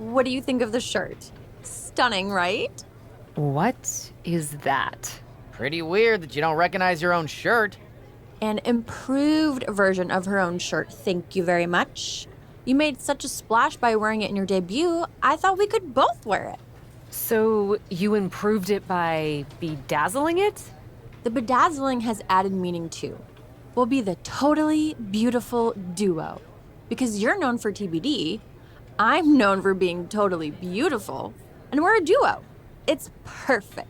What do you think of the shirt? Stunning, right? What is that? Pretty weird that you don't recognize your own shirt. An improved version of her own shirt, thank you very much. You made such a splash by wearing it in your debut, I thought we could both wear it. So you improved it by bedazzling it? The bedazzling has added meaning too. We'll be the totally beautiful duo. Because you're known for TBD, I'm known for being totally beautiful, and we're a duo. It's perfect.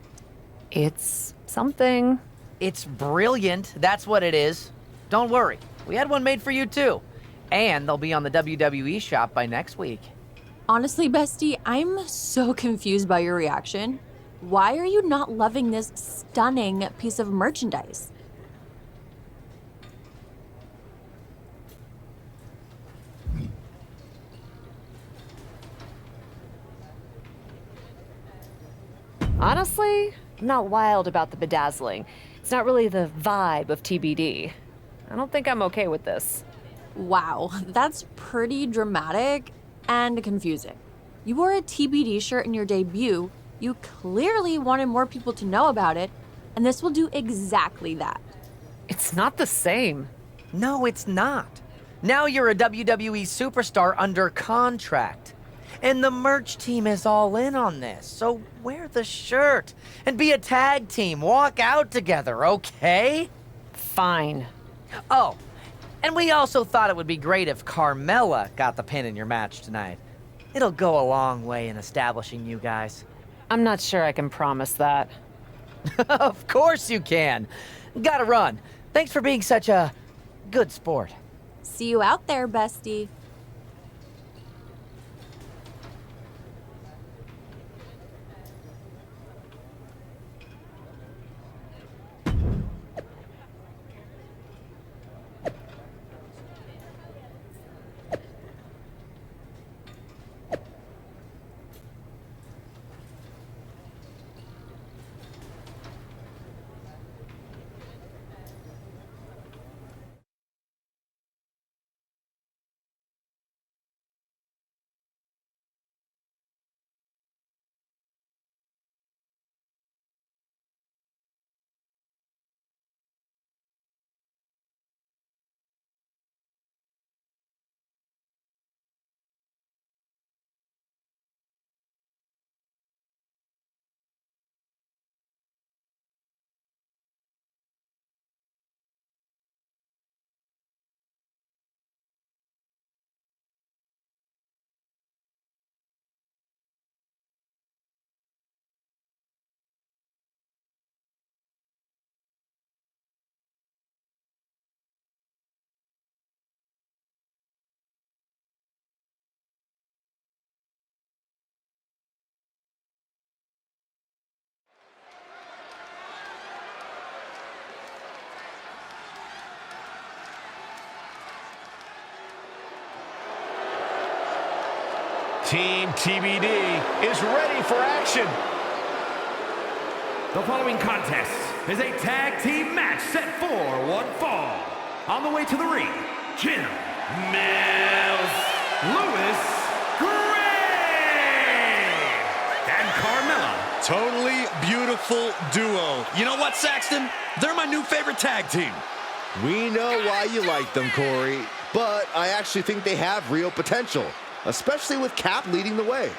It's something. It's brilliant, that's what it is. Don't worry, we had one made for you too. And they'll be on the WWE shop by next week. Honestly, bestie, I'm so confused by your reaction. Why are you not loving this stunning piece of merchandise? Honestly, I'm not wild about the bedazzling. It's not really the vibe of TBD. I don't think I'm okay with this. Wow, that's pretty dramatic and confusing. You wore a TBD shirt in your debut, you clearly wanted more people to know about it, and this will do exactly that. It's not the same. No, it's not. Now you're a WWE superstar under contract. And the merch team is all in on this, so wear the shirt and be a tag team. Walk out together, okay? Fine. Oh, and we also thought it would be great if Carmella got the pin in your match tonight. It'll go a long way in establishing you guys. I'm not sure I can promise that. Of course you can. Gotta run. Thanks for being such a good sport. See you out there, bestie. Team TBD is ready for action. The following contest is a tag team match set for one fall. On the way to the ring, Jim Mills, Lewis Gray, and Carmella. Totally beautiful duo. You know what, Saxton? They're my new favorite tag team. We know why you like them, Corey, but I actually think they have real potential, especially with Cap leading the way.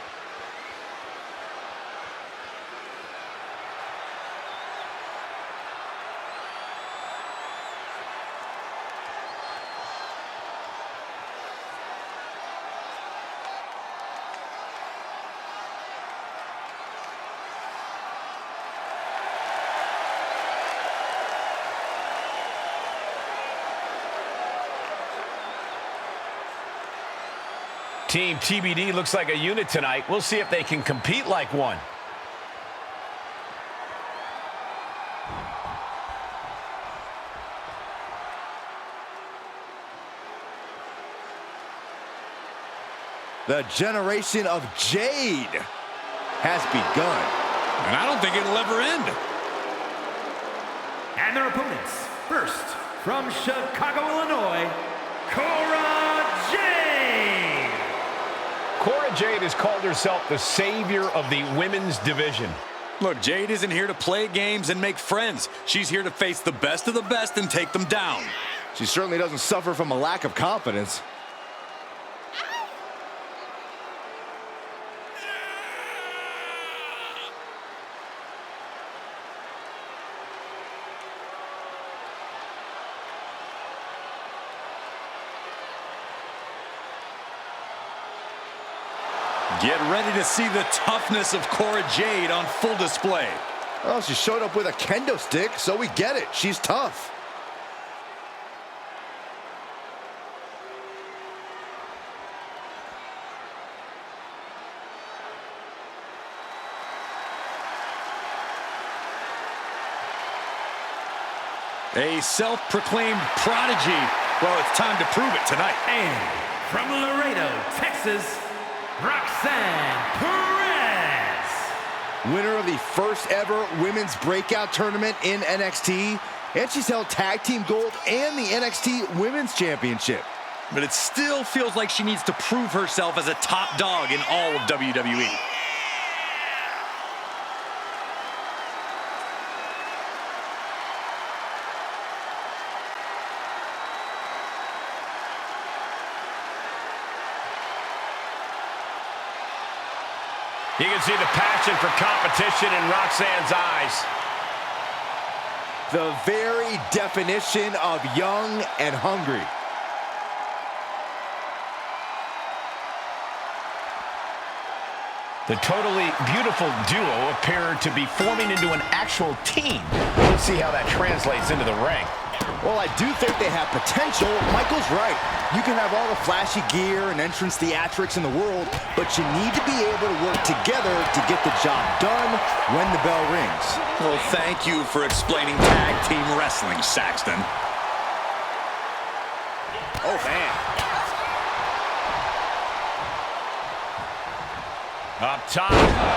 Team TBD looks like a unit tonight. We'll see if they can compete like one. The generation of Jade has begun. And I don't think it'll ever end. And their opponents, first, from Chicago, Illinois, Cora Jade. Cora Jade has called herself the savior of the women's division. Look, Jade isn't here to play games and make friends. She's here to face the best of the best and take them down. She certainly doesn't suffer from a lack of confidence. Get ready to see the toughness of Cora Jade on full display. Well, she showed up with a kendo stick, so we get it. She's tough. A self-proclaimed prodigy. Well, it's time to prove it tonight. And from Laredo, Texas, Roxanne Perez. Winner of the first ever women's breakout tournament in NXT, and she's held tag team gold and the NXT Women's Championship. But it still feels like she needs to prove herself as a top dog in all of WWE. You can see the passion for competition in Roxanne's eyes. The very definition of young and hungry. The totally beautiful duo appear to be forming into an actual team. Let's see how that translates into the ring. Well, I do think they have potential. Michael's right. You can have all the flashy gear and entrance theatrics in the world, but you need to be able to work together to get the job done when the bell rings. Well, thank you for explaining tag team wrestling, Saxton. Oh, man. Up top,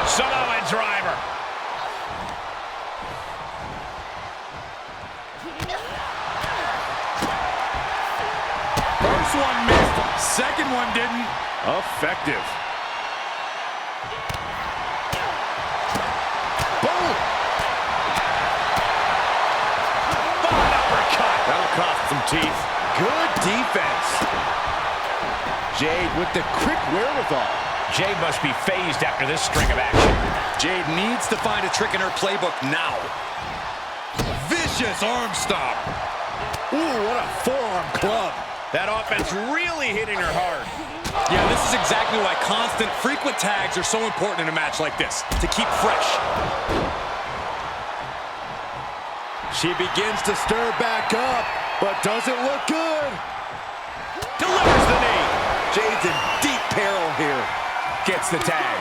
Samoan driver. First one missed, second one didn't. Effective. Boom! Fine uppercut. That'll cost some teeth. Good defense. Jade with the quick wherewithal. Jade must be phased after this string of action. Jade needs to find a trick in her playbook now. Vicious arm stomp. Ooh, what a forearm club. That offense really hitting her hard. Yeah, this is exactly why constant, frequent tags are so important in a match like this, to keep fresh. She begins to stir back up, but doesn't look good. Delivers the knee. Jade's in deep peril here. Gets the tag.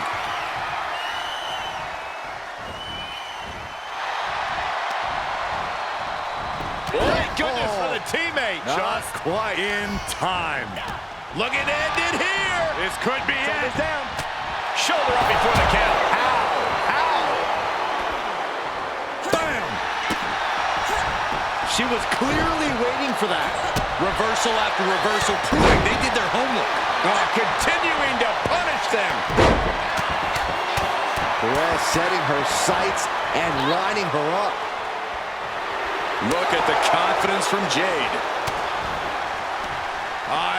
Thank goodness for the teammate. Just quite in time. Looking to end it here. This could be it. Shoulders down. Shoulder up before the count. Bam! She was clearly waiting for that. Reversal after reversal, proving they did their homework. Continuing to punish them. Perez setting her sights and lining her up. Look at the confidence from Jade.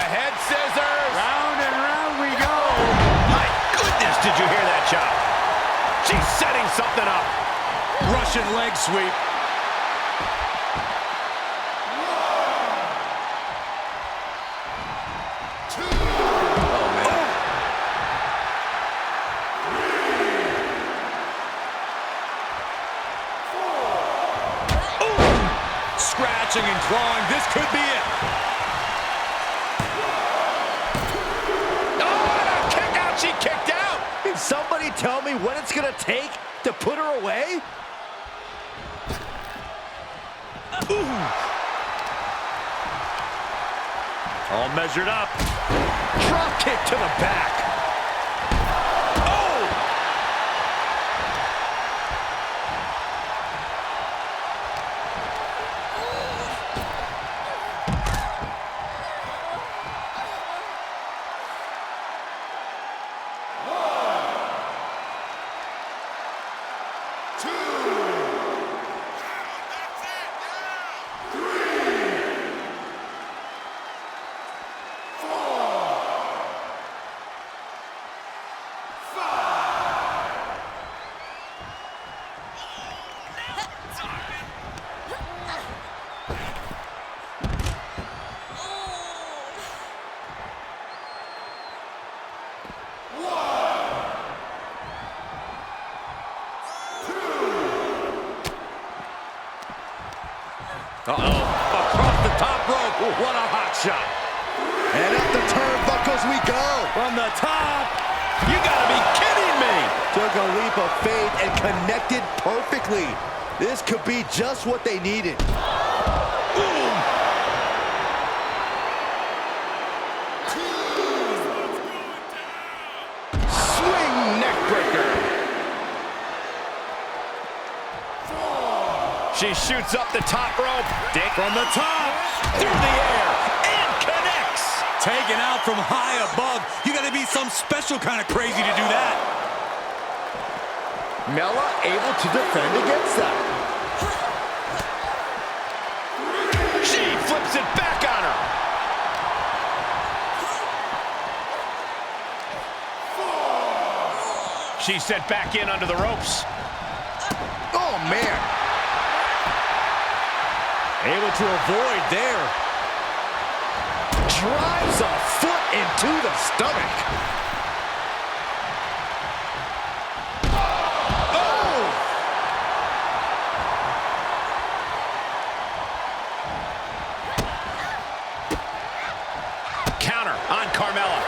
Head scissors. Round and round we go. My goodness, did you hear that chop? She's setting something up. Russian leg sweep. Scratching and clawing. This could be it. Oh, kick out. She kicked out. Can somebody tell me what it's going to take to put her away? Ooh. All measured up. Drop kick to the back. Oh! Uh-oh. Across the top rope. Ooh, what a hot shot. And up the turnbuckles we go. From the top. You gotta be kidding me. Took a leap of faith and connected perfectly. This could be just what they needed. Boom. Swing neckbreaker. She shoots up the top rope. Dick from the top. Through the air. And connects. Taken out from high above. You gotta be some special kind of crazy to do that. Mella able to defend against that. She flips it back on her. She's sent back in under the ropes. Oh, man. Able to avoid there. Drives a foot into the stomach. Oh! Counter on Carmella.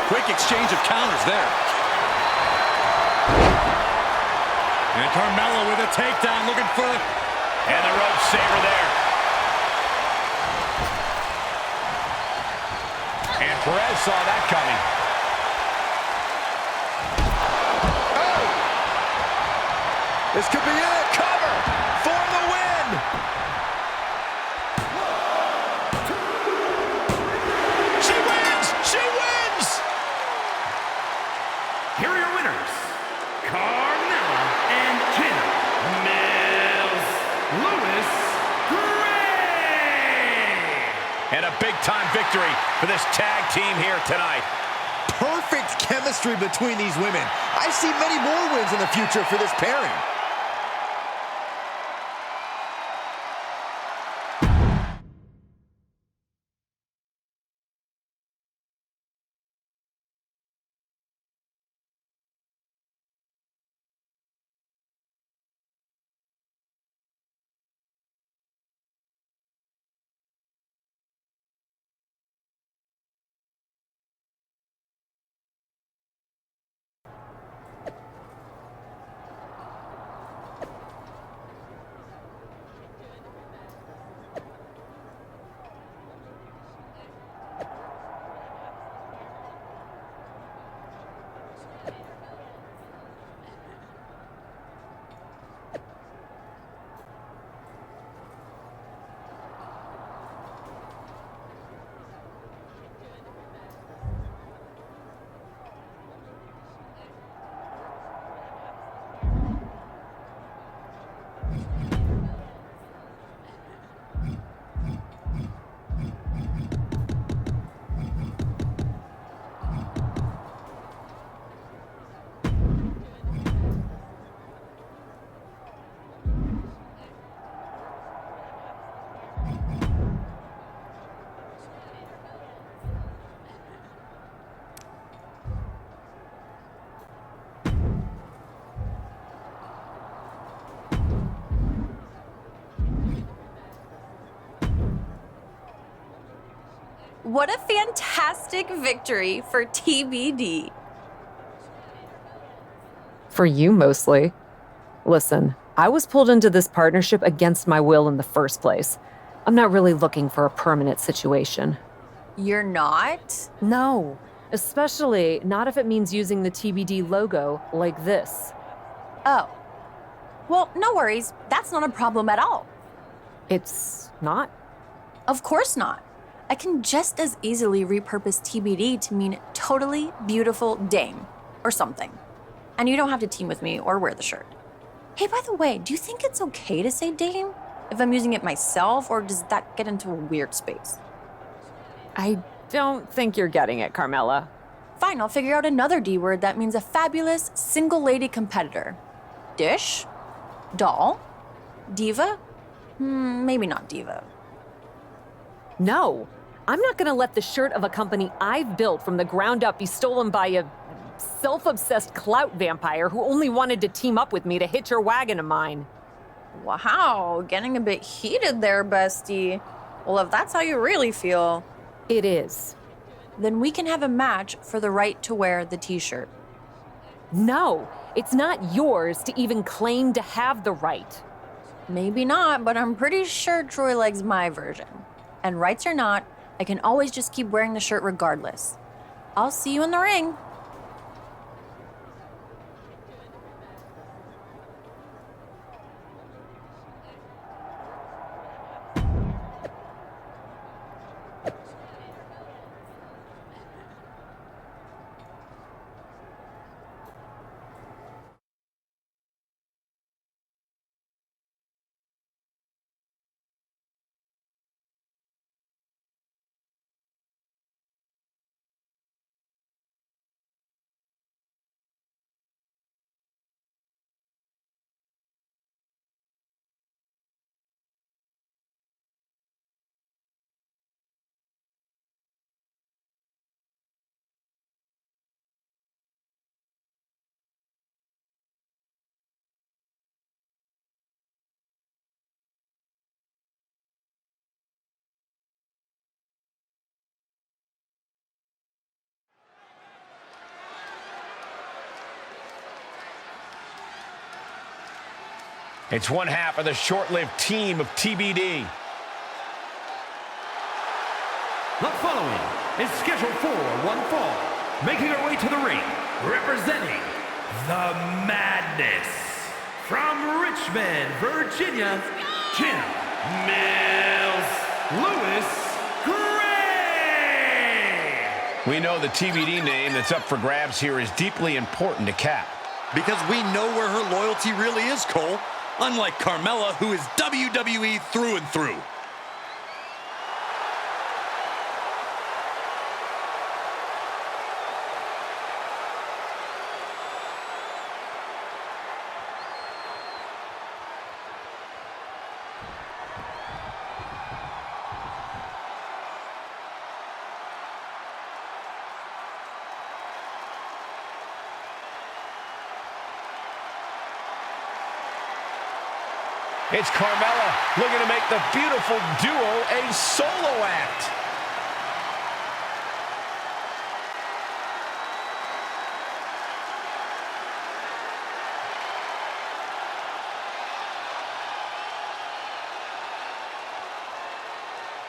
Quick exchange of counters there. And Carmella with a takedown, looking for... And the rope saver there. And Perez saw that coming. Oh! This could be it. Cover for the win. She wins. She wins. Here are your winners, Carmella and Lewis Gray. And a big-time victory for this tag team here tonight. Perfect chemistry between these women. I see many more wins in the future for this pairing. What a fantastic victory for TBD. For you, mostly. Listen, I was pulled into this partnership against my will in the first place. I'm not really looking for a permanent situation. You're not? No, especially not if it means using the TBD logo like this. Oh. Well, no worries. That's not a problem at all. It's not? Of course not. I can just as easily repurpose TBD to mean totally beautiful dame or something. And you don't have to team with me or wear the shirt. Hey, by the way, do you think it's okay to say dame if I'm using it myself, or does that get into a weird space? I don't think you're getting it, Carmella. Fine, I'll figure out another D word that means a fabulous single lady competitor. Dish? Doll? Diva? Maybe not diva. No, I'm not gonna let the shirt of a company I've built from the ground up be stolen by a self-obsessed clout vampire who only wanted to team up with me to hitch her wagon of mine. Wow, getting a bit heated there, bestie. Well, if that's how you really feel, It is. then we can have a match for the right to wear the t-shirt. No, it's not yours to even claim to have the right. Maybe not, but I'm pretty sure Troy likes my version. And rights or not, I can always just keep wearing the shirt regardless. I'll see you in the ring. It's one half of the short-lived team of TBD. The following is scheduled for one fall, making her way to the ring, representing the Madness, from Richmond, Virginia, Jim Mills Lewis Gray. We know the TBD name that's up for grabs here is deeply important to Cap. Because we know where her loyalty really is, Cole. Unlike Carmella, who is WWE through and through. It's Carmella looking to make the beautiful duo a solo act.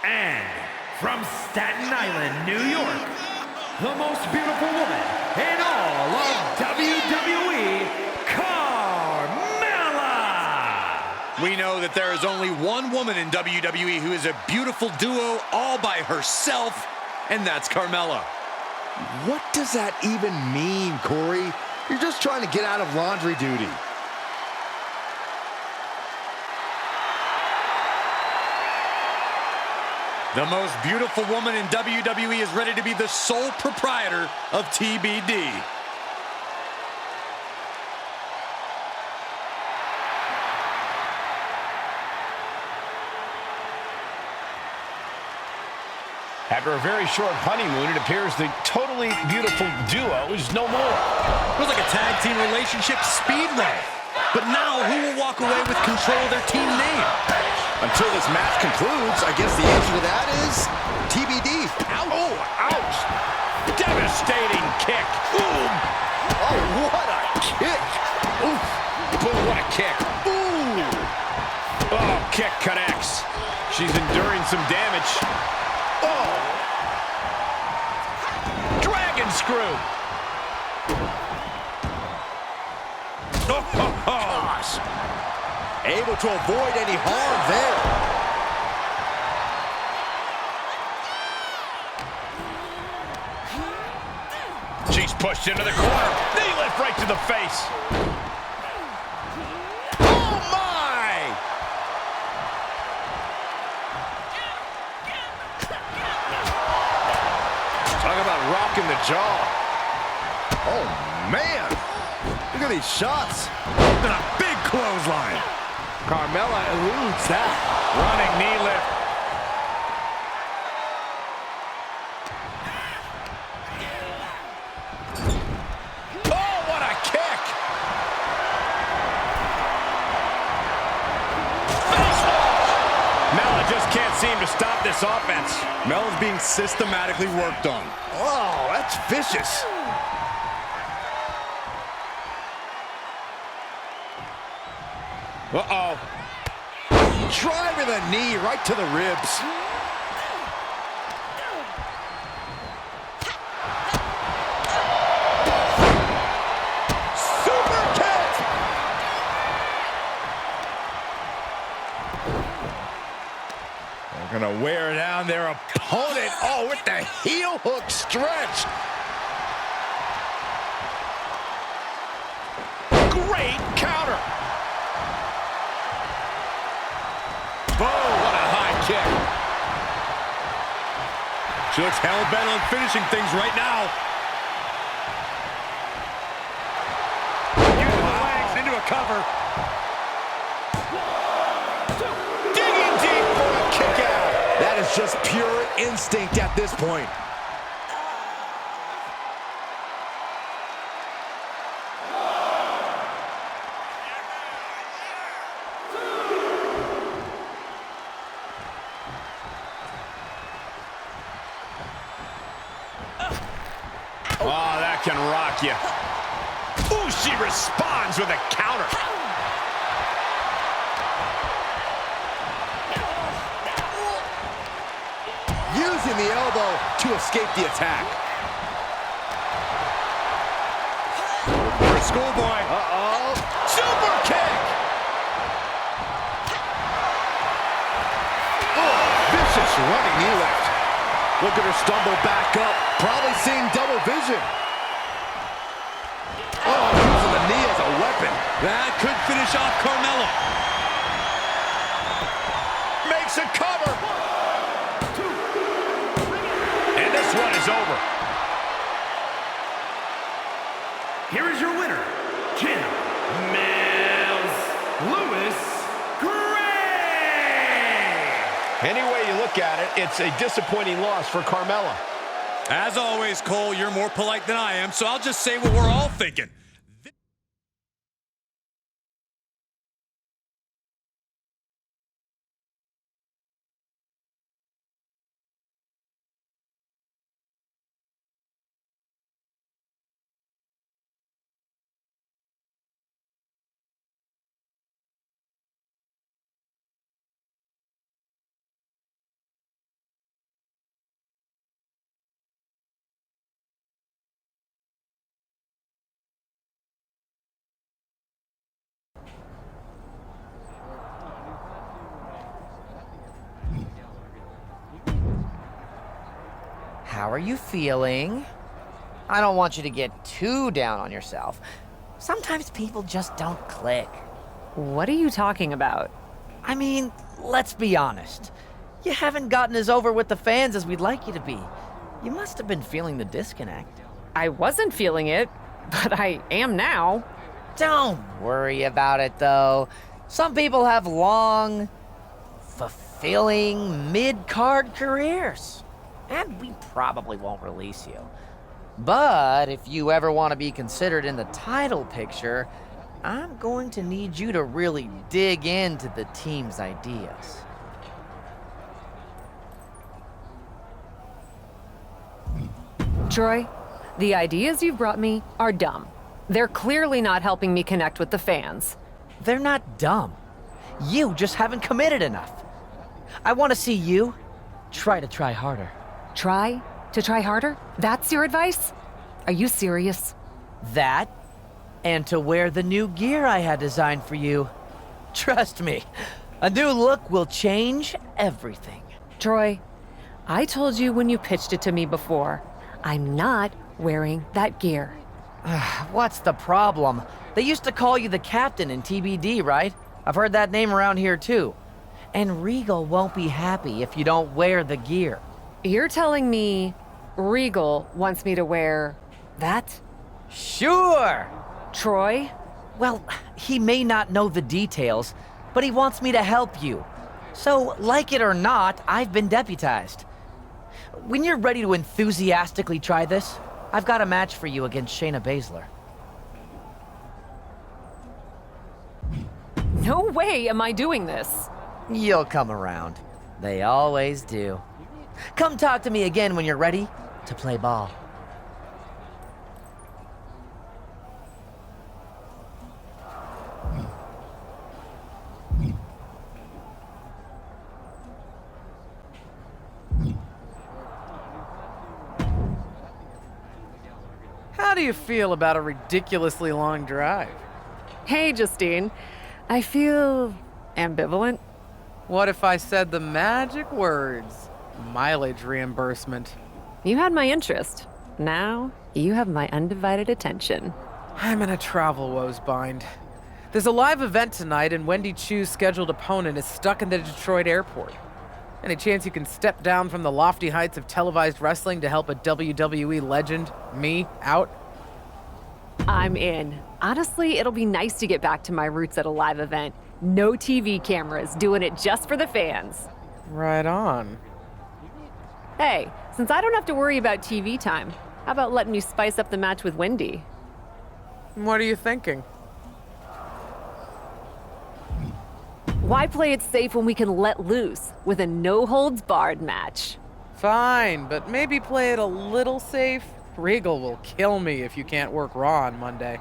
And from Staten Island, New York, the most beautiful woman in all of WWE, We know that there is only one woman in WWE who is a beautiful duo all by herself, and that's Carmella. What does that even mean, Corey? You're just trying to get out of laundry duty. The most beautiful woman in WWE is ready to be the sole proprietor of TBD. After a very short honeymoon, it appears the totally beautiful duo is no more. It was like a tag team relationship speedway. But now, who will walk away with control of their team name? Until this match concludes, I guess the answer to that is TBD. Ouch. Oh, ouch. Devastating kick. Ooh. Oh, what a kick. Oof. Boom, what a kick. Ooh. Oh, kick connects. She's enduring some damage. Oh. Dragon screw. Oh, gosh. Able to avoid any harm there. She's pushed into the corner. Knee lift right to the face. Oh, my! Talk about rocking the jaw. Oh, man. Look at these shots. And a big clothesline. Carmella eludes that. Running knee lift. Oh, what a kick! just can't seem to stop this offense. Mel is being systematically worked on. Oh, that's vicious. Uh-oh. Driving the knee right to the ribs. Super kick! They're gonna wear down their opponent. Oh, with the heel hook stretch. Great counter. Oh, what a high kick. She looks hell-bent on finishing things right now. Using the legs into a cover. Digging deep for a kick out. That is just pure instinct at this point. Oh, that can rock you. Ooh, she responds with a counter. Using the elbow to escape the attack. For a schoolboy. Uh-oh. Super kick. Oh, vicious running knee lift. Look at her stumble back up. Probably seeing double vision. Oh, using the knee as a weapon. That could finish off Carmella. Makes a cover. And this one is over. Here is your winner, Lewis Gray. Any way you look at it, it's a disappointing loss for Carmella. As always, Cole, you're more polite than I am, so I'll just say what we're all thinking. How are you feeling? I don't want you to get too down on yourself. Sometimes people just don't click. What are you talking about? I mean, let's be honest. You haven't gotten as over with the fans as we'd like you to be. You must have been feeling the disconnect. I wasn't feeling it, but I am now. Don't worry about it, though. Some people have long, fulfilling mid-card careers. And we probably won't release you. But if you ever want to be considered in the title picture, I'm going to need you to really dig into the team's ideas. Troy, the ideas you've brought me are dumb. They're clearly not helping me connect with the fans. They're not dumb. You just haven't committed enough. I want to see you try harder. Try to try harder? That's your advice? Are you serious? That, and to wear the new gear I had designed for you. Trust me, a new look will change everything. Troy, I told you when you pitched it to me before, I'm not wearing that gear. What's the problem? They used to call you the captain in TBD, right? I've heard that name around here too. And Regal won't be happy if you don't wear the gear. You're telling me Regal wants me to wear that? Sure! Troy? Well, he may not know the details, but he wants me to help you. So, like it or not, I've been deputized. When you're ready to enthusiastically try this, I've got a match for you against Shayna Baszler. No way am I doing this. You'll come around. They always do. Come talk to me again when you're ready to play ball. How do you feel about a ridiculously long drive? Hey, Justine. I feel ambivalent. What if I said the magic words? Mileage reimbursement. You had my interest. Now, you have my undivided attention. I'm in a travel woes bind. There's a live event tonight, and Wendy Chu's scheduled opponent is stuck in the Detroit airport. Any chance you can step down from the lofty heights of televised wrestling to help a WWE legend, me, out? I'm in. Honestly, it'll be nice to get back to my roots at a live event. No TV cameras, doing it just for the fans. Right on. Hey, since I don't have to worry about TV time, how about letting you spice up the match with Wendy? What are you thinking? Why play it safe when we can let loose with a no-holds-barred match? Fine, but maybe play it a little safe. Regal will kill me if you can't work Raw on Monday.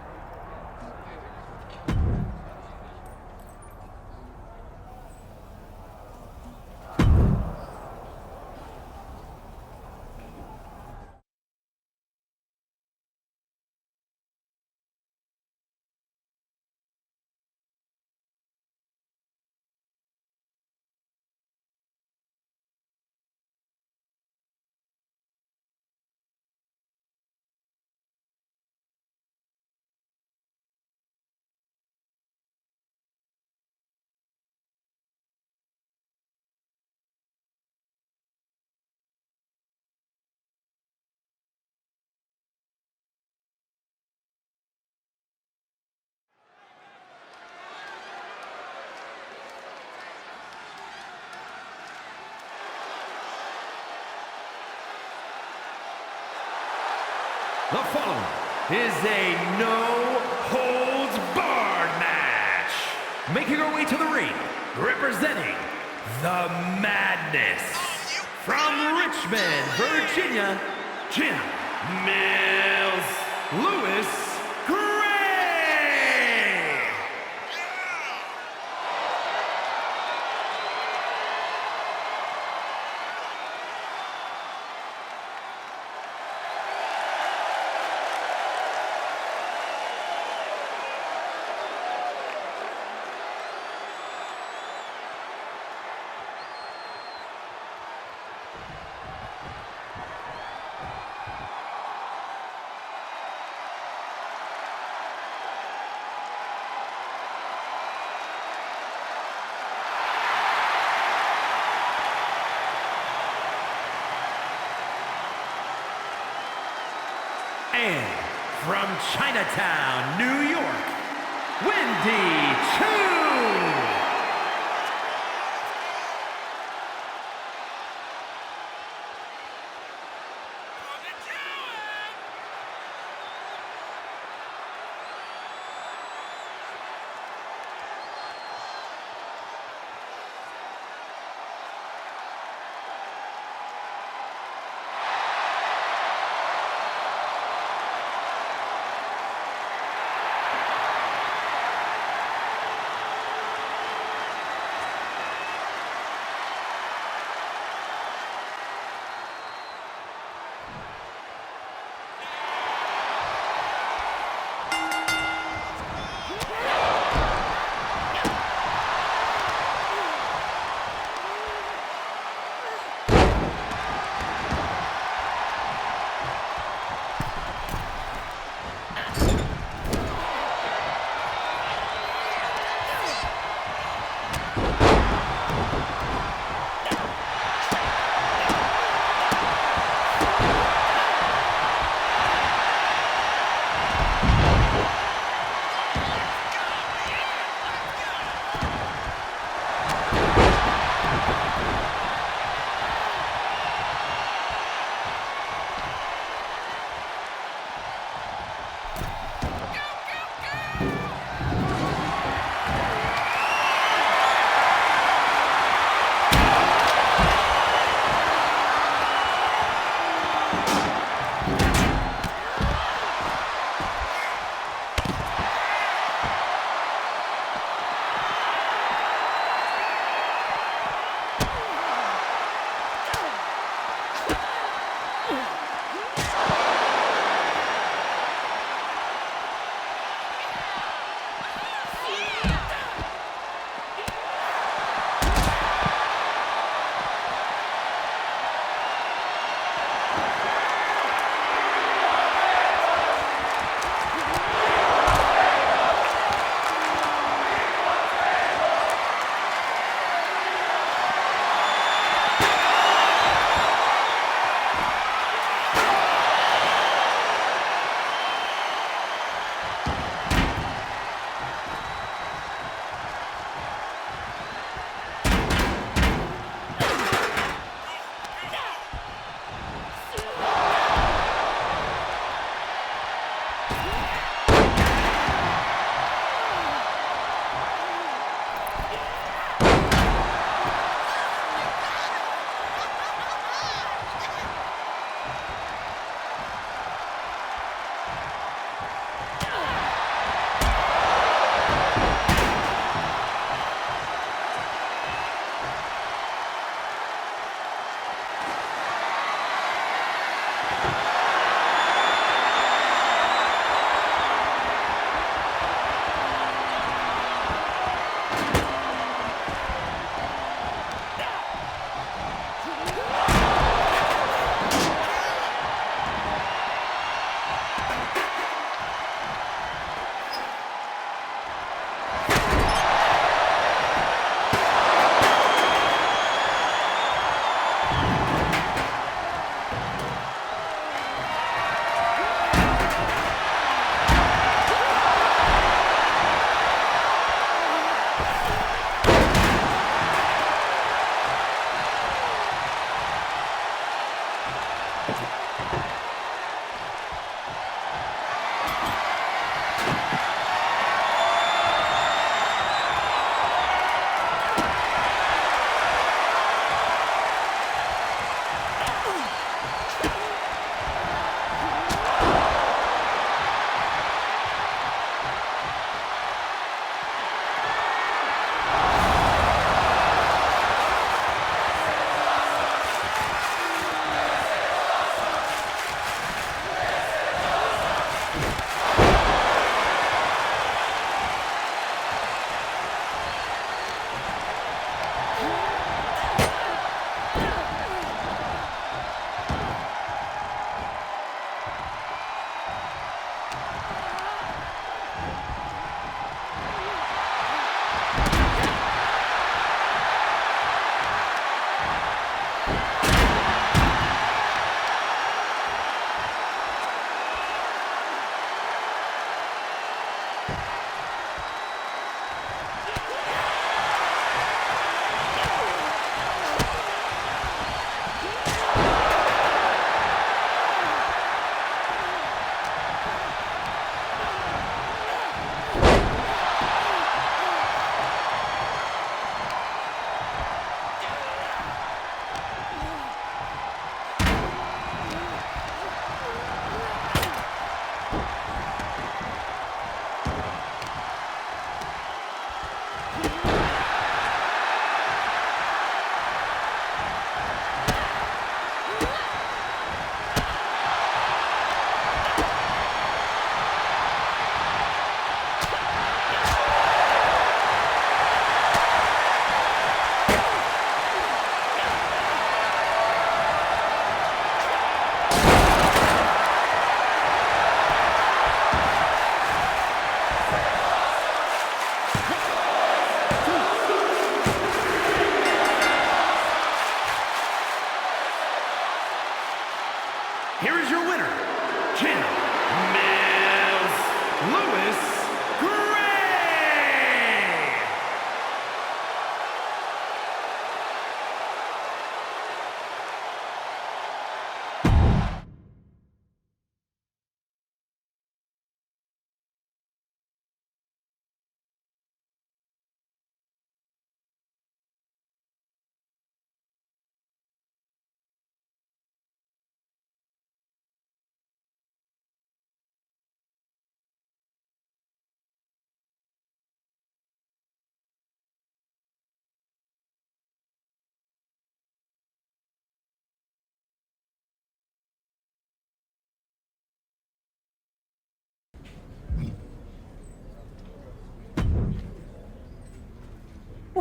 The following is a no-holds-barred match. Making her way to the ring, representing the Madness. From Richmond, Virginia, Jim Mills Lewis Gray. And from Chinatown, New York, Wendy Chu.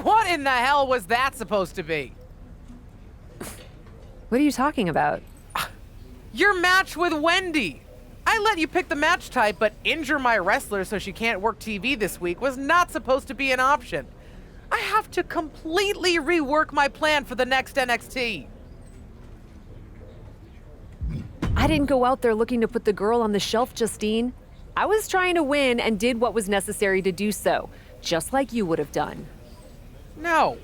What in the hell was that supposed to be? What are you talking about? Your match with Wendy! I let you pick the match type, but injure my wrestler so she can't work TV this week was not supposed to be an option. I have to completely rework my plan for the next NXT. I didn't go out there looking to put the girl on the shelf, Justine. I was trying to win and did what was necessary to do so, just like you would have done. No,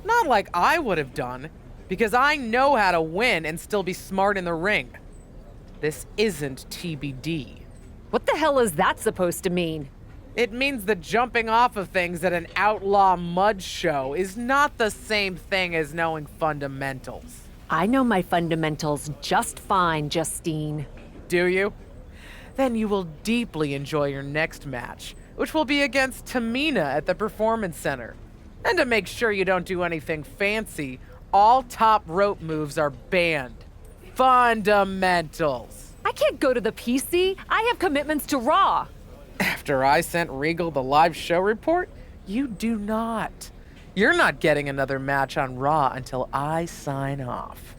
not like I would have done, because I know how to win and still be smart in the ring. This isn't TBD. What the hell is that supposed to mean? It means the jumping off of things at an outlaw mud show is not the same thing as knowing fundamentals. I know my fundamentals just fine, Justine. Do you? Then you will deeply enjoy your next match, which will be against Tamina at the Performance Center. And to make sure you don't do anything fancy, all top rope moves are banned. Fundamentals. I can't go to the PC. I have commitments to Raw. After I sent Regal the live show report, you do not. You're not getting another match on Raw until I sign off.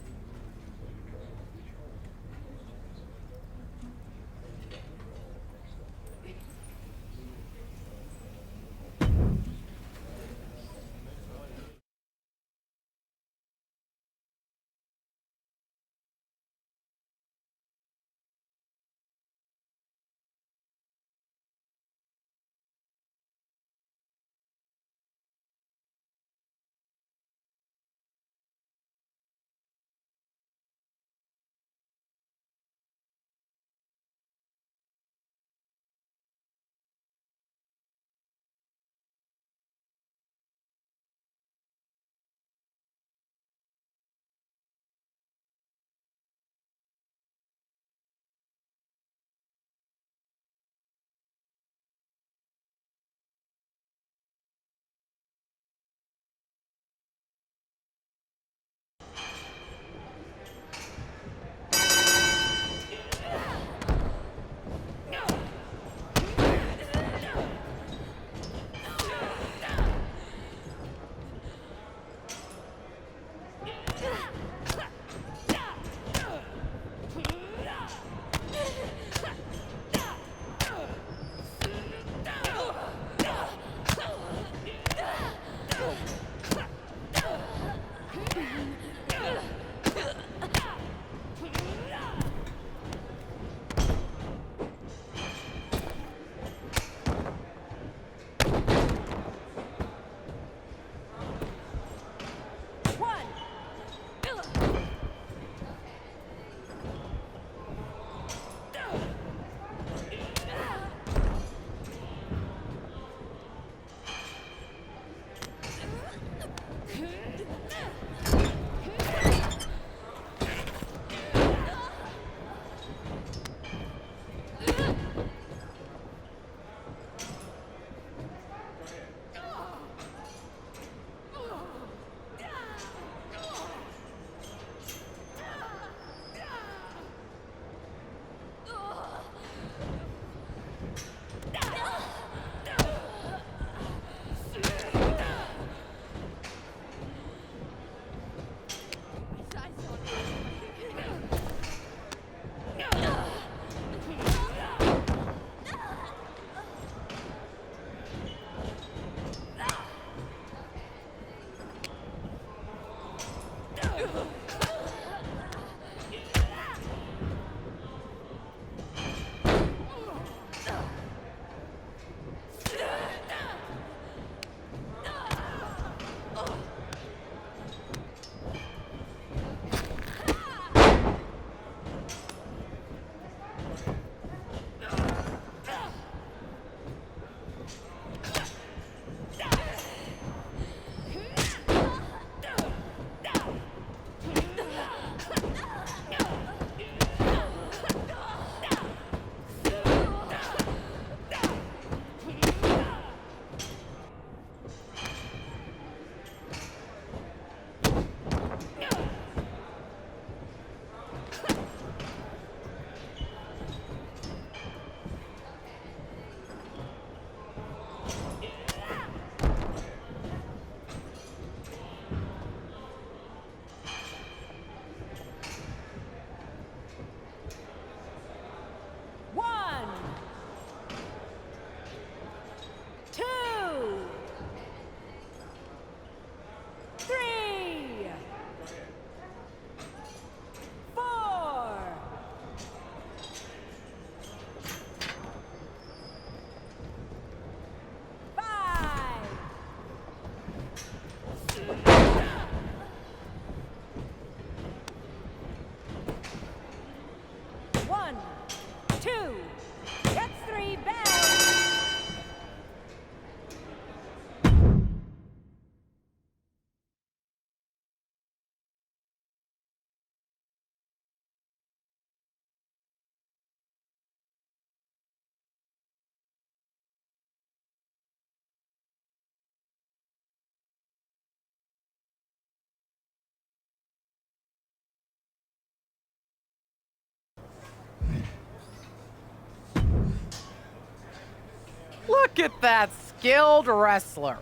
Look at that skilled wrestler.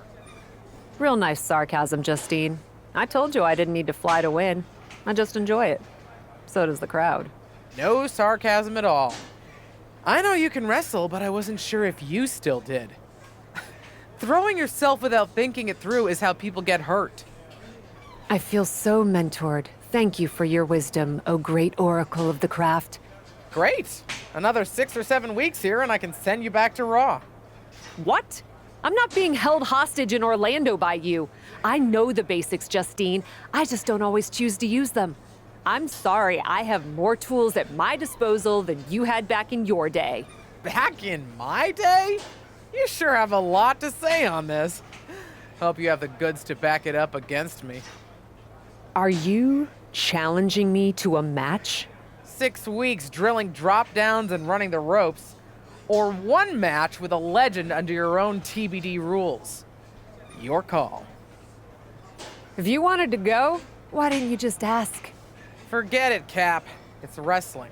Real nice sarcasm, Justine. I told you I didn't need to fly to win. I just enjoy it. So does the crowd. No sarcasm at all. I know you can wrestle, but I wasn't sure if you still did. Throwing yourself without thinking it through is how people get hurt. I feel so mentored. Thank you for your wisdom, O great oracle of the craft. Great! Another 6 or 7 weeks here and I can send you back to Raw. What? I'm not being held hostage in Orlando by you. I know the basics, Justine. I just don't always choose to use them. I'm sorry, I have more tools at my disposal than you had back in your day. Back in my day? You sure have a lot to say on this. Hope you have the goods to back it up against me. Are you challenging me to a match? 6 weeks drilling drop downs and running the ropes, or 1 match with a legend under your own TBD rules. Your call. If you wanted to go, why didn't you just ask? Forget it, Cap. It's wrestling.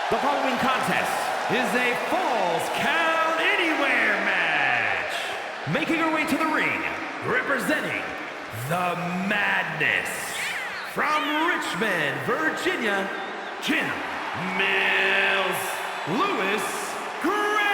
The following contest is a Falls Count Anywhere match. Making her way to the ring, representing the Madness. From Richmond, Virginia, Jim Mills Lewis Gray.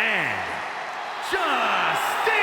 And Justine!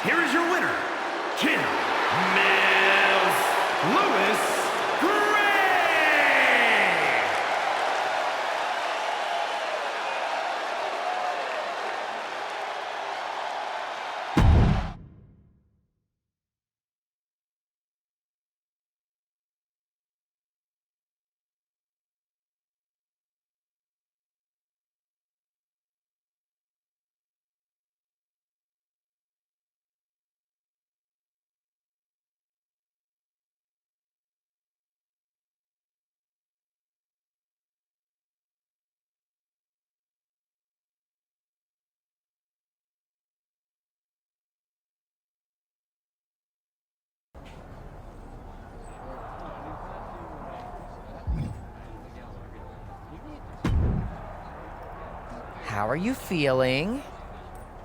Here is your winner, Jim Mills Lewis Gray. How are you feeling?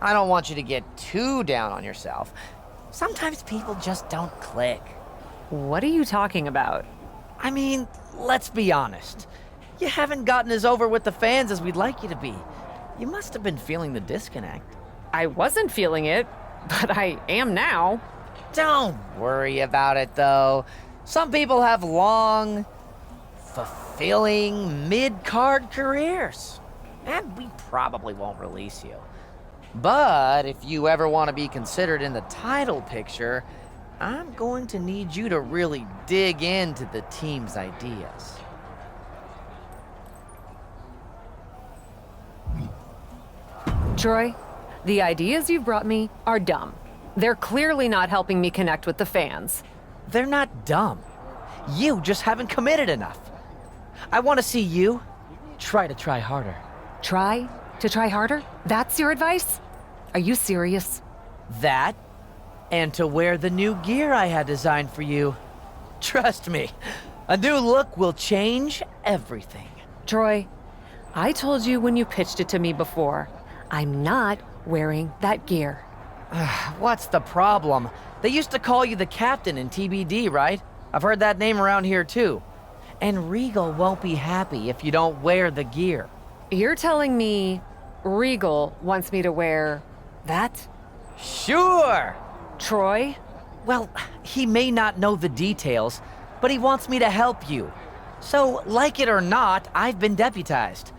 I don't want you to get too down on yourself. Sometimes people just don't click. What are you talking about? I mean, let's be honest. You haven't gotten as over with the fans as we'd like you to be. You must have been feeling the disconnect. I wasn't feeling it, but I am now. Don't worry about it, though. Some people have long, fulfilling mid-card careers. And we probably won't release you. But if you ever want to be considered in the title picture, I'm going to need you to really dig into the team's ideas. Troy, the ideas you've brought me are dumb. They're clearly not helping me connect with the fans. They're not dumb. You just haven't committed enough. I want to see you try harder. Try to try harder? That's your advice? Are you serious? That, and to wear the new gear I had designed for you. Trust me, a new look will change everything. Troy, I told you when you pitched it to me before, I'm not wearing that gear. What's the problem? They used to call you the captain in TBD, right? I've heard that name around here too. And Regal won't be happy if you don't wear the gear. You're telling me Regal wants me to wear that? Sure! Troy, Well, he may not know the details, but he wants me to help you. So, like it or not, I've been deputized.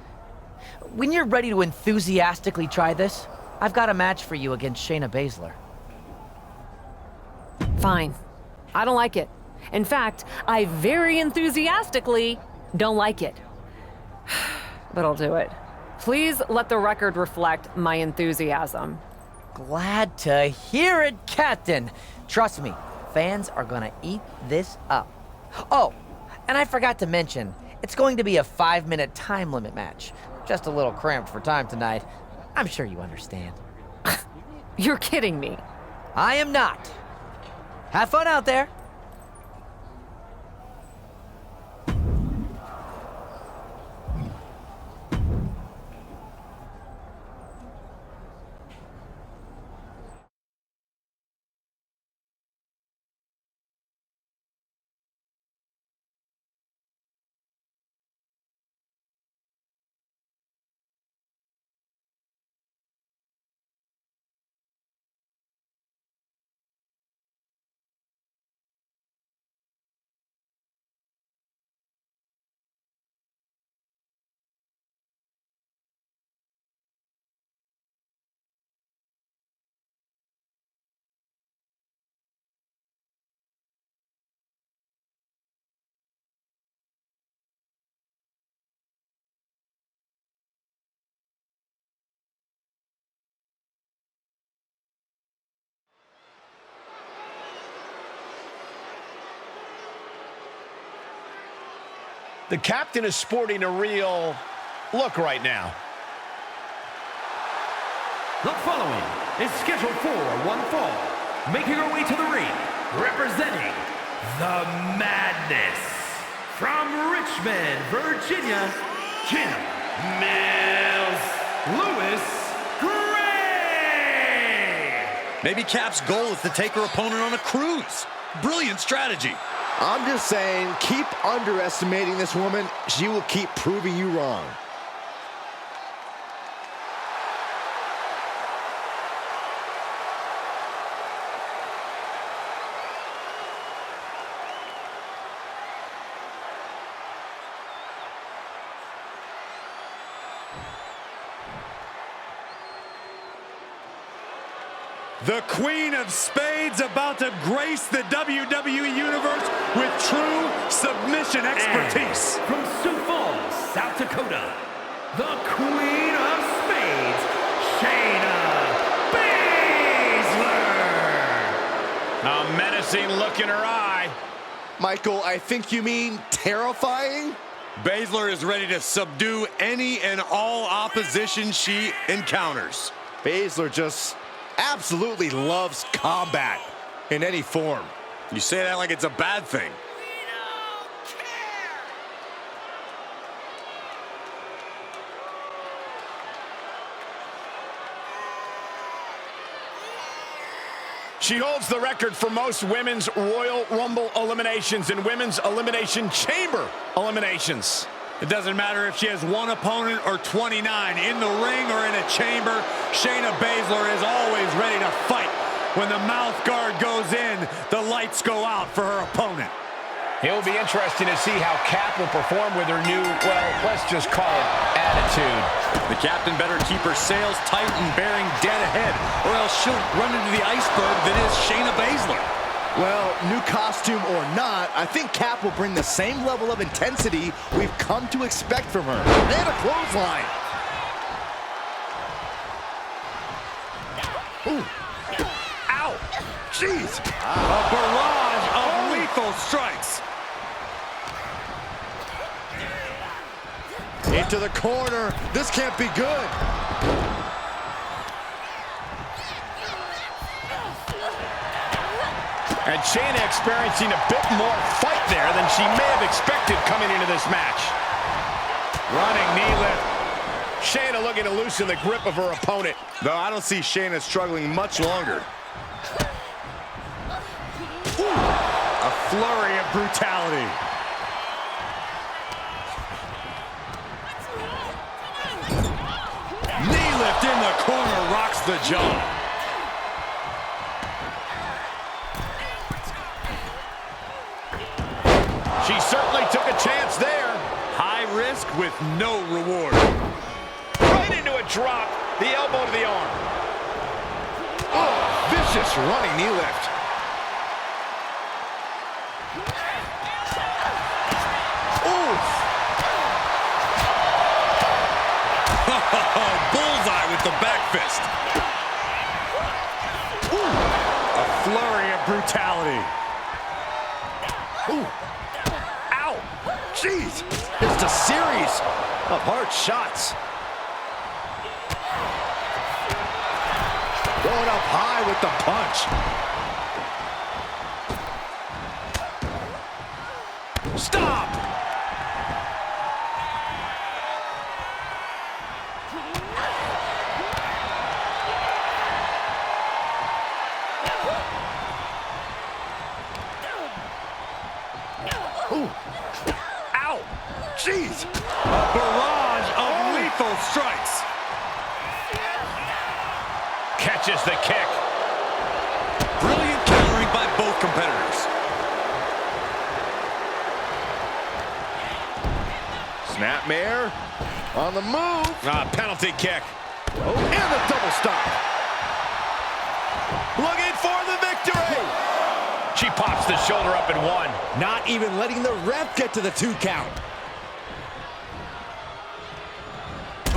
When you're ready to enthusiastically try this, I've got a match for you against Shayna Baszler. Fine. I don't like it. In fact, I very enthusiastically don't like it. But I'll do it. Please let the record reflect my enthusiasm. Glad to hear it, Captain. Trust me, fans are gonna eat this up. Oh, and I forgot to mention, it's going to be a 5-minute time limit match. Just a little cramped for time tonight. I'm sure you understand. You're kidding me. I am not. Have fun out there. The captain is sporting a real look right now. The following is scheduled for one fall, making her way to the ring, representing the Madness, from Richmond, Virginia, Jamila Gray. Maybe Cap's goal is to take her opponent on a cruise. Brilliant strategy. I'm just saying, keep underestimating this woman. She will keep proving you wrong. The Queen of Spades about to grace the WWE Universe with true submission expertise. And from Sioux Falls, South Dakota, the Queen of Spades, Shayna Baszler. A menacing look in her eye. Michael, I think you mean terrifying? Baszler is ready to subdue any and all opposition she encounters. Baszler just absolutely loves combat in any form. You say that like it's a bad thing. She holds the record for most women's Royal Rumble eliminations and women's Elimination Chamber eliminations. It doesn't matter if she has one opponent or 29. In the ring or in a chamber, Shayna Baszler is always ready to fight. When the mouth guard goes in, the lights go out for her opponent. It'll be interesting to see how Cap will perform with her new, well, let's just call it attitude. The captain better keep her sails tight and bearing dead ahead, or else she'll run into the iceberg that is Shayna Baszler. Well, new costume or not, I think Cap will bring the same level of intensity we've come to expect from her. And a clothesline. Ooh. Ow! Jeez! A barrage of lethal strikes. Into the corner. This can't be good. And Shayna experiencing a bit more fight there than she may have expected coming into this match. Running knee lift. Shayna looking to loosen the grip of her opponent. Though I don't see Shayna struggling much longer. Ooh, a flurry of brutality. Knee lift in the corner rocks the jaw. She certainly took a chance there. High risk with no reward. Right into a drop. The elbow to the arm. Oh, vicious running knee lift. Oof. Bullseye with the back fist. Ooh. A flurry of brutality. Ooh. Ow. Jeez. Just a series of hard shots. Going up high with the punch. Stop! Ooh. Ow! Jeez! A barrage of lethal strikes. Catches the kick. Brilliant countering by both competitors. Snapmare on the move. Penalty kick. Oh, and the double stop. Looking for the victory. She pops the shoulder up and one. Not even letting the ref get to the 2 count.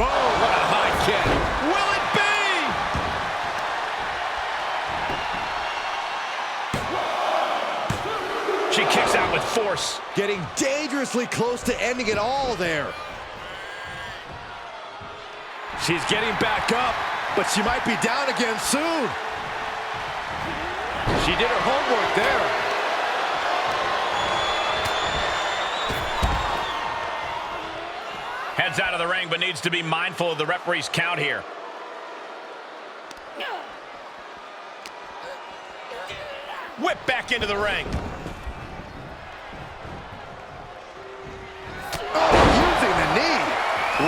Oh, what a high kick. Will it be? She kicks out with force. Getting dangerously close to ending it all there. She's getting back up, but she might be down again soon. She did her homework there. Heads out of the ring, but needs to be mindful of the referee's count here. Whip back into the ring. Oh, using the knee.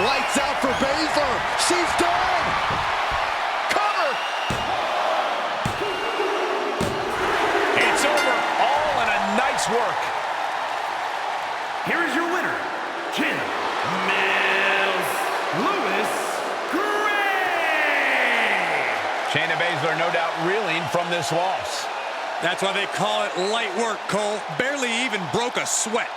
Lights out for Baszler. She's done. Cover. It's over. All in a night's work. Here is your winner, Lewis Gray! Shayna Baszler no doubt reeling from this loss. That's why they call it light work, Cole. Barely even broke a sweat.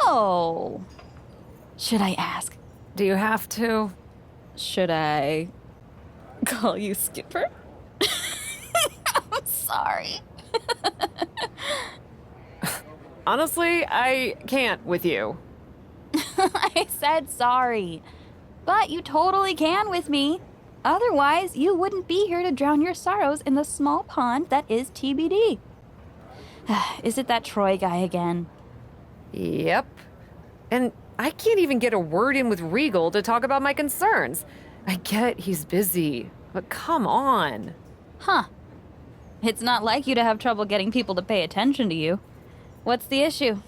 So, should I ask? Do you have to? Should I call you Skipper? I'm sorry. Honestly, I can't with you. I said sorry. But you totally can with me. Otherwise, you wouldn't be here to drown your sorrows in the small pond that is TBD. Is it that Troy guy again? Yep. And I can't even get a word in with Regal to talk about my concerns. I get he's busy, but come on. Huh. It's not like you to have trouble getting people to pay attention to you. What's the issue?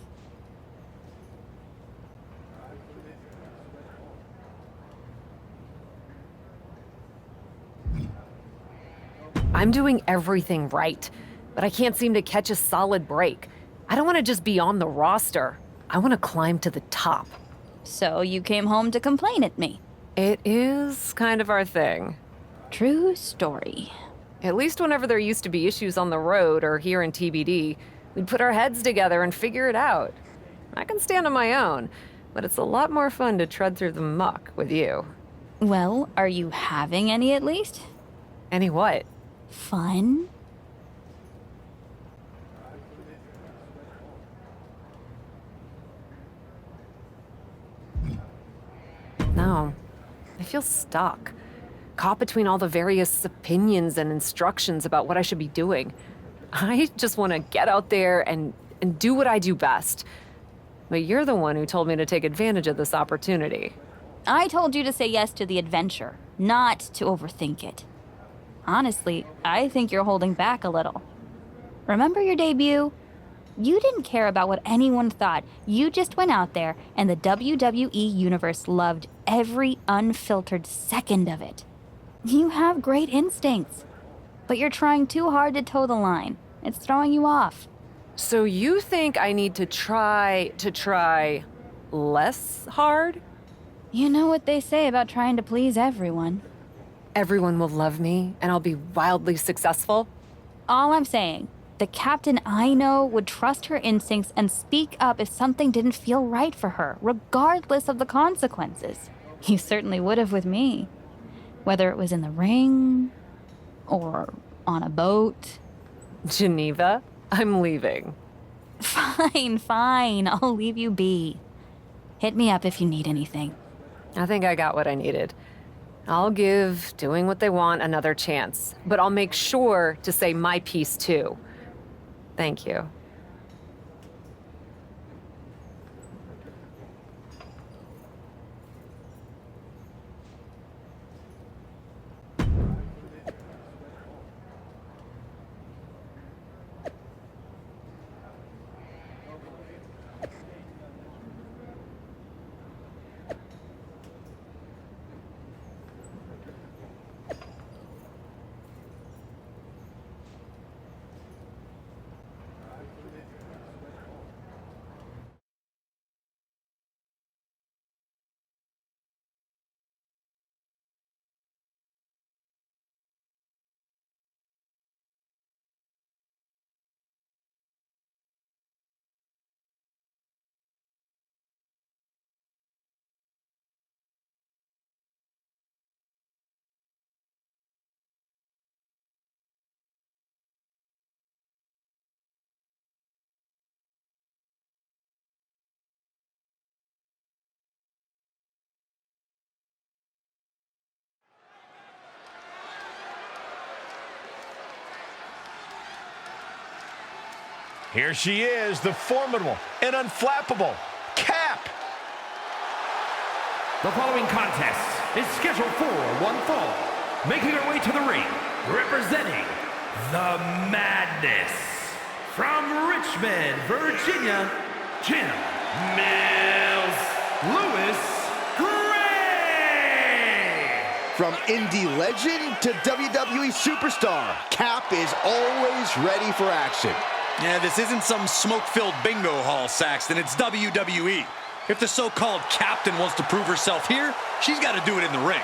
I'm doing everything right, but I can't seem to catch a solid break. I don't want to just be on the roster. I want to climb to the top. So you came home to complain at me. It is kind of our thing. True story. At least whenever there used to be issues on the road or here in TBD, we'd put our heads together and figure it out. I can stand on my own, but it's a lot more fun to tread through the muck with you. Well, are you having any at least? Any what? Fun? No. I feel stuck. Caught between all the various opinions and instructions about what I should be doing. I just want to get out there and do what I do best. But you're the one who told me to take advantage of this opportunity. I told you to say yes to the adventure, not to overthink it. Honestly, I think you're holding back a little. Remember your debut? You didn't care about what anyone thought. You just went out there, and the WWE Universe loved every unfiltered second of it. You have great instincts, but you're trying too hard to toe the line. It's throwing you off. So you think I need to try less hard? You know what they say about trying to please everyone. Everyone will love me, and I'll be wildly successful? All I'm saying, the captain I know would trust her instincts and speak up if something didn't feel right for her, regardless of the consequences. He certainly would have with me. Whether it was in the ring, or on a boat. Geneva, I'm leaving. Fine, I'll leave you be. Hit me up if you need anything. I think I got what I needed. I'll give doing what they want another chance, but I'll make sure to say my piece too. Thank you. Here she is, the formidable and unflappable Cap. The following contest is scheduled for one fall. Making her way to the ring, representing the Madness. From Richmond, Virginia, Jamila Gray. From indie legend to WWE superstar, Cap is always ready for action. Yeah, this isn't some smoke-filled bingo hall, Saxton. It's WWE. If the so-called captain wants to prove herself here, she's got to do it in the ring.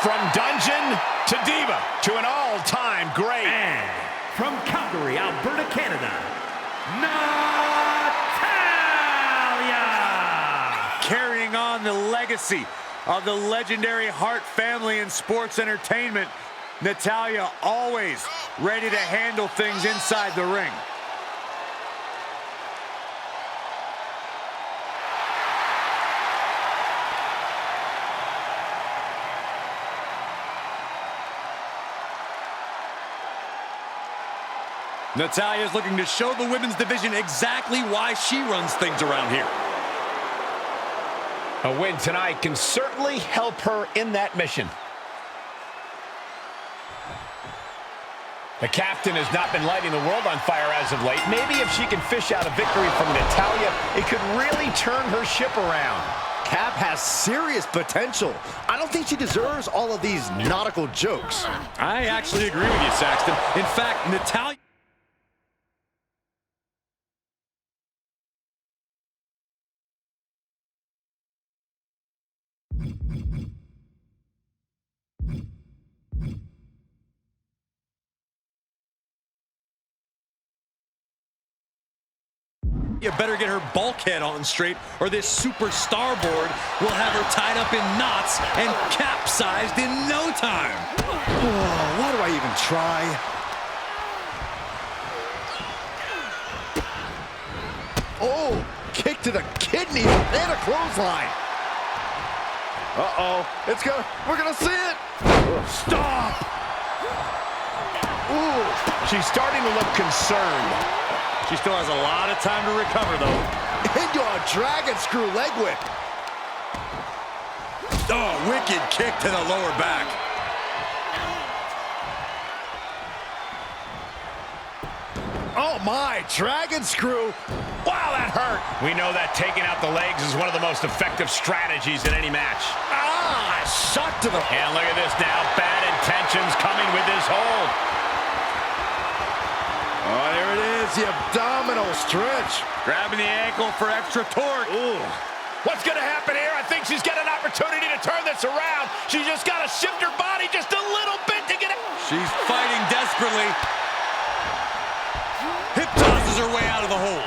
From dungeon to diva to an all-time great. And from Calgary, Alberta, Canada, Natalya! Carrying on the legacy of the legendary Hart family in sports entertainment, Natalya always ready to handle things inside the ring. Natalya's looking to show the women's division exactly why she runs things around here. A win tonight can certainly help her in that mission. The captain has not been lighting the world on fire as of late. Maybe if she can fish out a victory from Natalya, it could really turn her ship around. Cap has serious potential. I don't think she deserves all of these nautical jokes. I actually agree with you, Saxton. In fact, Natalya You better get her bulkhead on straight, or this superstar board will have her tied up in knots and capsized in no time. Oh, why do I even try? Oh, kick to the kidney and a clothesline. Uh-oh, we're gonna see it. Stop! Ooh, she's starting to look concerned. She still has a lot of time to recover, though. Into a dragon screw leg whip. Oh, wicked kick to the lower back. Oh my, dragon screw. Wow, that hurt. We know that taking out the legs is one of the most effective strategies in any match. Ah, shot to the... And look at this now. Bad intentions coming with this hold. Oh, there it is, the abdominal stretch. Grabbing the ankle for extra torque. Ooh. What's going to happen here? I think she's got an opportunity to turn this around. She's just got to shift her body just a little bit to get it. She's fighting desperately. Hip tosses her way out of the hole.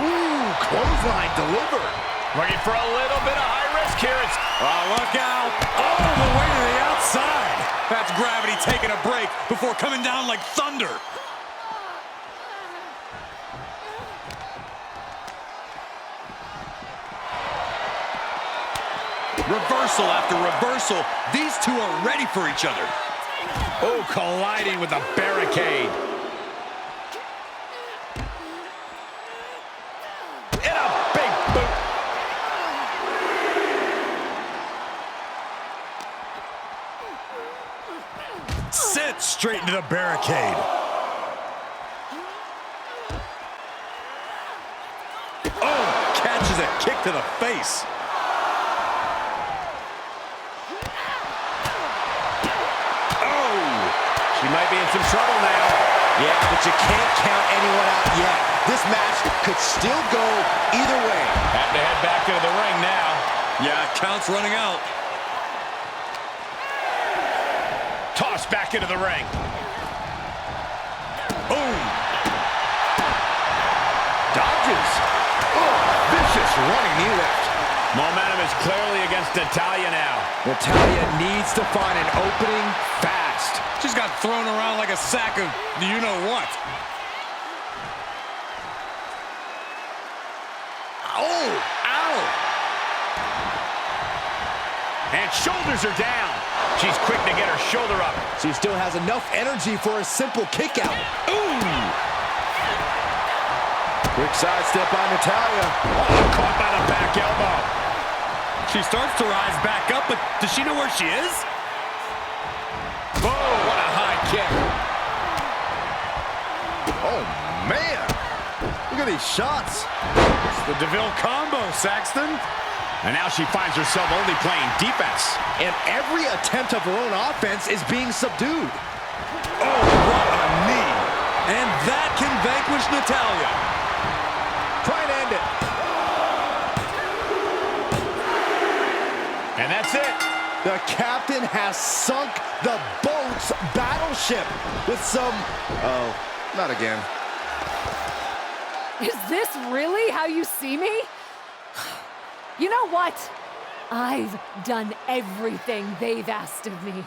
Ooh, clothesline delivered. Looking for a little bit of high risk here. Oh, look out. Oh, the way to the outside. That's gravity taking a break before coming down like thunder. Reversal after reversal. These two are ready for each other. Oh, colliding with a barricade. And a big boot. Sent straight into the barricade. Oh, catches a kick to the face. She might be in some trouble now. Yeah, but you can't count anyone out yet. This match could still go either way. Have to head back into the ring now. Yeah, count's running out. Tossed back into the ring. Boom. Dodges. Oh, vicious running knee lift. Momentum is clearly against Natalya now. Natalya needs to find an opening fast. She's got thrown around like a sack of you-know-what. Oh, ow. And shoulders are down. She's quick to get her shoulder up. She still has enough energy for a simple kick out. Ooh. Quick sidestep by Natalya. Oh, caught by the back elbow. She starts to rise back up, but does she know where she is? Whoa, what a high kick. Oh, man. Look at these shots. It's the DeVille combo, Saxton. And now she finds herself only playing defense. And every attempt of her own offense is being subdued. Oh, what a knee. And that can vanquish Natalya. Try and end it. And that's it. The captain has sunk the boat's battleship with some... Oh, not again. Is this really how you see me? You know what? I've done everything they've asked of me.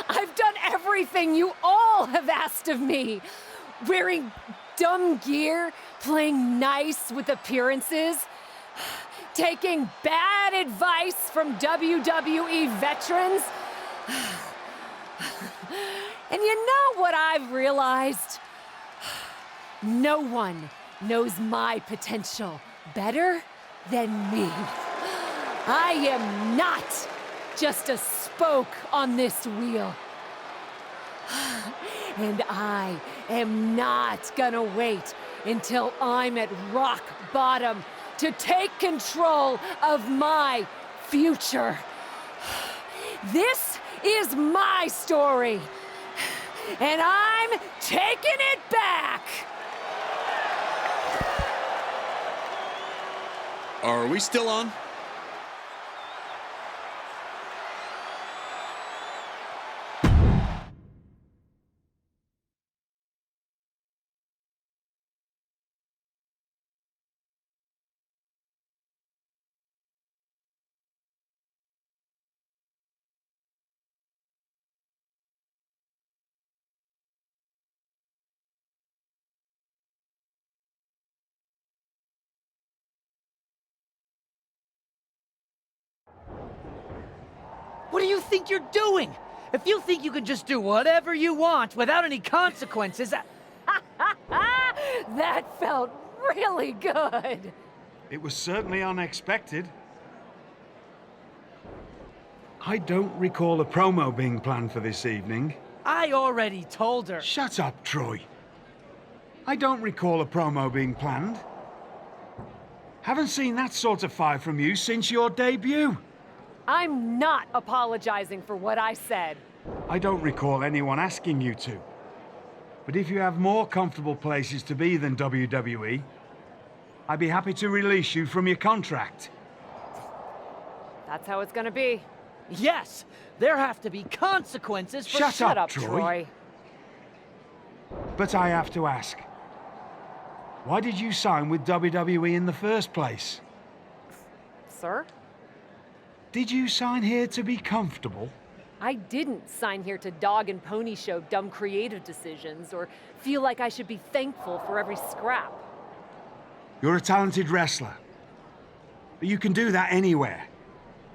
I've done everything you all have asked of me. Wearing dumb gear, playing nice with appearances, taking bad advice from WWE veterans. And you know what I've realized? No one knows my potential better than me. I am not just a spoke on this wheel. And I am not gonna wait until I'm at rock bottom to take control of my future. This is my story, and I'm taking it back. Are we still on? What do you think you're doing? If you think you can just do whatever you want without any consequences, That felt really good. It was certainly unexpected. I don't recall a promo being planned for this evening. I already told her. Shut up, Troy. I don't recall a promo being planned. Haven't seen that sort of fire from you since your debut. I'm not apologizing for what I said. I don't recall anyone asking you to. But if you have more comfortable places to be than WWE, I'd be happy to release you from your contract. That's how it's gonna be. Yes, there have to be consequences for— Shut up, Troy. But I have to ask, why did you sign with WWE in the first place? Sir? Did you sign here to be comfortable? I didn't sign here to dog and pony show dumb creative decisions or feel like I should be thankful for every scrap. You're a talented wrestler, but you can do that anywhere.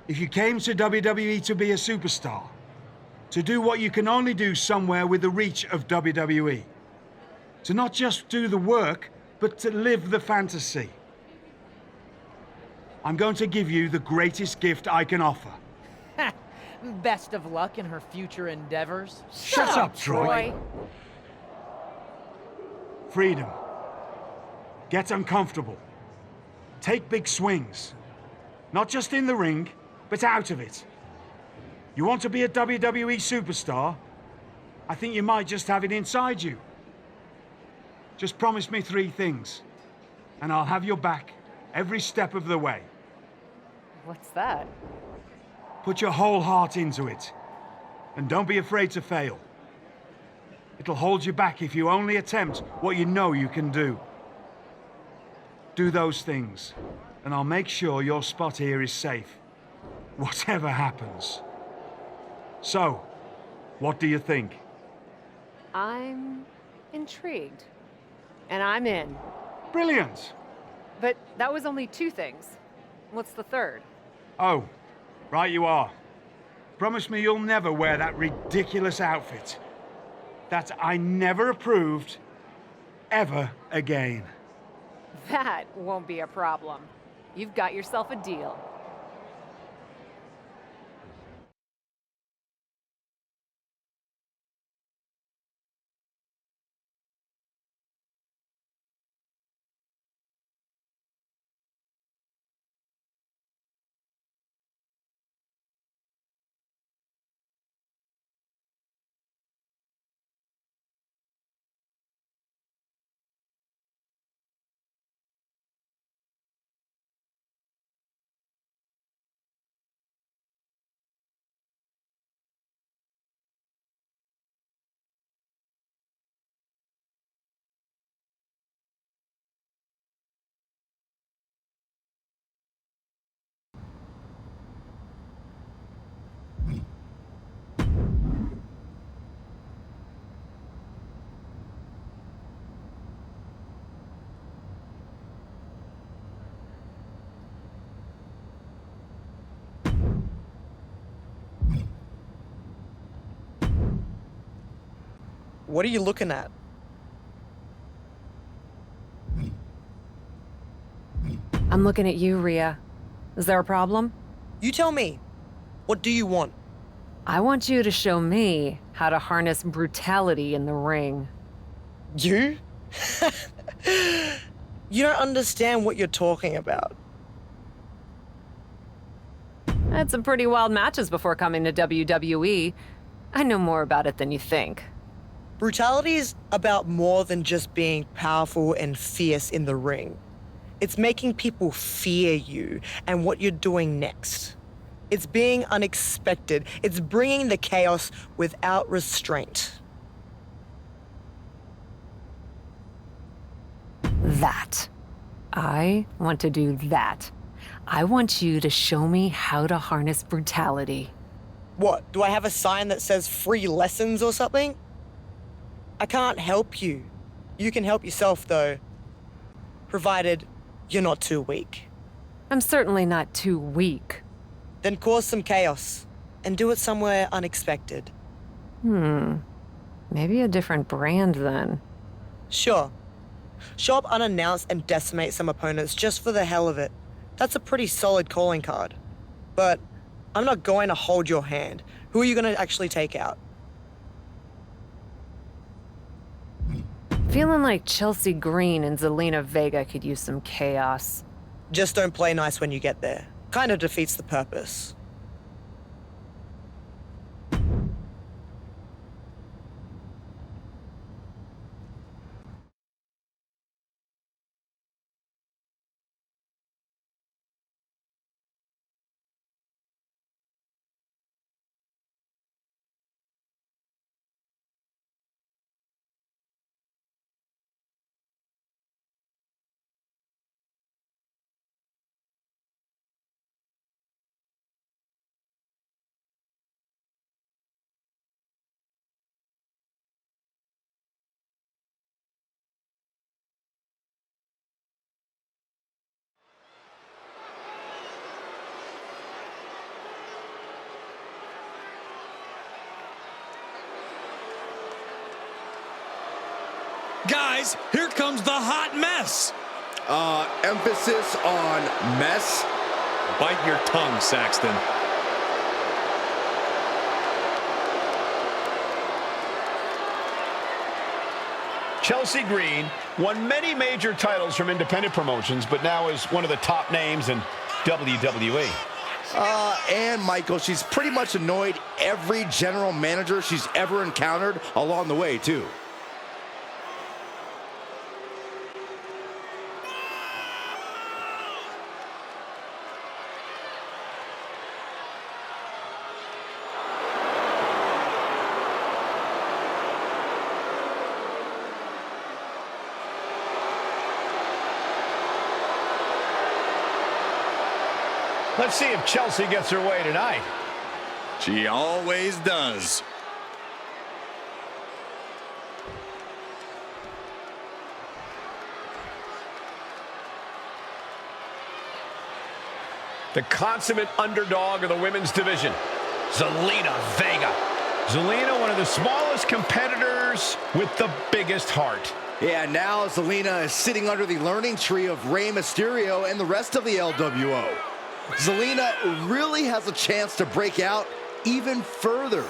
If you came to WWE to be a superstar, to do what you can only do somewhere with the reach of WWE, to not just do the work, but to live the fantasy. I'm going to give you the greatest gift I can offer. Best of luck in her future endeavors. Shut up, Troy. Freedom. Get uncomfortable. Take big swings. Not just in the ring, but out of it. You want to be a WWE superstar? I think you might just have it inside you. Just promise me 3 things, and I'll have your back every step of the way. What's that? Put your whole heart into it, and don't be afraid to fail. It'll hold you back if you only attempt what you know you can do. Do those things, and I'll make sure your spot here is safe, whatever happens. So, what do you think? I'm intrigued. And I'm in. Brilliant! But that was only 2 things. What's the third? Oh, right you are. Promise me you'll never wear that ridiculous outfit. That I never approved, ever again. That won't be a problem. You've got yourself a deal. What are you looking at? I'm looking at you, Rhea. Is there a problem? You tell me. What do you want? I want you to show me how to harness brutality in the ring. You? You don't understand what you're talking about. Had some pretty wild matches before coming to WWE. I know more about it than you think. Brutality is about more than just being powerful and fierce in the ring. It's making people fear you and what you're doing next. It's being unexpected. It's bringing the chaos without restraint. That. I want to do that. I want you to show me how to harness brutality. What, do I have a sign that says free lessons or something? I can't help you. You can help yourself, though. Provided you're not too weak. I'm certainly not too weak. Then cause some chaos and do it somewhere unexpected. Maybe a different brand then. Sure. Show up unannounced and decimate some opponents just for the hell of it. That's a pretty solid calling card. But I'm not going to hold your hand. Who are you going to actually take out? Feeling like Chelsea Green and Zelina Vega could use some chaos. Just don't play nice when you get there. Kind of defeats the purpose. Guys, here comes the hot mess. Emphasis on mess. Bite your tongue, Saxton. Chelsea Green won many major titles from independent promotions, but now is one of the top names in WWE. And Michael, she's pretty much annoyed every general manager she's ever encountered along the way, too. Let's see if Chelsea gets her way tonight. She always does. The consummate underdog of the women's division, Zelina Vega. Zelina, one of the smallest competitors with the biggest heart. Yeah, now Zelina is sitting under the learning tree of Rey Mysterio and the rest of the LWO. Zelina really has a chance to break out even further.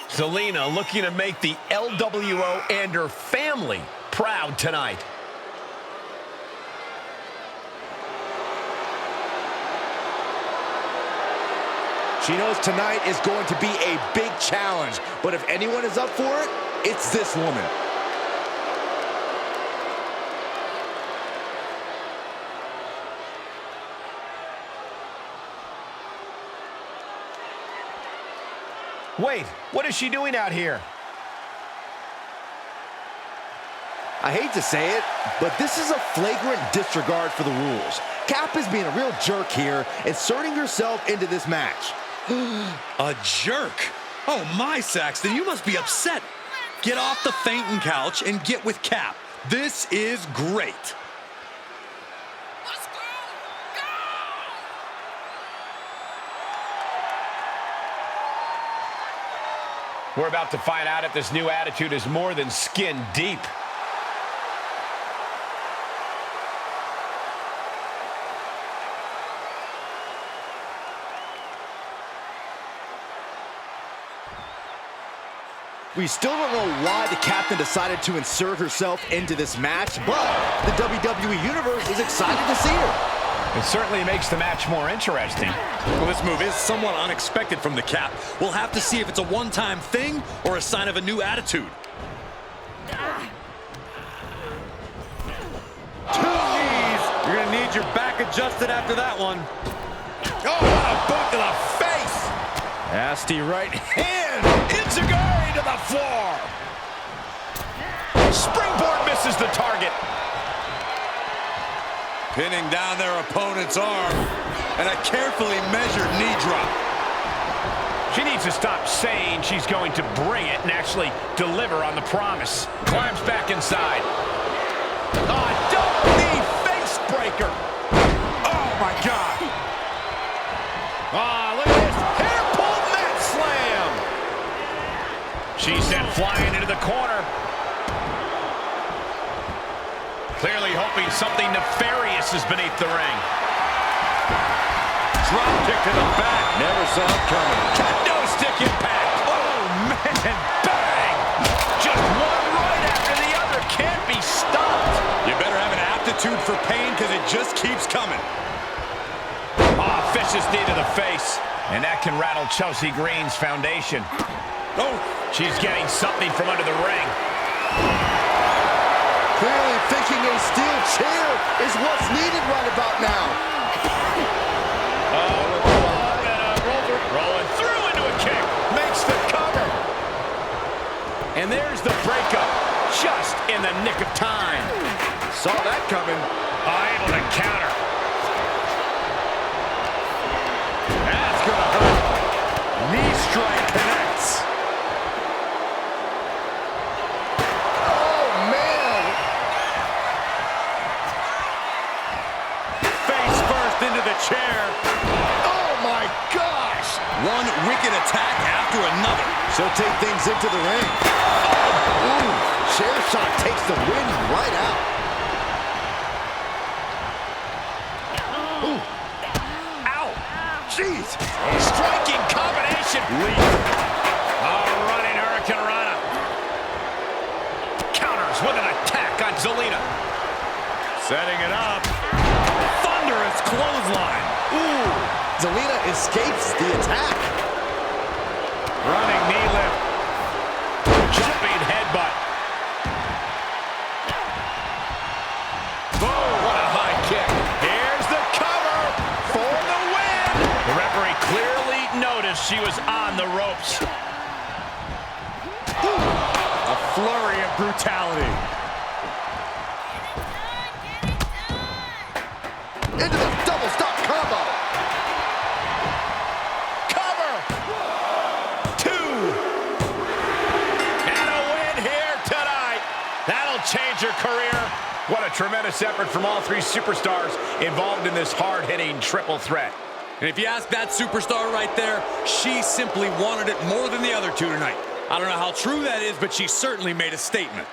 Zelina looking to make the LWO and her family proud tonight. She knows tonight is going to be a big challenge, but if anyone is up for it, it's this woman. Wait, what is she doing out here? I hate to say it, but this is a flagrant disregard for the rules. Cap is being a real jerk here, inserting herself into this match. A jerk? Oh my, Saxton, you must be upset. Get off the fainting couch and get with Cap. This is great. We're about to find out if this new attitude is more than skin deep. We still don't know why the captain decided to insert herself into this match, but the WWE Universe is excited to see her. It certainly makes the match more interesting. Well, this move is somewhat unexpected from the Cap. We'll have to see if it's a one-time thing or a sign of a new attitude. Two knees. You're going to need your back adjusted after that one. Oh, what a boot to the face! Nasty right hand. Enziguri to the floor. Springboard misses the target. Pinning down their opponent's arm. And a carefully measured knee drop. She needs to stop saying she's going to bring it and actually deliver on the promise. Climbs back inside. Double knee face breaker. Oh, my God. Look at this. She's sent flying into the corner. Clearly hoping something nefarious is beneath the ring. Drop kick to the back. Never saw it coming. Kendo stick impact. Oh, man. Bang. Just one right after the other. Can't be stopped. You better have an aptitude for pain because it just keeps coming. Oh, vicious knee to the face. And that can rattle Chelsea Green's foundation. Oh, she's getting something from under the ring. Clearly thinking a steel chair is what's needed right about now. Oh, rolling through into a kick. Makes the cover. And there's the breakup. Just in the nick of time. Saw that coming. Able to counter. That's going to hurt. Knee strike connects. Oh, man. Face first into the chair. Oh, my gosh. One wicked attack after another. She'll take things into the ring. Ooh, chair shot takes the wind right out. Ooh. Ow. Jeez. Striking combination. Running Hurricane Rana. Counters with an attack on Zelina. Setting it up. Thunderous clothesline. Ooh. Zelina escapes the attack. Running knee lift. Jumping headbutt. Oh, what a high kick. Here's the cover for the win. The referee clearly noticed she was on the ropes. A flurry of brutality. Into the double stop combo. Cover. 2. And a win here tonight. That'll change her career. What a tremendous effort from all three superstars involved in this hard-hitting triple threat. And if you ask that superstar right there, she simply wanted it more than the other two tonight. I don't know how true that is, but she certainly made a statement.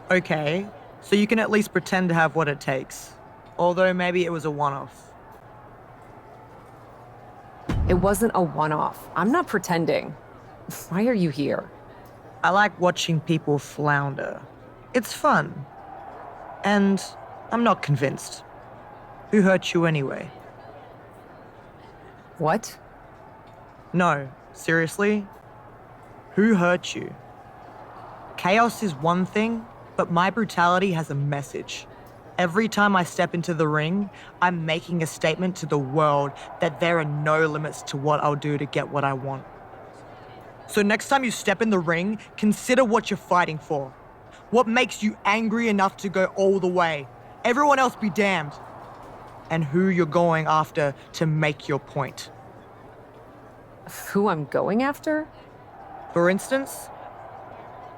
Okay, so you can at least pretend to have what it takes. Although maybe it was a one-off. It wasn't a one-off. I'm not pretending. Why are you here? I like watching people flounder. It's fun. And I'm not convinced. Who hurt you anyway? What? No, seriously? Who hurt you? Chaos is one thing, but my brutality has a message. Every time I step into the ring, I'm making a statement to the world that there are no limits to what I'll do to get what I want. So next time you step in the ring, consider what you're fighting for. What makes you angry enough to go all the way? Everyone else be damned. And who you're going after to make your point. Who I'm going after? For instance,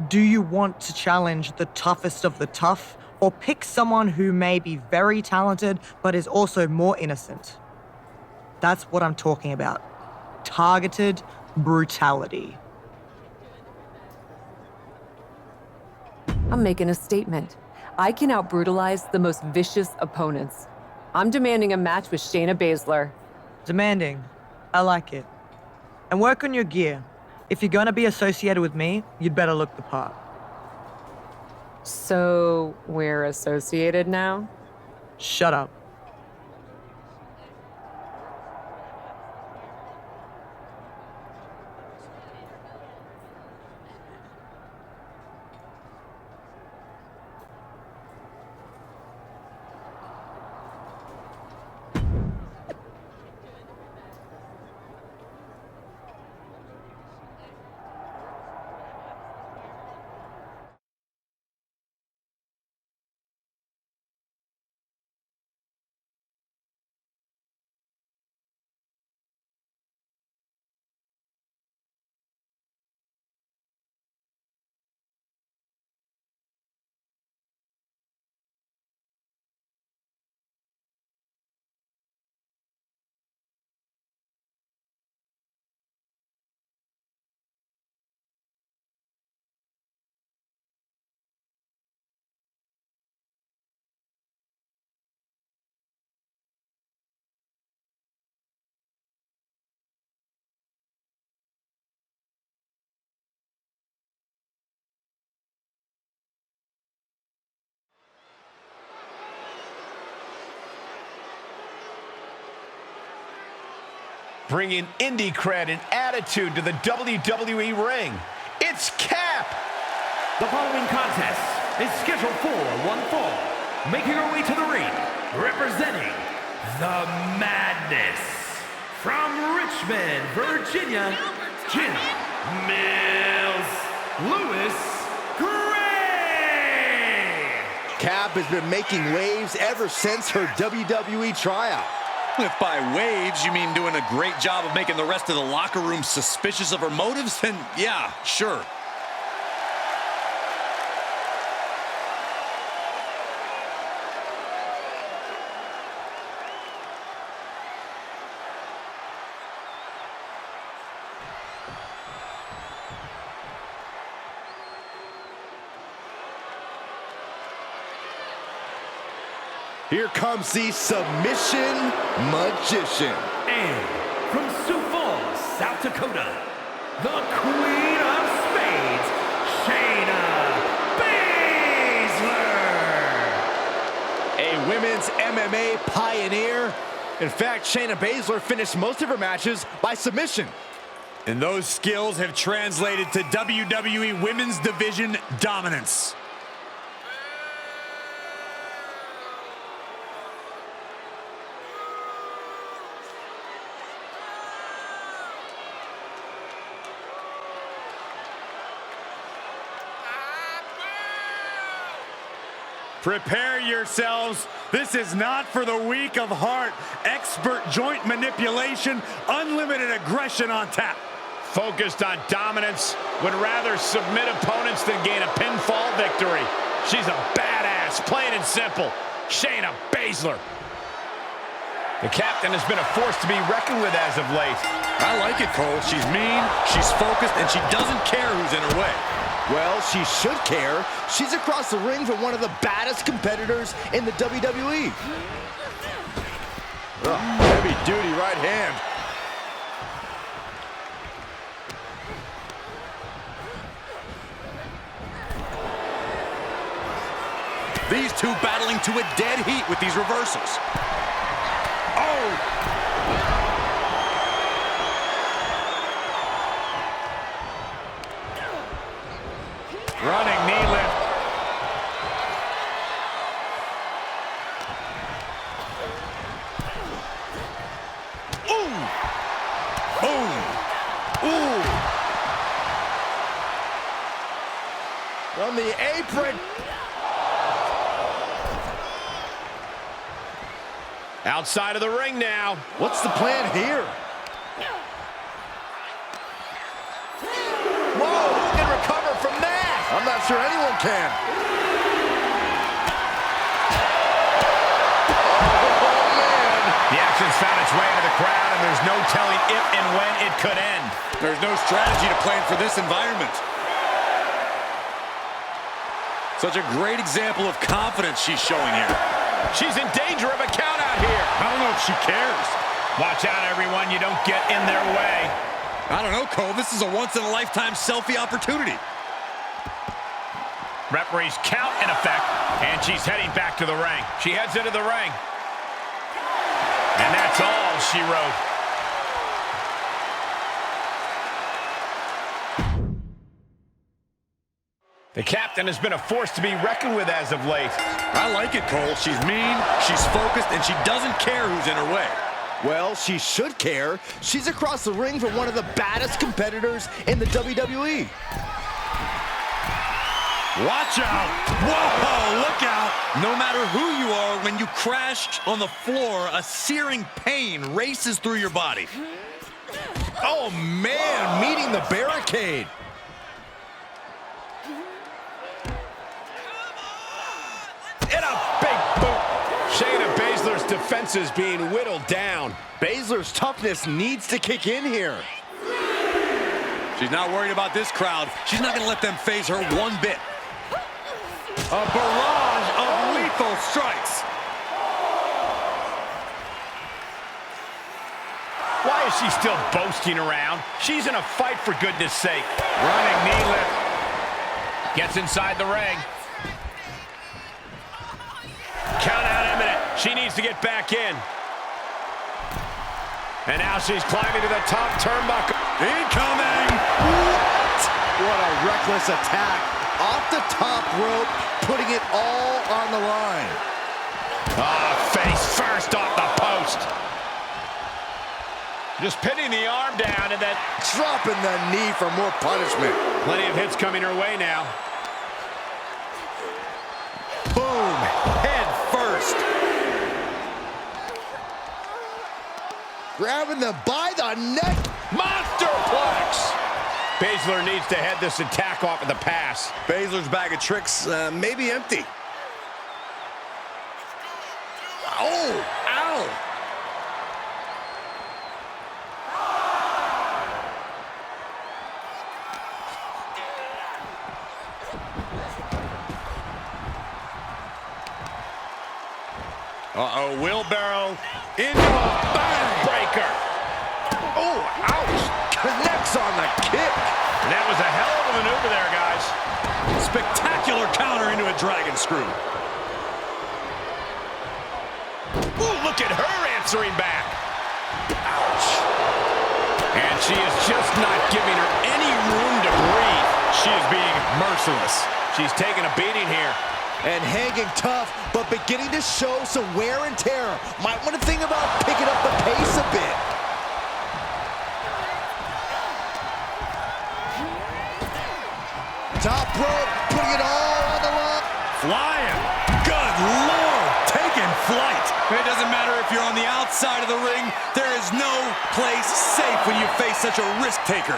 do you want to challenge the toughest of the tough, or pick someone who may be very talented but is also more innocent? That's what I'm talking about. Targeted brutality. I'm making a statement. I can out-brutalize the most vicious opponents. I'm demanding a match with Shayna Baszler. Demanding. I like it. And work on your gear. If you're gonna be associated with me, you'd better look the part. So, we're associated now? Shut up. Bringing indie cred and attitude to the WWE ring. It's Cap! The following contest is scheduled for one fall. Making her way to the ring, representing the Madness. From Richmond, Virginia, Jamila Gray! Cap has been making waves ever since her WWE tryout. If by waves you mean doing a great job of making the rest of the locker room suspicious of her motives, then yeah, sure. Here comes the submission magician. And from Sioux Falls, South Dakota, the Queen of Spades, Shayna Baszler! A women's MMA pioneer. In fact, Shayna Baszler finished most of her matches by submission. And those skills have translated to WWE Women's Division dominance. Prepare yourselves. This is not for the weak of heart. Expert joint manipulation, unlimited aggression on tap. Focused on dominance, would rather submit opponents than gain a pinfall victory. She's a badass, plain and simple. Shayna Baszler. The captain has been a force to be reckoned with as of late. I like it, Cole. She's mean, she's focused, and she doesn't care who's in her way. Well, she should care. She's across the ring from one of the baddest competitors in the WWE. Heavy-duty right hand. These two battling to a dead heat with these reversals. Oh! Running knee lift. Ooh! Boom! Ooh! From the apron. Outside of the ring now. What's the plan here? Whoa, who can recover from that? I'm not sure anyone can. Oh, man. The action's found its way into the crowd, and there's no telling if and when it could end. There's no strategy to plan for this environment. Such a great example of confidence she's showing here. She's in danger of a count out here. I don't know if she cares. Watch out, everyone. You don't get in their way. I don't know, Cole. This is a once-in-a-lifetime selfie opportunity. Referee's count in effect, and she's heading back to the ring. She heads into the ring. And that's all she wrote. The captain has been a force to be reckoned with as of late. I like it, Cole. She's mean, she's focused, and she doesn't care who's in her way. Well, she should care. She's across the ring from one of the baddest competitors in the WWE. Watch out! Whoa, look out! No matter who you are, when you crash on the floor, a searing pain races through your body. Oh, man, meeting the barricade. And a big boot. Shayna Baszler's defense is being whittled down. Baszler's toughness needs to kick in here. She's not worried about this crowd. She's not going to let them phase her one bit. A barrage of lethal strikes. Why is she still boasting around? She's in a fight, for goodness sake. Running knee lift. Gets inside the ring. Count out imminent. She needs to get back in. And now she's climbing to the top turnbuckle. Incoming! What a reckless attack. Off the top rope, putting it all on the line. Face first off the post. Just pinning the arm down and then Dropping the knee for more punishment. plenty of hits coming her way now. Boom! Head first. Grabbing them by the neck. Monsterplex! Baszler needs to head this attack off at the pass. Baszler's bag of tricks may be empty. Oh, ow. Uh-oh, wheelbarrow into a bang breaker. Oh, ouch. Connects on the kick. And that was a hell of a maneuver there, guys. Spectacular counter into a dragon screw. Ooh, look at her answering back. Ouch. And she is just not giving her any room to breathe. She is being merciless. She's taking a beating here. And hanging tough, but beginning to show some wear and tear. Might want to think about picking up the pace a bit. Top rope, putting it all on the line. Flying. Good Lord. Taking flight. It doesn't matter if you're on the outside of the ring. There is no place safe when you face such a risk taker.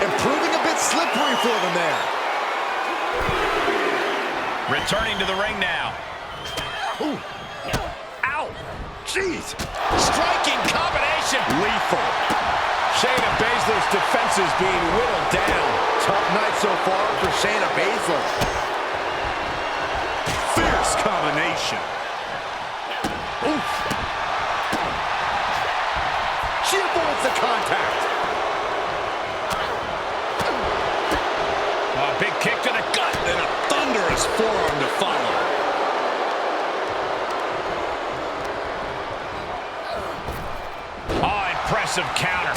And proving a bit slippery for them there. Returning to the ring now. Ooh. Ow. Jeez. Striking combination. Lethal. Shayna Baszler's defense is being whittled down. Tough night so far for Shayna Baszler. Fierce combination. Oof. She avoids the contact. A big kick to the gut. And a thunderous forearm to follow. Oh, impressive counter.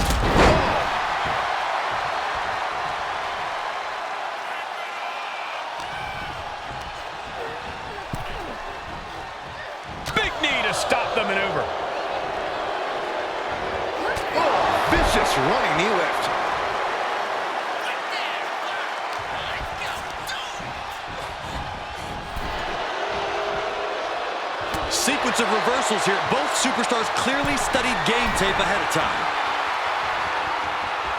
Big knee to stop the maneuver. Oh, vicious running knee lift. Sequence of reversals here. Both superstars clearly studied game tape ahead of time.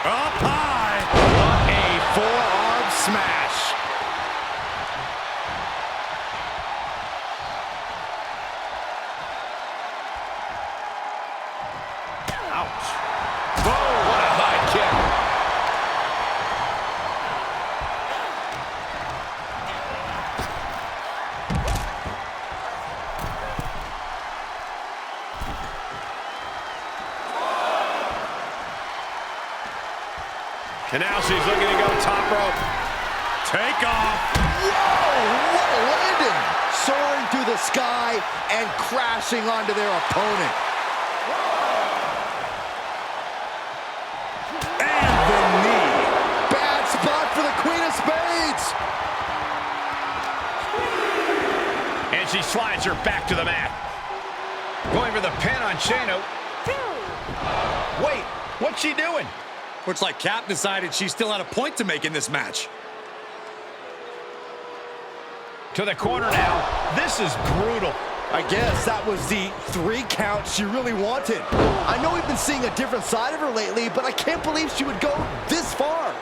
Up high. What a forearm smash. Ouch. Whoa, what a high kick. And now she's looking to go top rope. Take off. Whoa, what a landing! Soaring through the sky and crashing onto their opponent. And the knee. Bad spot for the Queen of Spades. And she slides her back to the mat. Going for the pin on Shayna. Wait, what's she doing? Looks like Cap decided she still had a point to make in this match. To the corner now. This is brutal. I guess that was the 3 count she really wanted. I know we've been seeing a different side of her lately, but I can't believe she would go this far.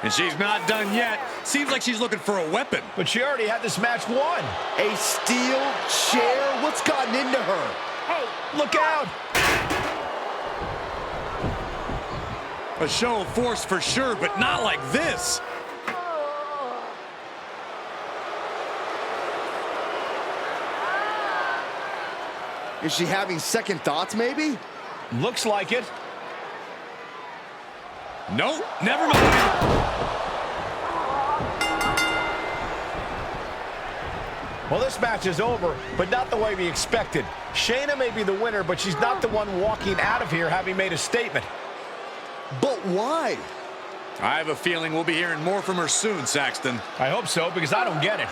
And she's not done yet. Seems like she's looking for a weapon. But she already had this match won. A steel chair? What's gotten into her? Hey, look out. A show of force for sure, but not like this. Is she having second thoughts, maybe? Looks like it. Nope, never mind. Well, this match is over, but not the way we expected. Shayna may be the winner, but she's not the one walking out of here having made a statement. But why? I have a feeling we'll be hearing more from her soon, Saxton. I hope so, because I don't get it.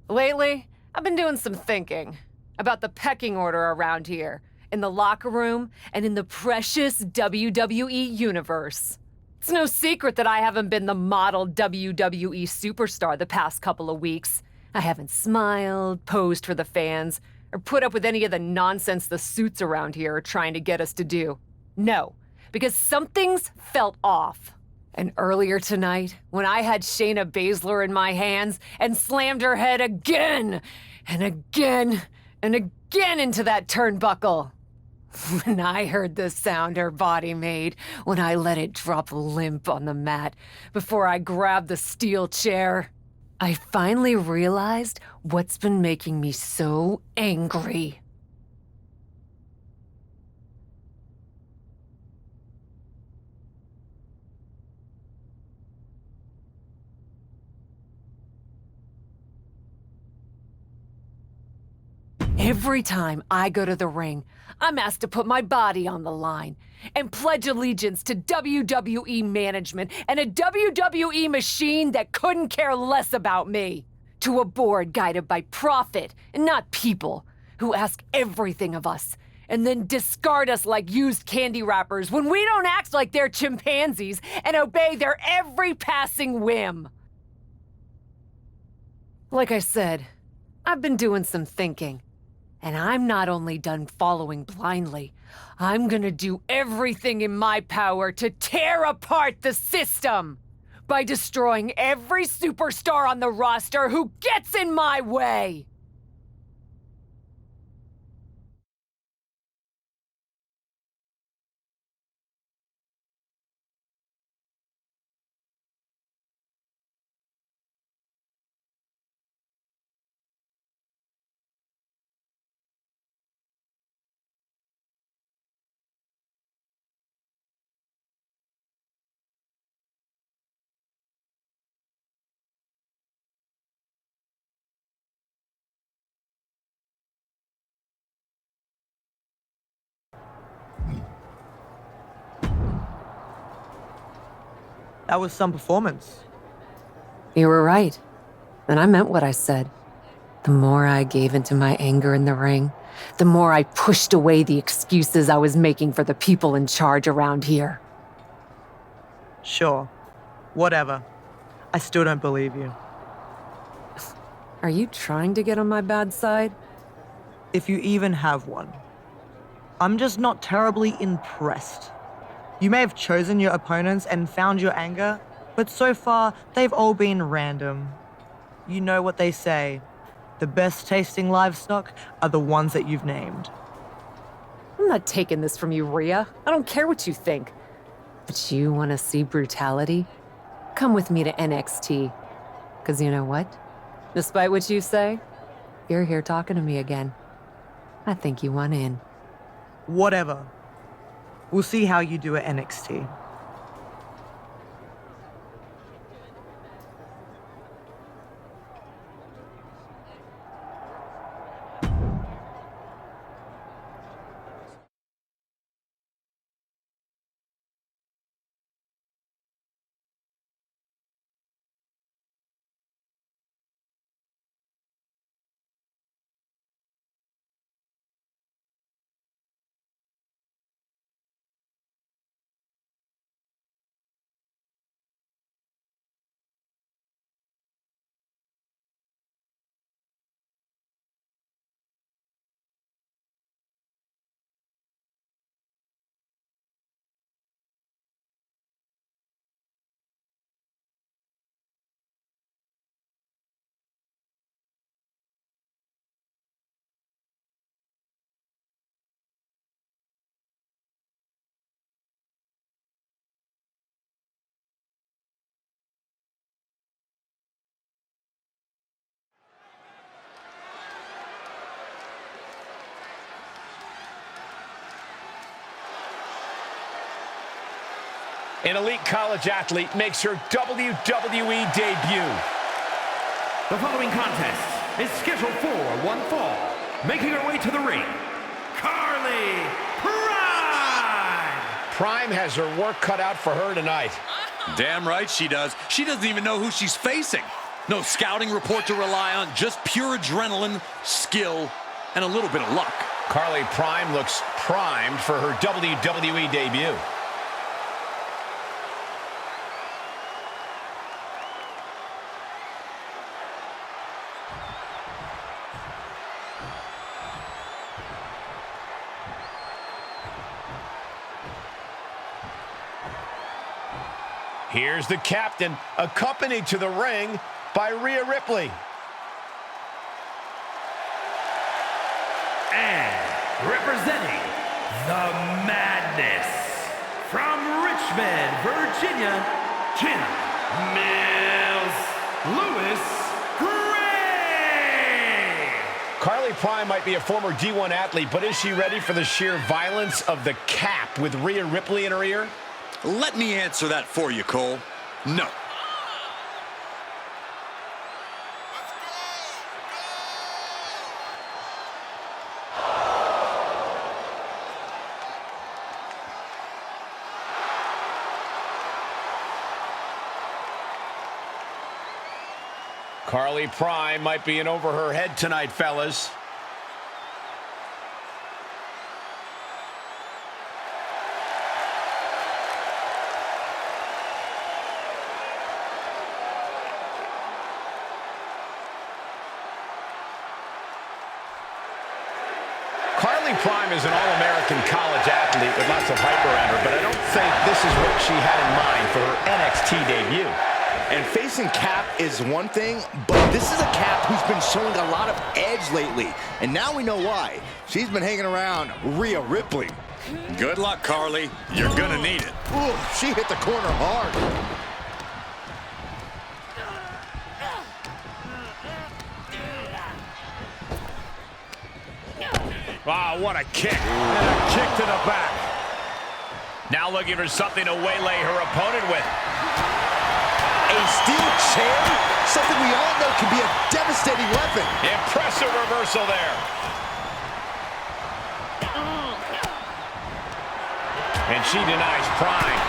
Lately, I've been doing some thinking about the pecking order around here, in the locker room, and in the precious WWE universe. It's no secret that I haven't been the model WWE superstar the past couple of weeks. I haven't smiled, posed for the fans, or put up with any of the nonsense the suits around here are trying to get us to do. No, because something's felt off. And earlier tonight, when I had Shayna Baszler in my hands and slammed her head again and again and again into that turnbuckle, when I heard the sound her body made when I let it drop limp on the mat before I grabbed the steel chair, I finally realized what's been making me so angry. Every time I go to the ring, I'm asked to put my body on the line and pledge allegiance to WWE management and a WWE machine that couldn't care less about me. To a board guided by profit and not people, who ask everything of us and then discard us like used candy wrappers when we don't act like they're chimpanzees and obey their every passing whim. Like I said, I've been doing some thinking. And I'm not only done following blindly, I'm gonna do everything in my power to tear apart the system by destroying every superstar on the roster who gets in my way. That was some performance. You were right. And I meant what I said. The more I gave into my anger in the ring, the more I pushed away the excuses I was making for the people in charge around here. Sure. Whatever. I still don't believe you. Are you trying to get on my bad side? If you even have one. I'm just not terribly impressed. You may have chosen your opponents and found your anger, but so far, they've all been random. You know what they say. The best tasting livestock are the ones that you've named. I'm not taking this from you, Rhea. I don't care what you think. But you want to see brutality? Come with me to NXT. Because you know what? Despite what you say, you're here talking to me again. I think you want in. Whatever. We'll see how you do at NXT. An elite college athlete makes her WWE debut. The following contest is scheduled for one fall. Making her way to the ring, Carly Prime! Prime has her work cut out for her tonight. Damn right she does. She doesn't even know who she's facing. No scouting report to rely on, just pure adrenaline, skill, and a little bit of luck. Carly Prime looks primed for her WWE debut. Here's the captain, accompanied to the ring by Rhea Ripley. And representing the Madness, from Richmond, Virginia, Lewis Gray! Carly Prime might be a former D1 athlete, but is she ready for the sheer violence of the cap with Rhea Ripley in her ear? Let me answer that for you, Cole. No. Carly Prime might be in over her head tonight, fellas. Carly Prime is an All-American college athlete with lots of hype around her, but I don't think this is what she had in mind for her NXT debut. And facing Cap is one thing, but this is a Cap who's been showing a lot of edge lately. And now we know why. She's been hanging around Rhea Ripley. Good luck, Carly. You're gonna need it. Ooh, she hit the corner hard. Wow, what a kick. And a kick to the back. Now looking for something to waylay her opponent with. A steel chair? Something we all know can be a devastating weapon. Impressive reversal there. And she denies Prime.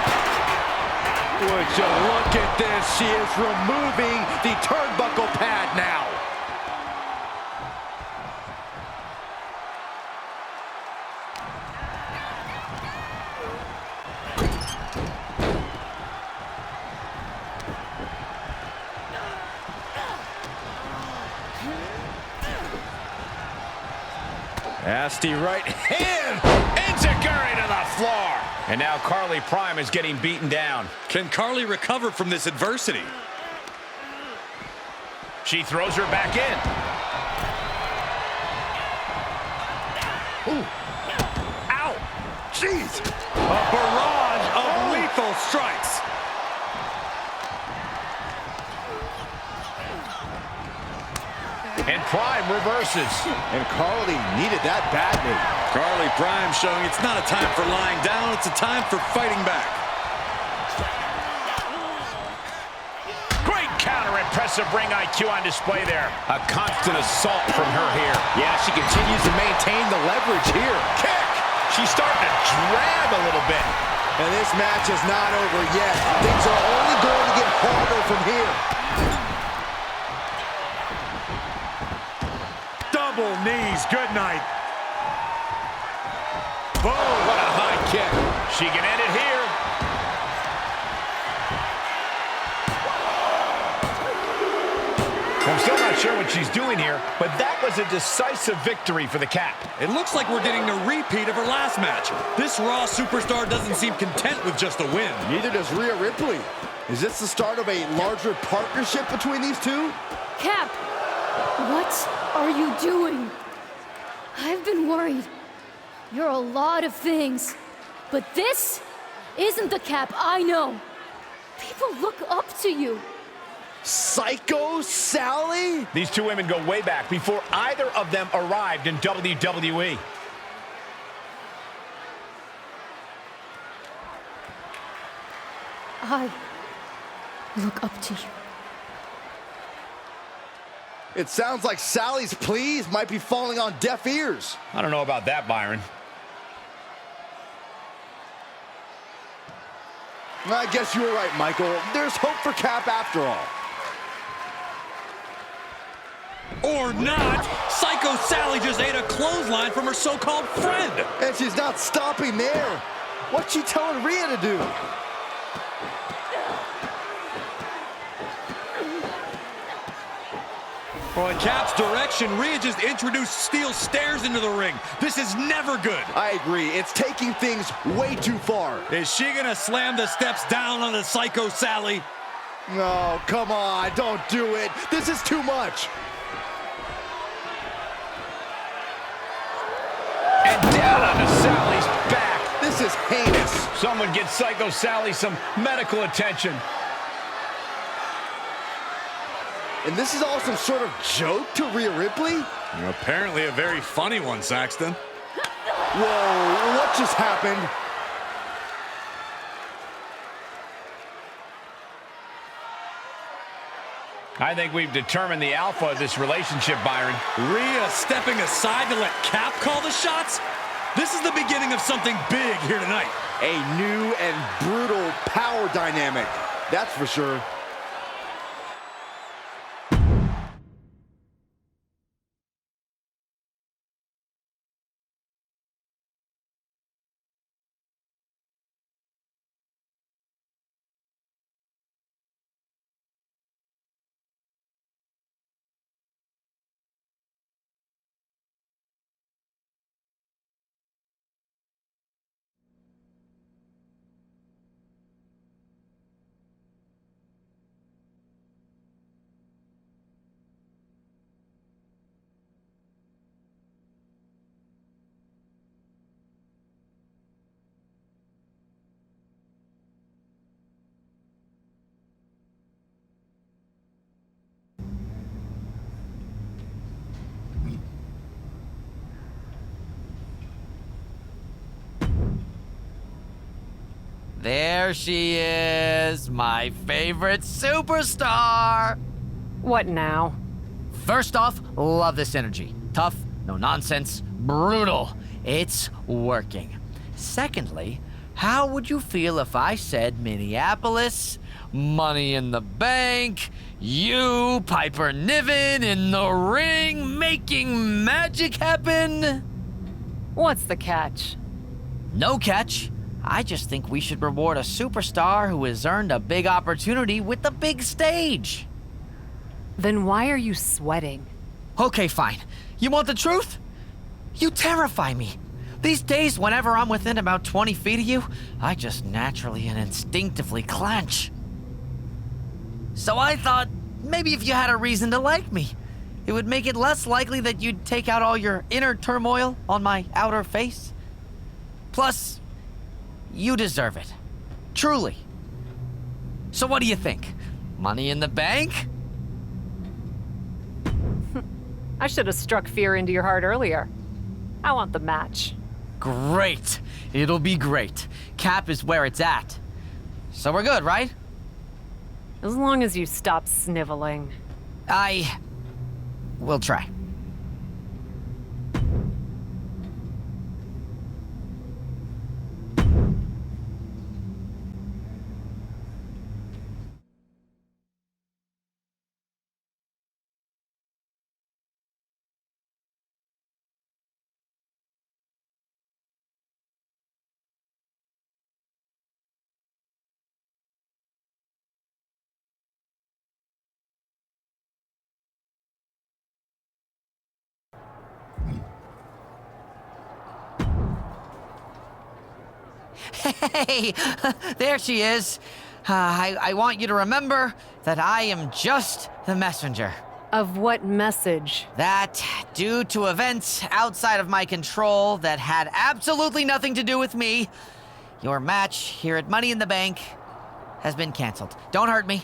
Would you look at this? She is removing the turnbuckle pad now. Nasty right hand. Enziguri to the floor. And now Carly Prime is getting beaten down. Can Carly recover from this adversity? She throws her back in. Ooh. Ow! Jeez! A barrage of lethal strikes. And Prime reverses. And Carly needed that badly. Carly Prime showing it's not a time for lying down, it's a time for fighting back. Great counter, impressive ring IQ on display there. A constant assault from her here. Yeah, she continues to maintain the leverage here. Kick! She's starting to drag a little bit. And this match is not over yet. Things are only going to get harder from here. Double knees, good night. Boom, what a high kick. She can end it here. I'm still not sure what she's doing here, but that was a decisive victory for the Cap. It looks like we're getting a repeat of her last match. This Raw superstar doesn't seem content with just a win. Neither does Rhea Ripley. Is this the start of a larger partnership between these two? Cap, what are you doing? I've been worried. You're a lot of things, but this isn't the Cap I know. People look up to you. Psycho Sally? These two women go way back before either of them arrived in WWE. I look up to you. It sounds like Sally's pleas might be falling on deaf ears. I don't know about that, Byron. I guess you were right, Michael. There's hope for Cap after all. Or not. Psycho Sally just ate a clothesline from her so-called friend. And she's not stopping there. What's she telling Rhea to do? Well, in Cap's direction, Rhea just introduced steel stairs into the ring. This is never good. I agree. It's taking things way too far. Is she gonna slam the steps down on the Psycho Sally? No, come on. Don't do it. This is too much. And down onto Sally's back. This is heinous. Someone get Psycho Sally some medical attention. And this is all some sort of joke to Rhea Ripley? Apparently a very funny one, Saxton. Whoa, what just happened? I think we've determined the alpha of this relationship, Byron. Rhea stepping aside to let Cap call the shots? This is the beginning of something big here tonight. A new and brutal power dynamic, that's for sure. There she is, my favorite superstar. What now? First off, love this energy. Tough, no nonsense, brutal. It's working. Secondly, how would you feel if I said Minneapolis, Money in the Bank, you, Piper Niven, in the ring, making magic happen? What's the catch? No catch. I just think we should reward a superstar who has earned a big opportunity with the big stage. Then why are you sweating? Okay, fine. You want the truth? You terrify me. These days, whenever I'm within about 20 feet of you, I just naturally and instinctively clench. So I thought, maybe if you had a reason to like me, It would make it less likely that you'd take out all your inner turmoil on my outer face. Plus, you deserve it. Truly. So what do you think? Money in the bank? I should have struck fear into your heart earlier. I want the match. Great. It'll be great. Cap is where it's at. So we're good, right? As long as you stop sniveling. I will try. Hey, there she is. I want you to remember that I am just the messenger. Of what message? That, due to events outside of my control that had absolutely nothing to do with me, your match here at Money in the Bank has been canceled. Don't hurt me.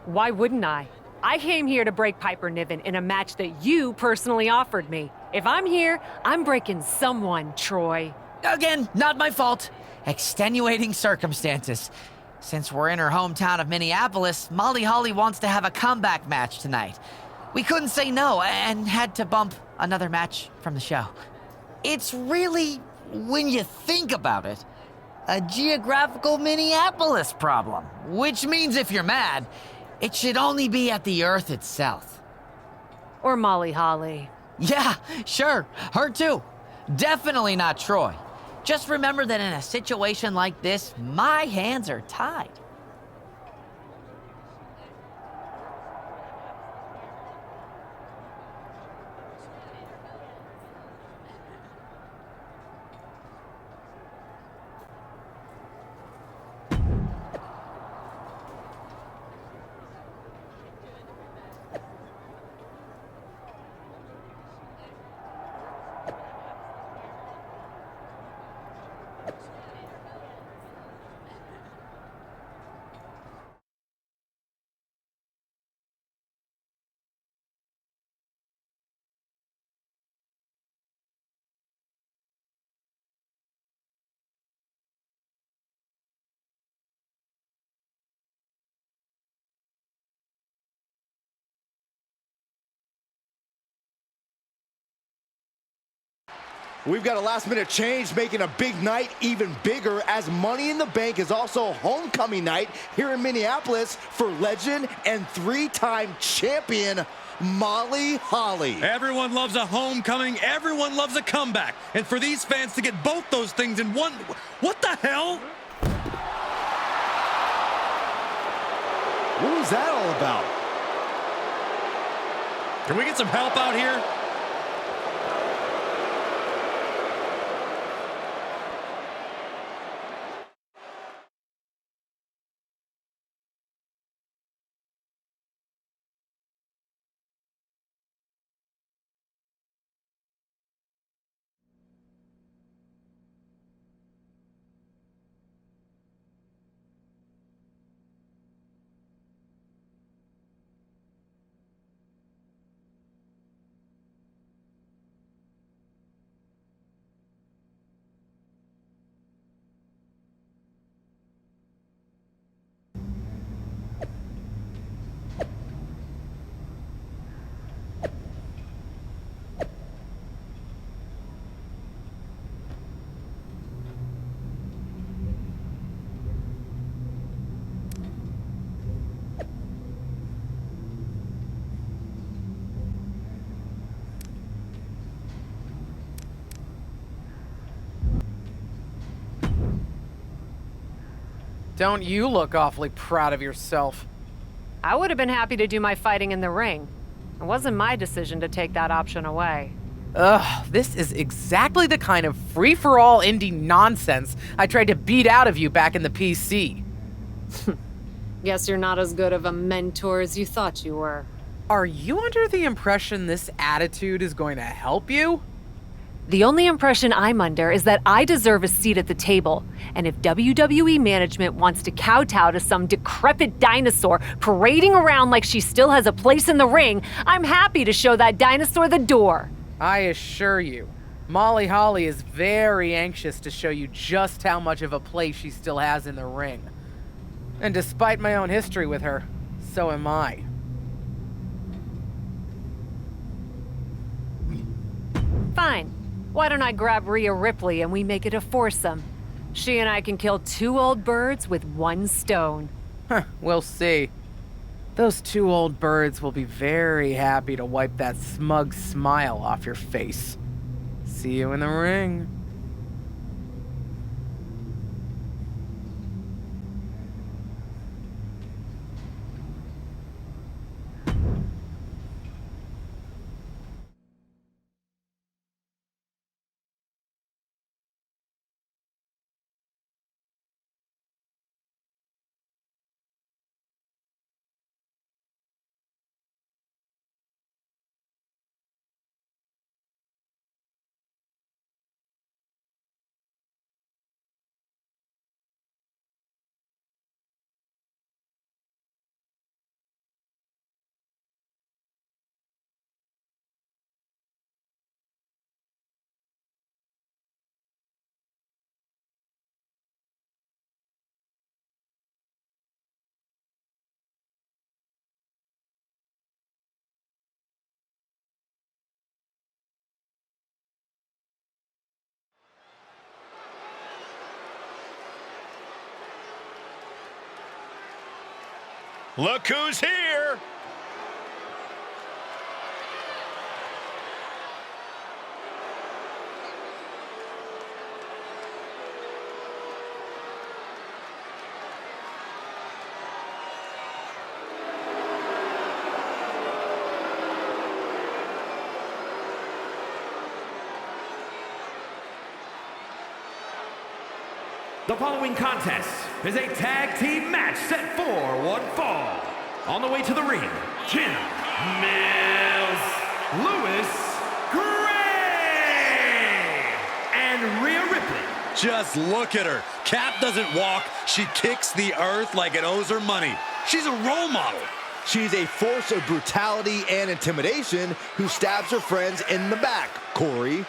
Why wouldn't I? I came here to break Piper Niven in a match that you personally offered me. If I'm here, I'm breaking someone, Troy. Again, not my fault. Extenuating circumstances. Since we're in her hometown of Minneapolis, Molly Holly wants to have a comeback match tonight. We couldn't say no and had to bump another match from the show. It's really, when you think about it, a geographical Minneapolis problem. Which means if you're mad, it should only be at the Earth itself. Or Molly Holly. Yeah, sure. Her too. Definitely not Troy. Just remember that in a situation like this, my hands are tied. We've got a last-minute change, making a big night even bigger, as Money in the Bank is also homecoming night here in Minneapolis for legend and three-time champion Molly Holly. Everyone loves a homecoming. Everyone loves a comeback. And for these fans to get both those things in one... What the hell? What was that all about? Can we get some help out here? Don't you look awfully proud of yourself? I would have been happy to do my fighting in the ring. It wasn't my decision to take that option away. Ugh, this is exactly the kind of free-for-all indie nonsense I tried to beat out of you back in the PC. Guess you're not as good of a mentor as you thought you were. Are you under the impression this attitude is going to help you? The only impression I'm under is that I deserve a seat at the table. And if WWE management wants to kowtow to some decrepit dinosaur parading around like she still has a place in the ring, I'm happy to show that dinosaur the door. I assure you, Molly Holly is very anxious to show you just how much of a place she still has in the ring. And despite my own history with her, so am I. Fine. Why don't I grab Rhea Ripley and we make it a foursome? She and I can kill 2 old birds with 1 stone. We'll see. Those 2 old birds will be very happy to wipe that smug smile off your face. See you in the ring. Look who's here! The following contest is a tag team match set for 1 fall. On the way to the ring, Jamila, Lewis, Gray, and Rhea Ripley. Just look at her. Cap doesn't walk. She kicks the earth like it owes her money. She's a role model. She's a force of brutality and intimidation who stabs her friends in the back, Corey.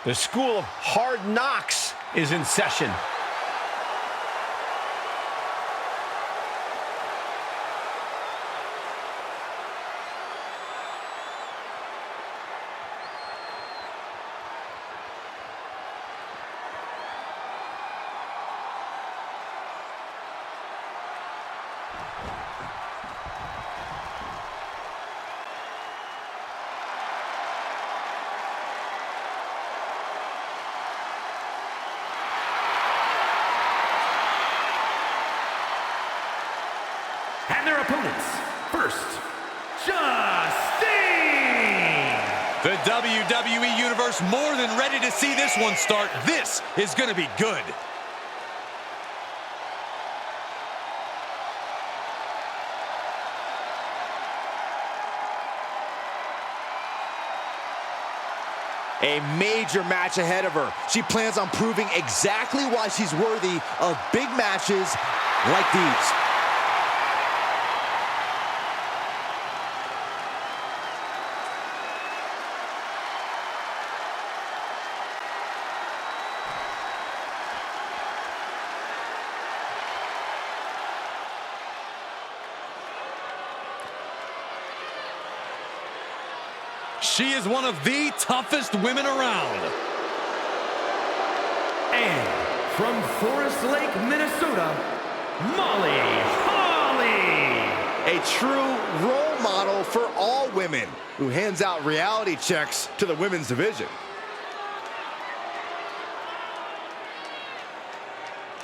The School of Hard Knocks is in session. And their opponents, first, Justine! The WWE Universe more than ready to see this one start. This is going to be good. A major match ahead of her. She plans on proving exactly why she's worthy of big matches like these. She is one of the toughest women around. And from Forest Lake, Minnesota, Molly Holly! A true role model for all women who hands out reality checks to the women's division.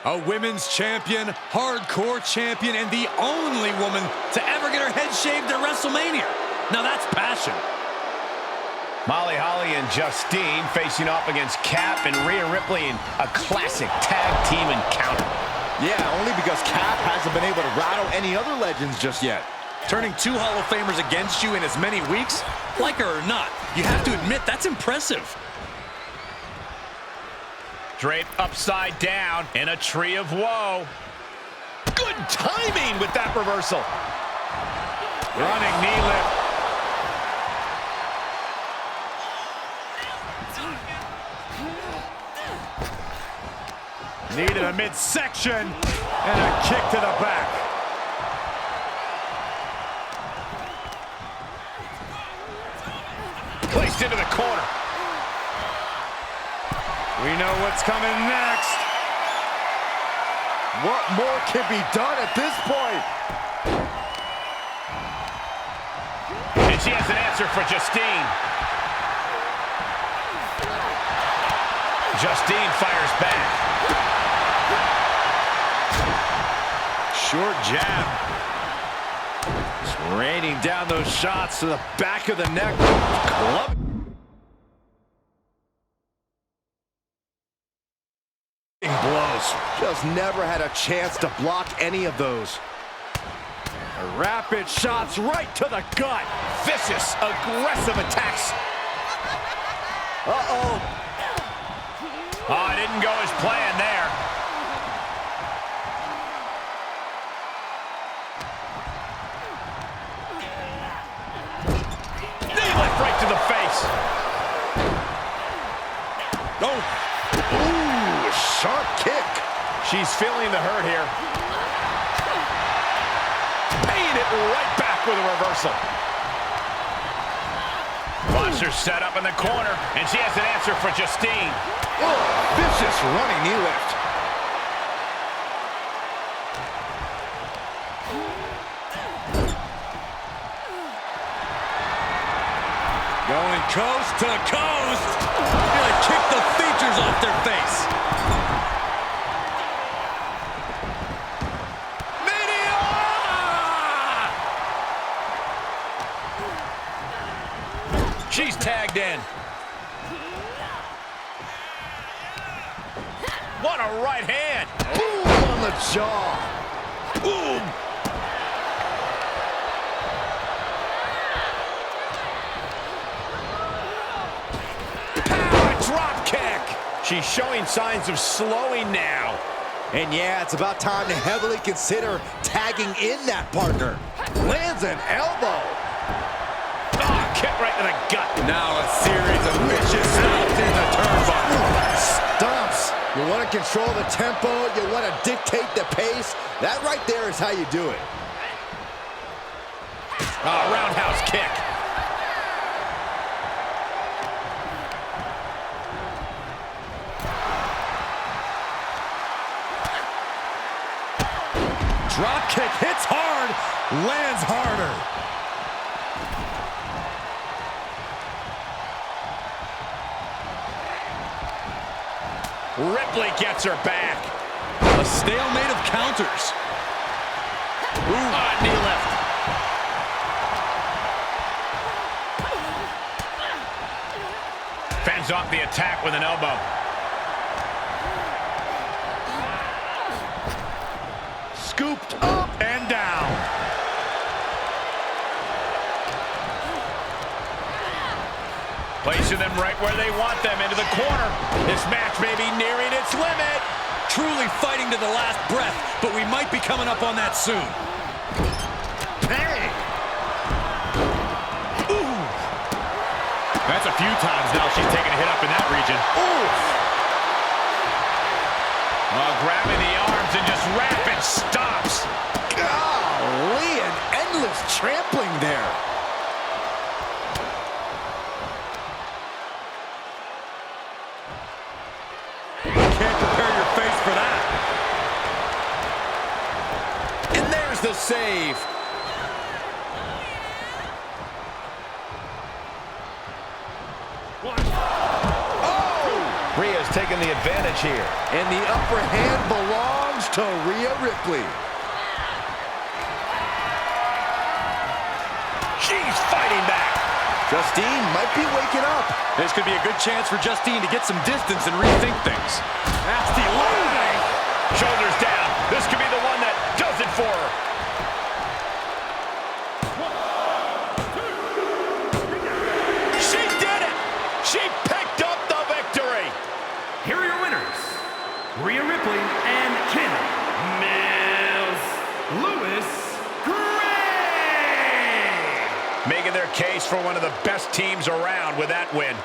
A women's champion, hardcore champion, and the only woman to ever get her head head shaved at WrestleMania. Now that's passion. Molly Holly and Justine facing off against Cap and Rhea Ripley in a classic tag team encounter. Yeah, only because Cap hasn't been able to rattle any other legends just yet. Turning 2 Hall of Famers against you in as many weeks? Like her or not, you have to admit that's impressive. Draped upside down in a tree of woe. Good timing with that reversal. Running knee lift. Knee to the midsection and a kick to the back. Placed into the corner. We know what's coming next. What more can be done at this point? And she has an answer for Justine. Justine fires back. Short jab. Just raining down those shots to the back of the neck. Club. Blows. Just never had a chance to block any of those. Rapid shots right to the gut. Vicious, aggressive attacks. Uh-oh. Oh, it didn't go as planned there. Knee lift right to the face. Oh. Ooh, sharp kick. She's feeling the hurt here. Paying it right back with a reversal. Buster set up in the corner, and she has an answer for Justine. Oh, vicious running knee lift. Going coast to coast. Gonna kick the features off their face. She's tagged in. What a right hand. Ooh, on the jaw. Ooh. Power drop kick. She's showing signs of slowing now. And yeah, it's about time to heavily consider tagging in that partner. Lands an elbow. Kick right to the gut. Now a series of vicious stomps in the turnbuckle. Stomps. You want to control the tempo. You want to dictate the pace. That right there is how you do it. Roundhouse kick. Drop kick hits hard, lands harder. Ripley gets her back. A stalemate of counters. Ooh, knee lift. Fends off the attack with an elbow. Scooped up and down. Placing them right where they want them, into the corner. This match may be nearing its limit. Truly fighting to the last breath, but we might be coming up on that soon. bang. Ooh. That's a few times now she's taken a hit up in that region. Ooh. Grabbing the arms and just rapid stops. Golly, an endless trampling there. Can't prepare your face for that. And there's the save. Rhea's taking the advantage here. And the upper hand belongs to Rhea Ripley. She's fighting back. Justine might be waking up. This could be a good chance for Justine to get some distance and rethink things. Nasty leg. Shoulders down. This could be the one that does it for her. She did it. She picked up the victory. Here are your winners, Rhea Ripley and Ken Mills Lewis Gray. Making their case for one of the best teams around with that win.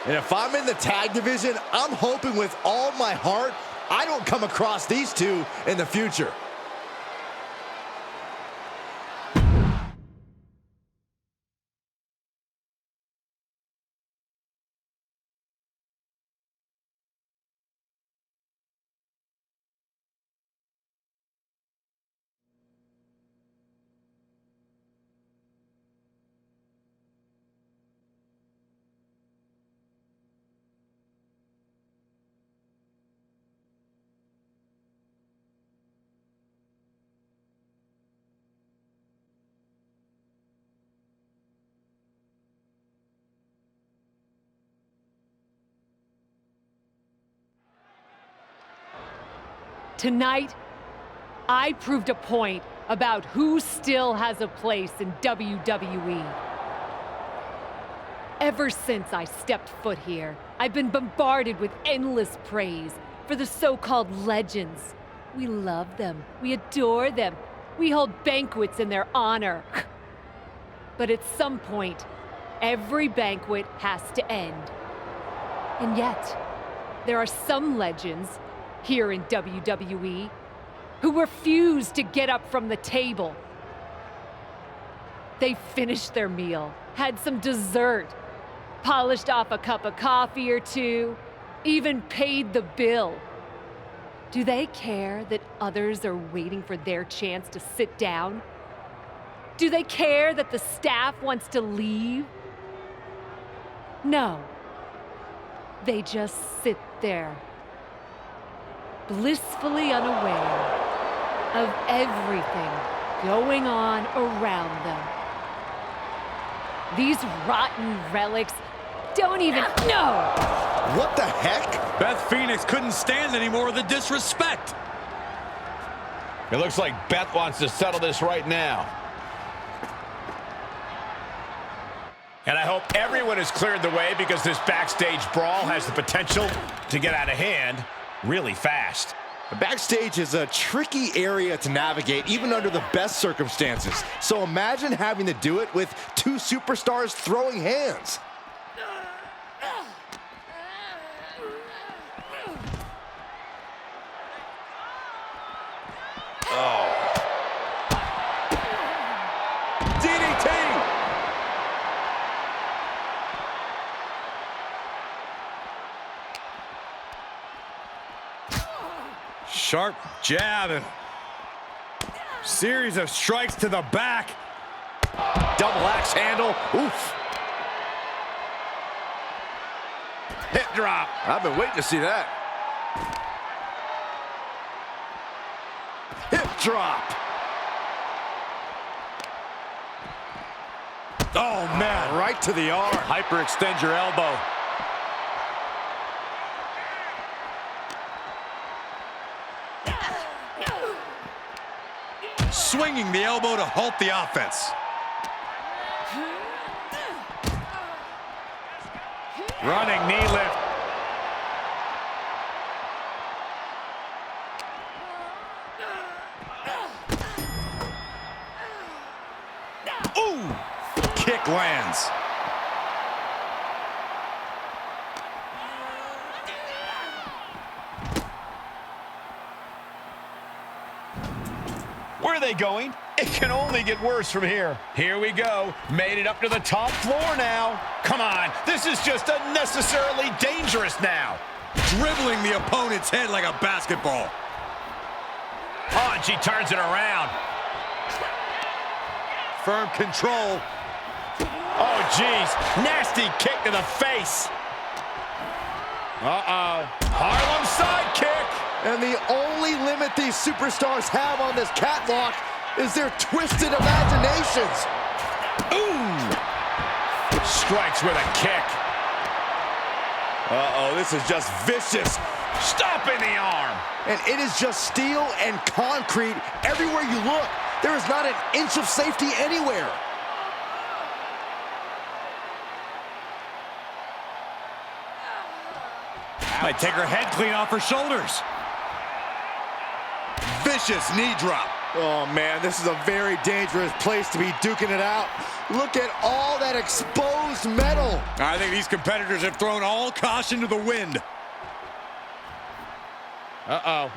And if I'm in the tag division, I'm hoping with all my heart I don't come across these two in the future. Tonight, I proved a point about who still has a place in WWE. Ever since I stepped foot here, I've been bombarded with endless praise for the so-called legends. We love them, we adore them, we hold banquets in their honor. But at some point, every banquet has to end. And yet, there are some legends here in WWE who refuse to get up from the table. They finished their meal, had some dessert, polished off a cup of coffee or two, even paid the bill. Do they care that others are waiting for their chance to sit down? Do they care that the staff wants to leave? No. They just sit there, blissfully unaware of everything going on around them. These rotten relics don't even know. What the heck? Beth Phoenix couldn't stand any more of the disrespect. It looks like Beth wants to settle this right now. And I hope everyone has cleared the way, because this backstage brawl has the potential to get out of hand really fast. Backstage is a tricky area to navigate, even under the best circumstances. So imagine having to do it with two superstars throwing hands. Sharp jab and series of strikes to the back. Double axe handle. Oof. Hip drop. I've been waiting to see that. Hip drop. Oh, man. Right to the arm. Hyperextend your elbow. Swinging the elbow to halt the offense. Running knee lift. Ooh! Kick lands. Where are they going? It can only get worse from here. Here we go. Made it up to the top floor now. Come on. This is just unnecessarily dangerous now. Dribbling the opponent's head like a basketball. Oh, and she turns it around. Firm control. Oh, geez. Nasty kick to the face. Uh-oh. Harlem sidekick. And the only limit these superstars have on this catwalk is their twisted imaginations. Ooh. strikes with a kick. Uh-oh, this is just vicious. Stomping the arm. And it is just steel and concrete everywhere you look. There is not an inch of safety anywhere. Might take her head clean off her shoulders. Vicious knee drop. Oh, man, this is a very dangerous place to be duking it out. Look at all that exposed metal. I think these competitors have thrown all caution to the wind. Uh-oh.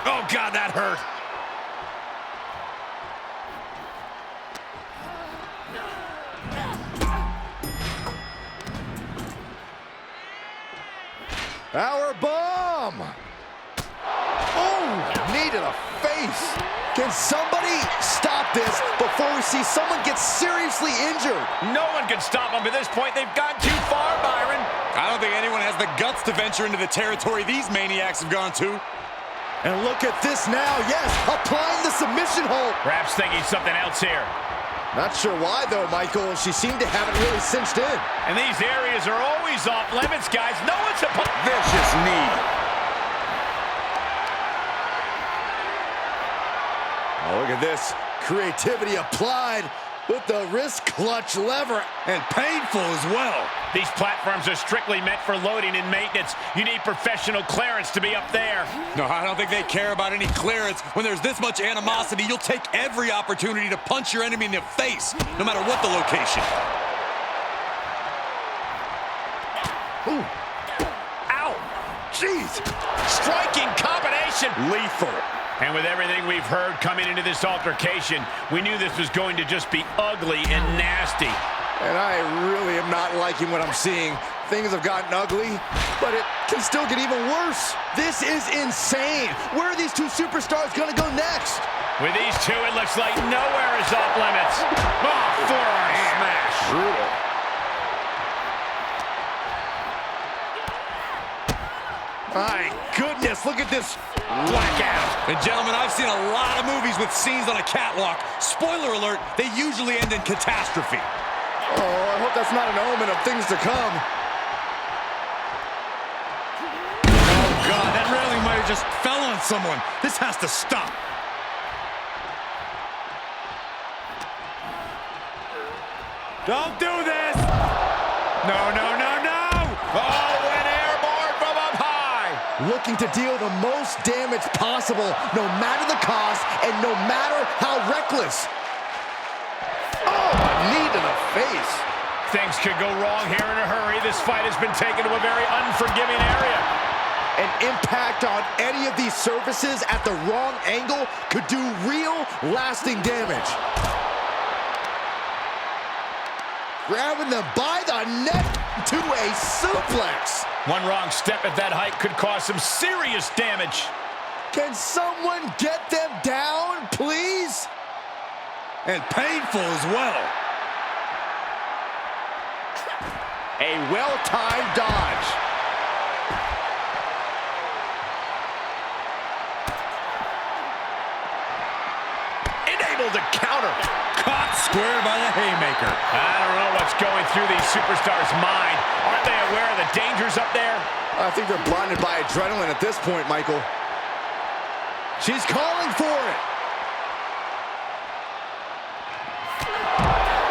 Oh, God, that hurt. Power bomb. Oh, knee to the face. Can somebody stop this before we see someone get seriously injured? No one can stop them at this point. They've gone too far, Byron. I don't think anyone has the guts to venture into the territory these maniacs have gone to. And look at this now. Yes, applying the submission hold. Perhaps thinking something else here. Not sure why, though, Michael. She seemed to have it really cinched in. And these areas are always off limits, guys. No one's supposed. Vicious knee. Oh, look at this. Creativity applied with the wrist clutch lever. And painful as well. These platforms are strictly meant for loading and maintenance. You need professional clearance to be up there. No, I don't think they care about any clearance. When there's this much animosity, you'll take every opportunity to punch your enemy in the face, no matter what the location. Ooh. Ow! Jeez! Striking combination! Lethal. And with everything we've heard coming into this altercation, we knew this was going to just be ugly and nasty. And I really am not liking what I'm seeing. Things have gotten ugly, but it can still get even worse. This is insane. Where are these two superstars going to go next? With these two, it looks like nowhere is off limits. Oh, forearm smash. Brutal. My goodness, look at this Blackout. And gentlemen, I've seen a lot of movies with scenes on a catwalk. Spoiler alert, they usually end in catastrophe. Oh, I hope that's not an omen of things to come. Oh, God, that railing might have just fell on someone. This has to stop. Don't do this! No, no, no, no! Oh, an airborne from up high. Looking to deal the most damage possible, no matter the cost and no matter how reckless. Oh, a knee to the face. Things could go wrong here in a hurry. This fight has been taken to a very unforgiving area. An impact on any of these surfaces at the wrong angle could do real, lasting damage. Grabbing them by the neck to a suplex. One wrong step at that height could cause some serious damage. Can someone get them down, please? And painful as well. A well-timed dodge. Enabled to counter. Caught square by the haymaker. I don't know what's going through these superstars' mind. Aren't they aware of the dangers up there? I think they're blinded by adrenaline at this point, Michael. She's calling for it.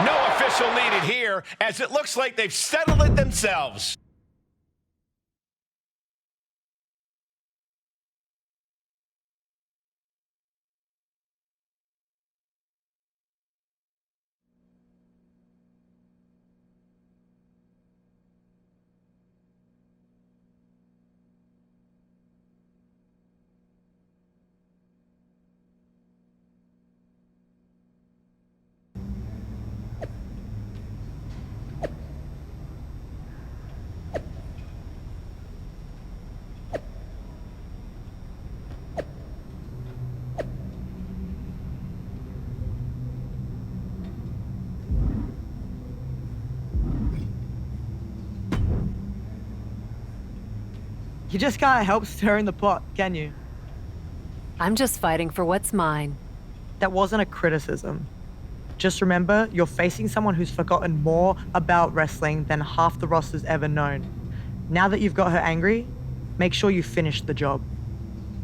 No official needed here, as it looks like they've settled it themselves. You just can't help stirring the pot, can you? I'm just fighting for what's mine. That wasn't a criticism. Just remember, you're facing someone who's forgotten more about wrestling than half the roster's ever known. Now that you've got her angry, make sure you finish the job.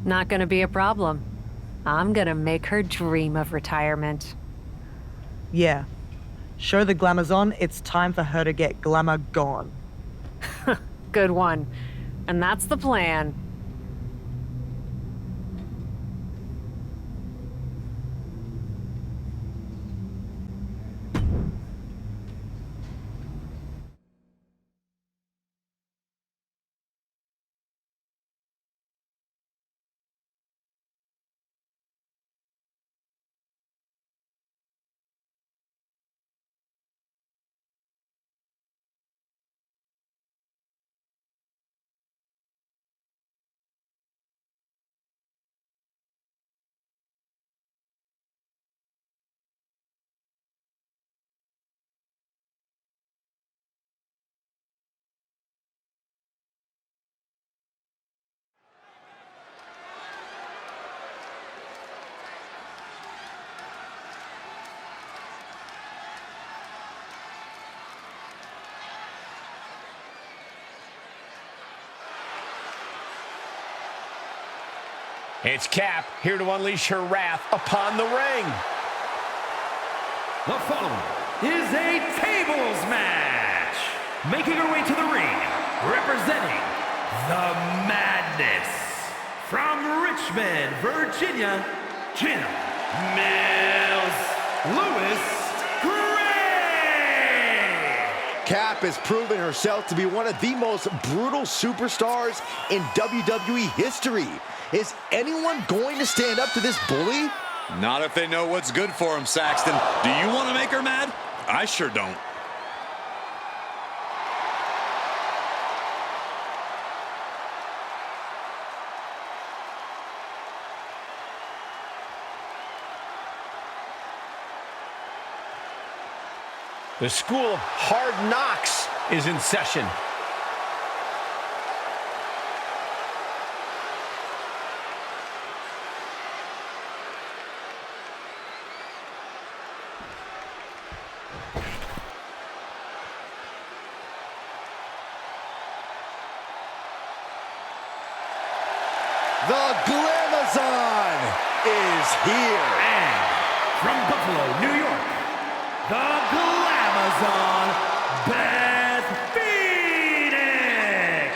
Not gonna be a problem. I'm gonna make her dream of retirement. Yeah. Show the glamour's on, it's time for her to get glamour gone. Good one. And that's the plan. It's Cap, here to unleash her wrath upon the ring. The following is a tables match. Making her way to the ring, representing the Madness. From Richmond, Virginia, Jamila Lewis Gray. Cap has proven herself to be one of the most brutal superstars in WWE history. Is anyone going to stand up to this bully? Not if they know what's good for them, Saxton. Do you want to make her mad? I sure don't. The School of Hard Knocks is in session. The Glamazon is here. And from Buffalo, New York, the Glamazon, Beth Phoenix.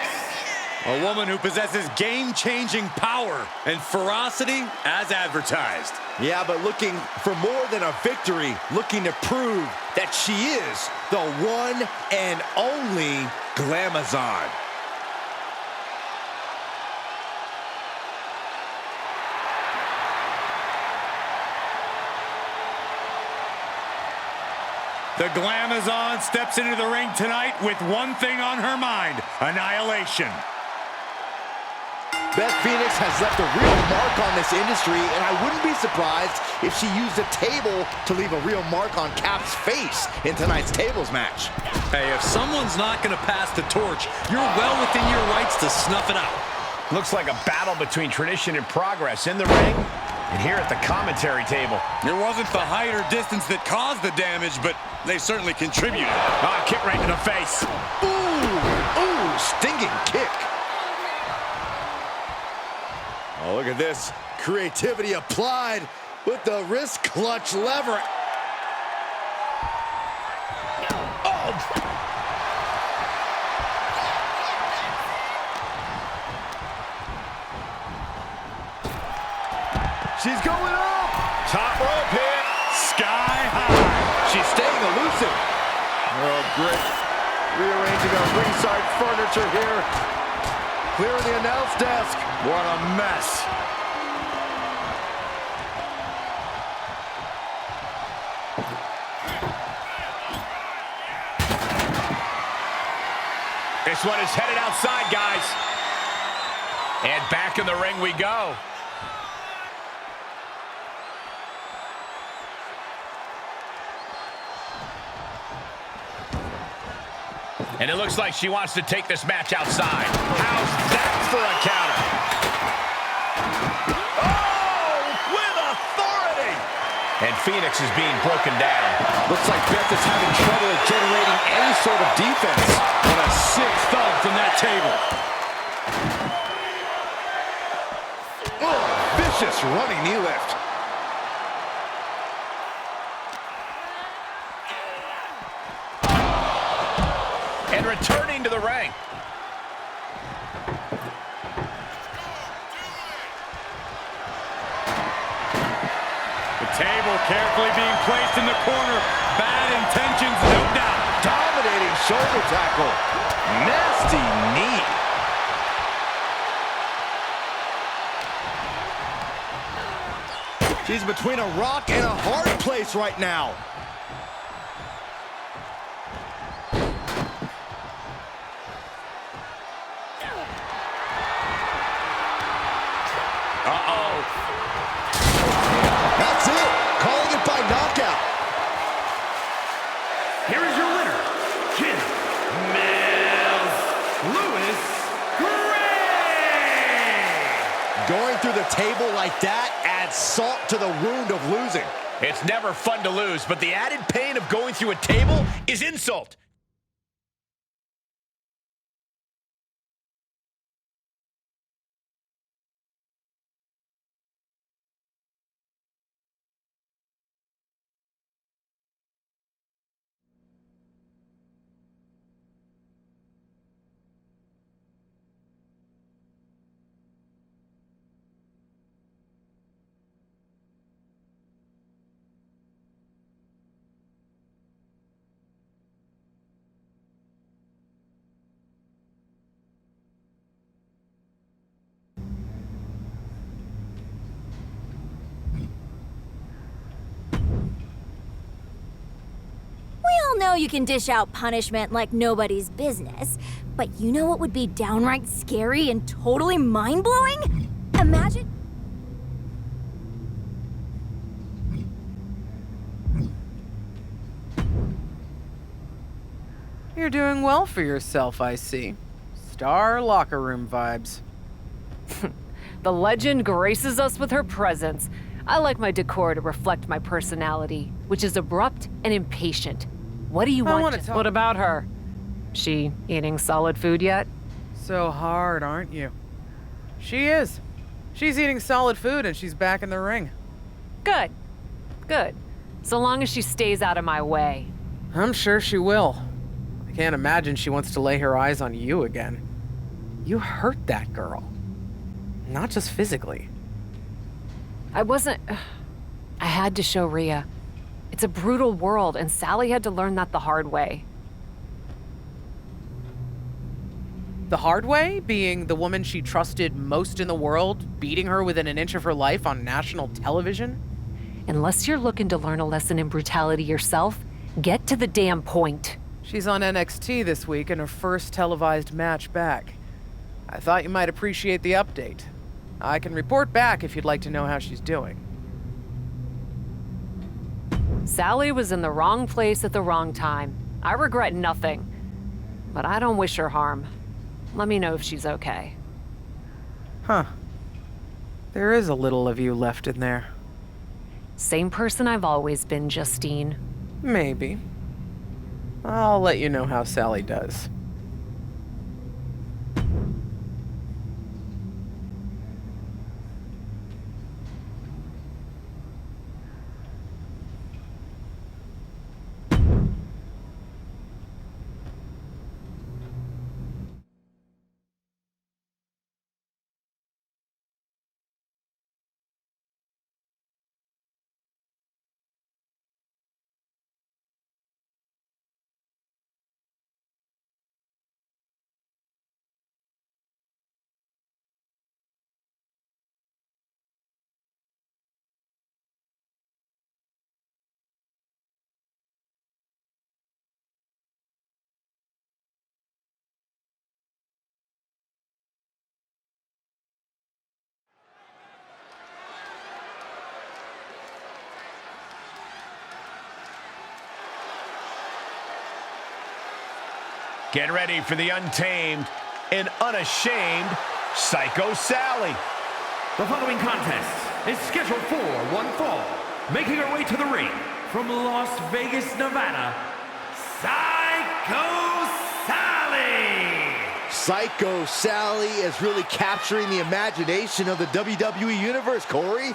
A woman who possesses game-changing power and ferocity as advertised. Yeah, but looking for more than a victory, looking to prove that she is the one and only Glamazon. The Glamazon steps into the ring tonight with one thing on her mind: annihilation. Beth Phoenix has left a real mark on this industry, and I wouldn't be surprised if she used a table to leave a real mark on Cap's face in tonight's tables match. Hey, if someone's not going to pass the torch, you're well within your rights to snuff it out. Looks like a battle between tradition and progress in the ring and here at the commentary table. It wasn't the height or distance that caused the damage, but they certainly contributed. Ah, kick right in the face. Ooh, stinging kick. Oh, look at this. Creativity applied with the wrist clutch lever. Oh! She's going up! Top rope hit. Sky high. She's staying elusive. Oh, great. Rearranging our ringside furniture here. Clearing the announce desk. What a mess. This one is headed outside, guys. And back in the ring we go. And it looks like she wants to take this match outside. How's that for a counter? Oh, with authority! And Phoenix is being broken down. Looks like Beth is having trouble generating any sort of defense. And a sick thud from that table. Oh, vicious running knee lift. And returning to the ring. The table carefully being placed in the corner. Bad intentions, no doubt. Dominating shoulder tackle. Nasty knee. She's between a rock and a hard place right now. Uh-oh. That's it. Calling it by knockout. Here is your winner, Jamila Gray. Going through the table like that adds salt to the wound of losing. It's never fun to lose, but the added pain of going through a table is insult. We all know you can dish out punishment like nobody's business, but you know what would be downright scary and totally mind-blowing? Imagine... You're doing well for yourself, I see. Star locker room vibes. The legend graces us with her presence. I like my decor to reflect my personality, which is abrupt and impatient. What do you want? What about her? She eating solid food yet? So hard, aren't you? She is. She's eating solid food and she's back in the ring. Good. Good. So long as she stays out of my way. I'm sure she will. I can't imagine she wants to lay her eyes on you again. You hurt that girl. Not just physically. I had to show Rhea. It's a brutal world, and Sally had to learn that the hard way. The hard way? Being the woman she trusted most in the world, beating her within an inch of her life on national television? Unless you're looking to learn a lesson in brutality yourself, get to the damn point. She's on NXT this week in her first televised match back. I thought you might appreciate the update. I can report back if you'd like to know how she's doing. Sally was in the wrong place at the wrong time. I regret nothing, but I don't wish her harm. Let me know if she's okay. Huh. There is a little of you left in there. Same person I've always been, Justine. Maybe. I'll let you know how Sally does. Get ready for the untamed and unashamed Psycho Sally. The following contest is scheduled for one fall, making her way to the ring from Las Vegas, Nevada, Psycho Sally! Psycho Sally is really capturing the imagination of the WWE Universe, Corey.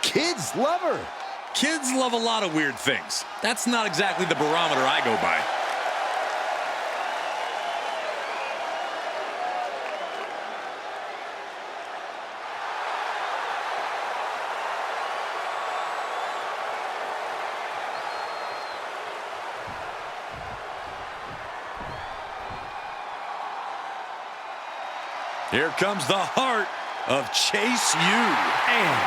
Kids love her. Kids love a lot of weird things. That's not exactly the barometer I go by. Here comes the heart of Chase U. And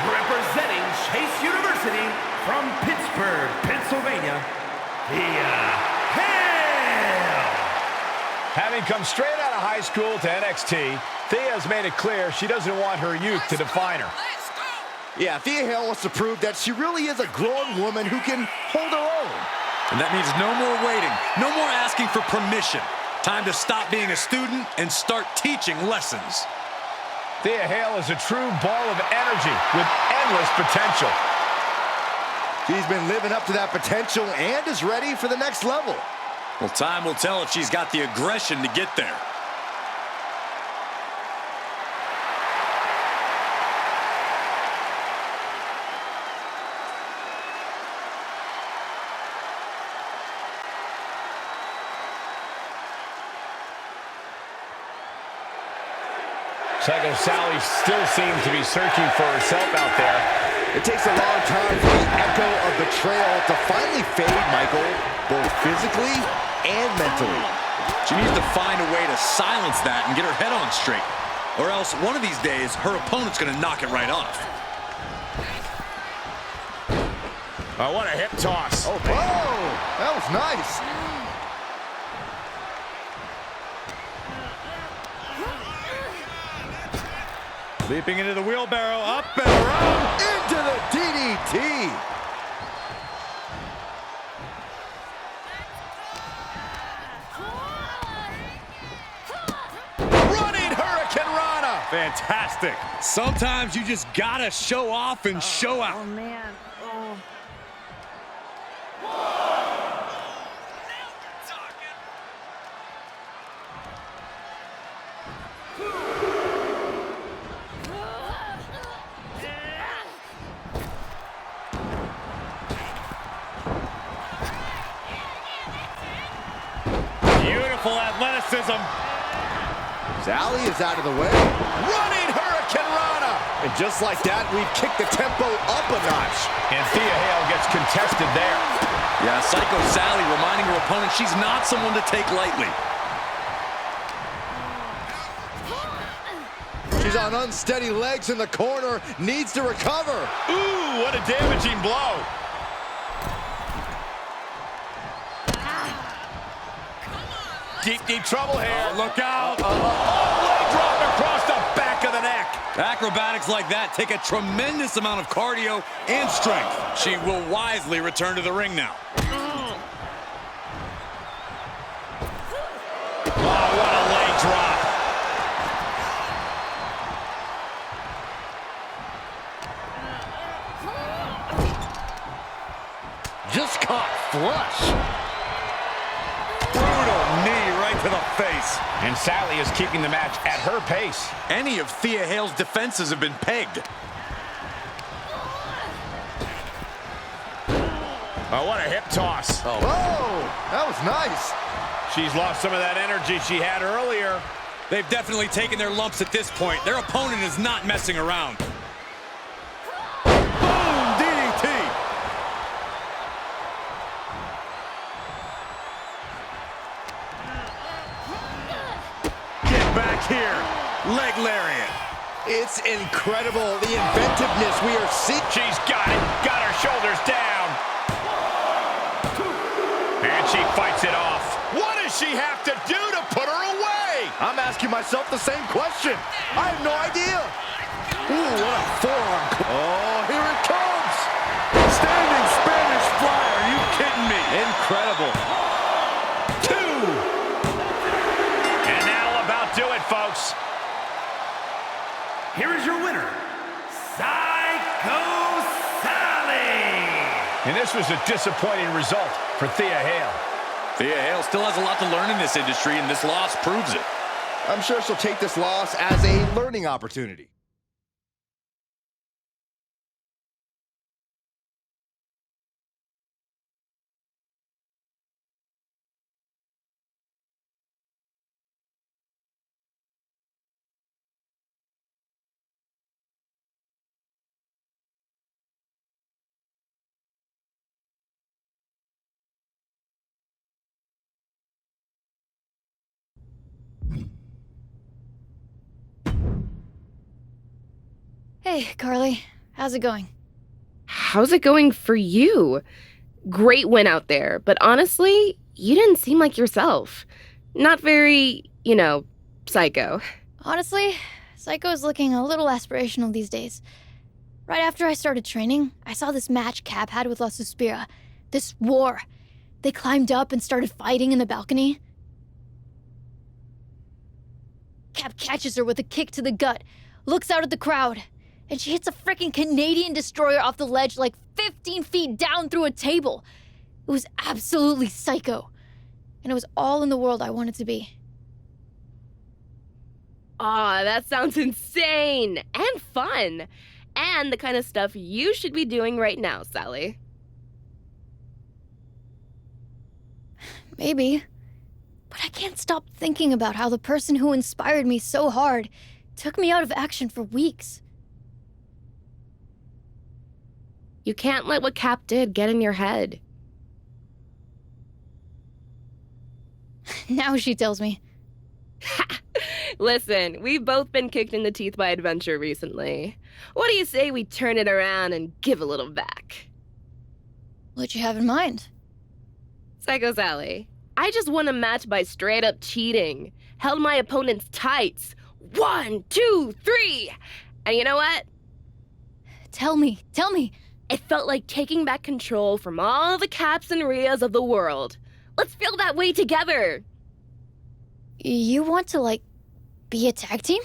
representing Chase University from Pittsburgh, Pennsylvania, Thea Hale! Having come straight out of high school to NXT, Thea has made it clear she doesn't want her youth to define her. Yeah, Thea Hale wants to prove that she really is a grown woman who can hold her own. And that means no more waiting, no more asking for permission. Time to stop being a student and start teaching lessons. Thea Hale is a true ball of energy with endless potential. She's been living up to that potential and is ready for the next level. Well, time will tell if she's got the aggression to get there. Psycho Sally still seems to be searching for herself out there. It takes a long time for the echo of betrayal to finally fade, Michael, both physically and mentally. She needs to find a way to silence that and get her head on straight. Or else, one of these days, her opponent's going to knock it right off. Oh, what a hip toss. Oh, whoa! That was nice. Leaping into the wheelbarrow, up and around. Into the DDT. Running Hurricane Rana. Fantastic. Sometimes you just gotta show off and show out. Oh, man. Oh. Beautiful athleticism. Sally is out of the way. Running Hurricane Rana. And just like that, we've kicked the tempo up a notch. And Thea Hale gets contested there. Yeah, Psycho Sally reminding her opponent she's not someone to take lightly. She's on unsteady legs in the corner, needs to recover. Ooh, what a damaging blow. Deep trouble here. Look out. Leg drop across the back of the neck. Acrobatics like that take a tremendous amount of cardio and strength. She will wisely return to the ring now. Oh, what a leg drop. Just caught flush. Brutal knee right to the face. And Sally is keeping the match at her pace. Any of Thea Hale's defenses have been pegged. Oh, what a hip toss. Oh, that was nice. She's lost some of that energy she had earlier. They've definitely taken their lumps at this point. Their opponent is not messing around. Boom! DDT! Get back here. Leg lariat. It's incredible, the inventiveness we are seeing. She's got it. Got her shoulders down. And she fights it off. What does she have to do to put her away? I'm asking myself the same question. I have no idea. Ooh, what a forearm. Oh, here it comes. Standing Spanish fly. Are you kidding me? Incredible. Two. And that'll about do it, folks. Here is your winner, Psycho Sally! this was a disappointing result for Thea Hale. Thea Hale still has a lot to learn in this industry, and this loss proves it. I'm sure she'll take this loss as a learning opportunity. Hey, Carly. How's it going? How's it going for you? Great win out there, but honestly, you didn't seem like yourself. Not very, psycho. Honestly, Psycho's looking a little aspirational these days. Right after I started training, I saw this match Cap had with La Suspira. This war. They climbed up and started fighting in the balcony. Cap catches her with a kick to the gut, looks out at the crowd, and she hits a freaking Canadian destroyer off the ledge like 15 feet down through a table. It was absolutely psycho. And it was all in the world I wanted to be. Aw, that sounds insane and fun. And the kind of stuff you should be doing right now, Sally. Maybe. But I can't stop thinking about how the person who inspired me so hard took me out of action for weeks. You can't let what Cap did get in your head. Now she tells me. Listen, we've both been kicked in the teeth by adventure recently. What do you say we turn it around and give a little back? What'd you have in mind? Psycho Sally, I just won a match by straight up cheating. Held my opponent's tights. 1, 2, 3. And you know what? Tell me. It felt like taking back control from all the Caps and Rias of the world. Let's feel that way together. You want to, be a tag team?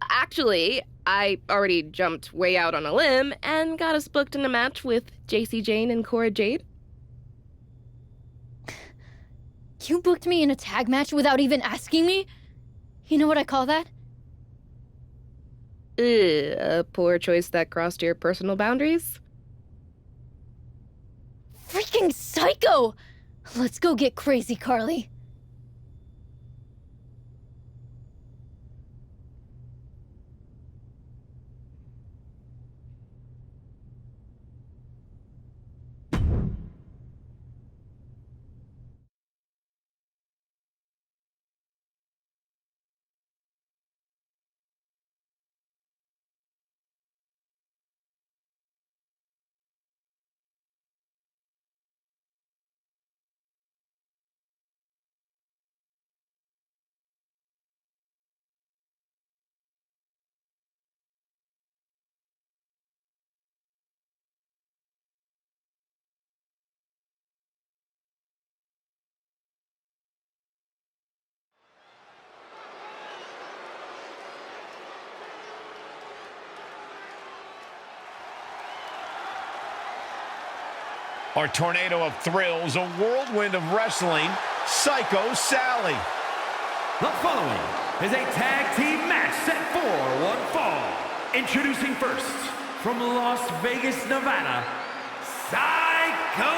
Actually, I already jumped way out on a limb and got us booked in a match with JC Jane and Cora Jade. You booked me in a tag match without even asking me? You know what I call that? A poor choice that crossed your personal boundaries? Freaking psycho! Let's go get crazy, Carly. Our tornado of thrills, a whirlwind of wrestling, Psycho Sally. The following is a tag team match set for one fall. Introducing first, from Las Vegas, Nevada, Psycho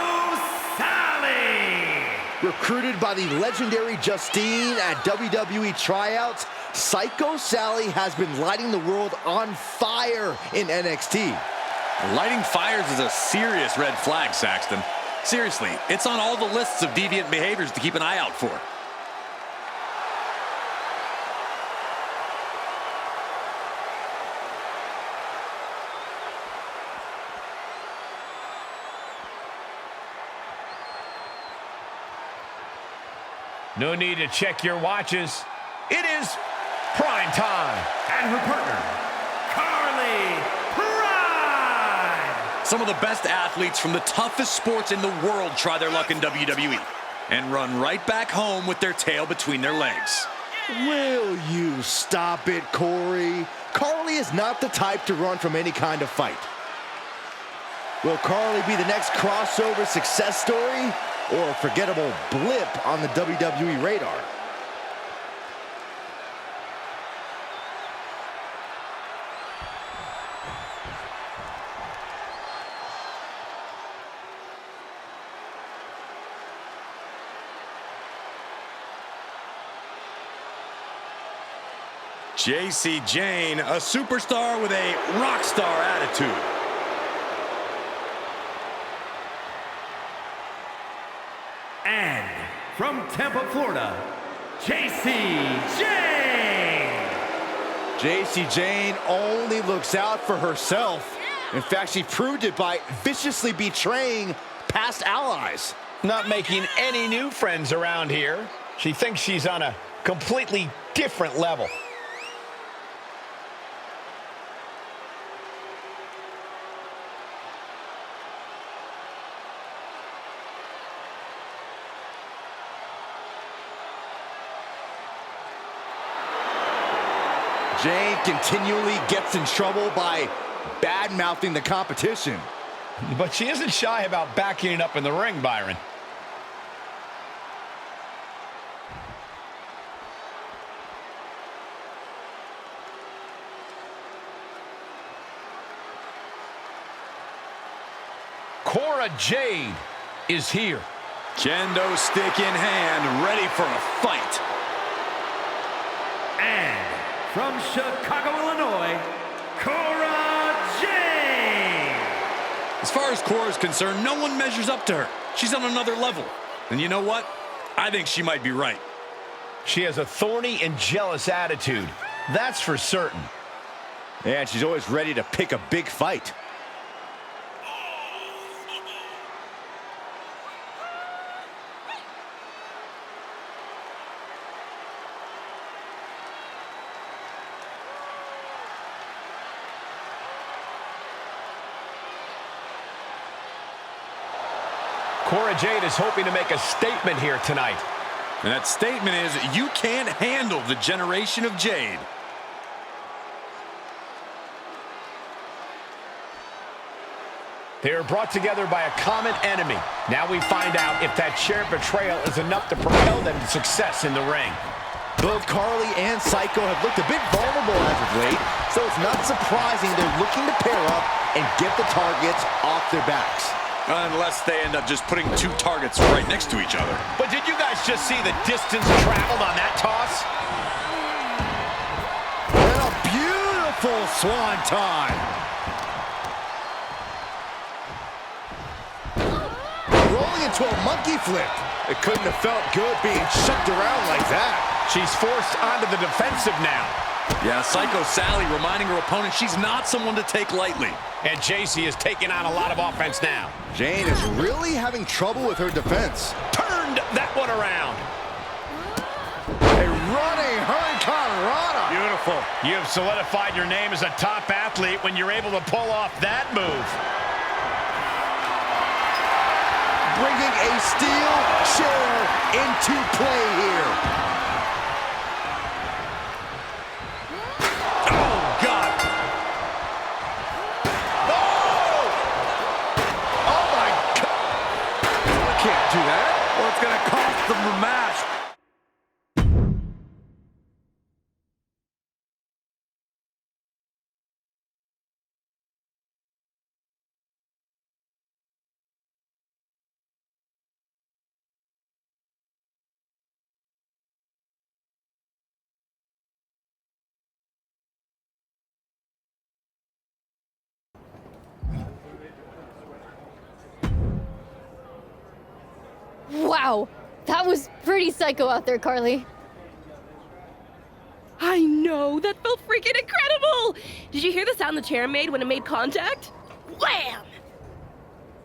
Sally. Recruited by the legendary Justine at WWE tryouts, Psycho Sally has been lighting the world on fire in NXT. Lighting fires is a serious red flag, Saxton. Seriously, it's on all the lists of deviant behaviors to keep an eye out for. No need to check your watches. It is prime time. And her partner, Carly. Some of the best athletes from the toughest sports in the world try their luck in WWE and run right back home with their tail between their legs. Will you stop it, Corey? Carly is not the type to run from any kind of fight. Will Carly be the next crossover success story or a forgettable blip on the WWE radar? J.C. Jane, a superstar with a rock star attitude. And from Tampa, Florida, J.C. Jane. J.C. Jane only looks out for herself. In fact, she proved it by viciously betraying past allies. Not making any new friends around here. She thinks she's on a completely different level. Jane continually gets in trouble by bad-mouthing the competition. But she isn't shy about backing it up in the ring, Byron. Cora Jade is here. Kendo stick in hand, ready for a fight. And from Chicago, Illinois, Cora Jade. As far as Cora's concerned, no one measures up to her. She's on another level. And you know what? I think she might be right. She has a thorny and jealous attitude. That's for certain. And she's always ready to pick a big fight. Cora Jade is hoping to make a statement here tonight. And that statement is, you can't handle the generation of Jade. They are brought together by a common enemy. Now we find out if that shared betrayal is enough to propel them to success in the ring. Both Carly and Psycho have looked a bit vulnerable as of late, so it's not surprising they're looking to pair up and get the targets off their backs. Unless they end up just putting two targets right next to each other. But did you guys just see the distance traveled on that toss? And a beautiful swanton. Rolling into a monkey flip. It couldn't have felt good being shoved around like that. She's forced onto the defensive now. Yeah, Psycho Sally reminding her opponent she's not someone to take lightly. And JC is taking on a lot of offense now. Jane is really having trouble with her defense. Turned that one around. A running Hurricane Rana. Beautiful. You have solidified your name as a top athlete when you're able to pull off that move. Bringing a steel chair into play here. The match. Wow, that was pretty psycho out there, Carly. I know, that felt freaking incredible! Did you hear the sound the chair made when it made contact? Wham!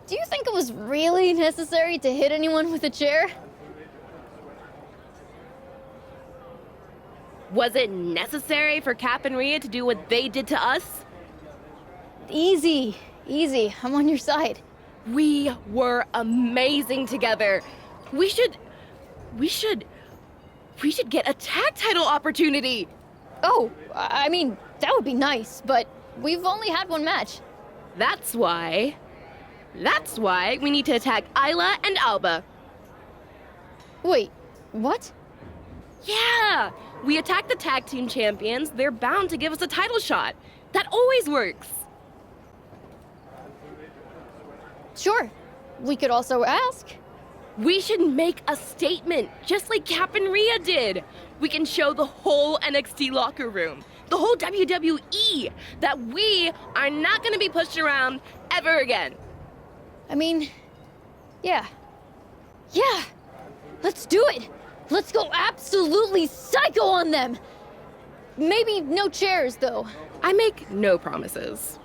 Do you think it was really necessary to hit anyone with a chair? Was it necessary for Cap and Rhea to do what they did to us? Easy, easy, I'm on your side. We were amazing together. We should get a tag title opportunity. Oh, I mean, that would be nice, but we've only had one match. That's why That's why we need to attack Isla and Alba. Wait, what? Yeah! We attack the tag team champions, they're bound to give us a title shot. That always works. Sure. We could also ask. We should make a statement, just like Cap and Rhea did. We can show the whole NXT locker room, the whole WWE, that we are not gonna be pushed around ever again. I mean, yeah. Yeah! Let's do it! Let's go absolutely psycho on them! Maybe no chairs, though. I make no promises.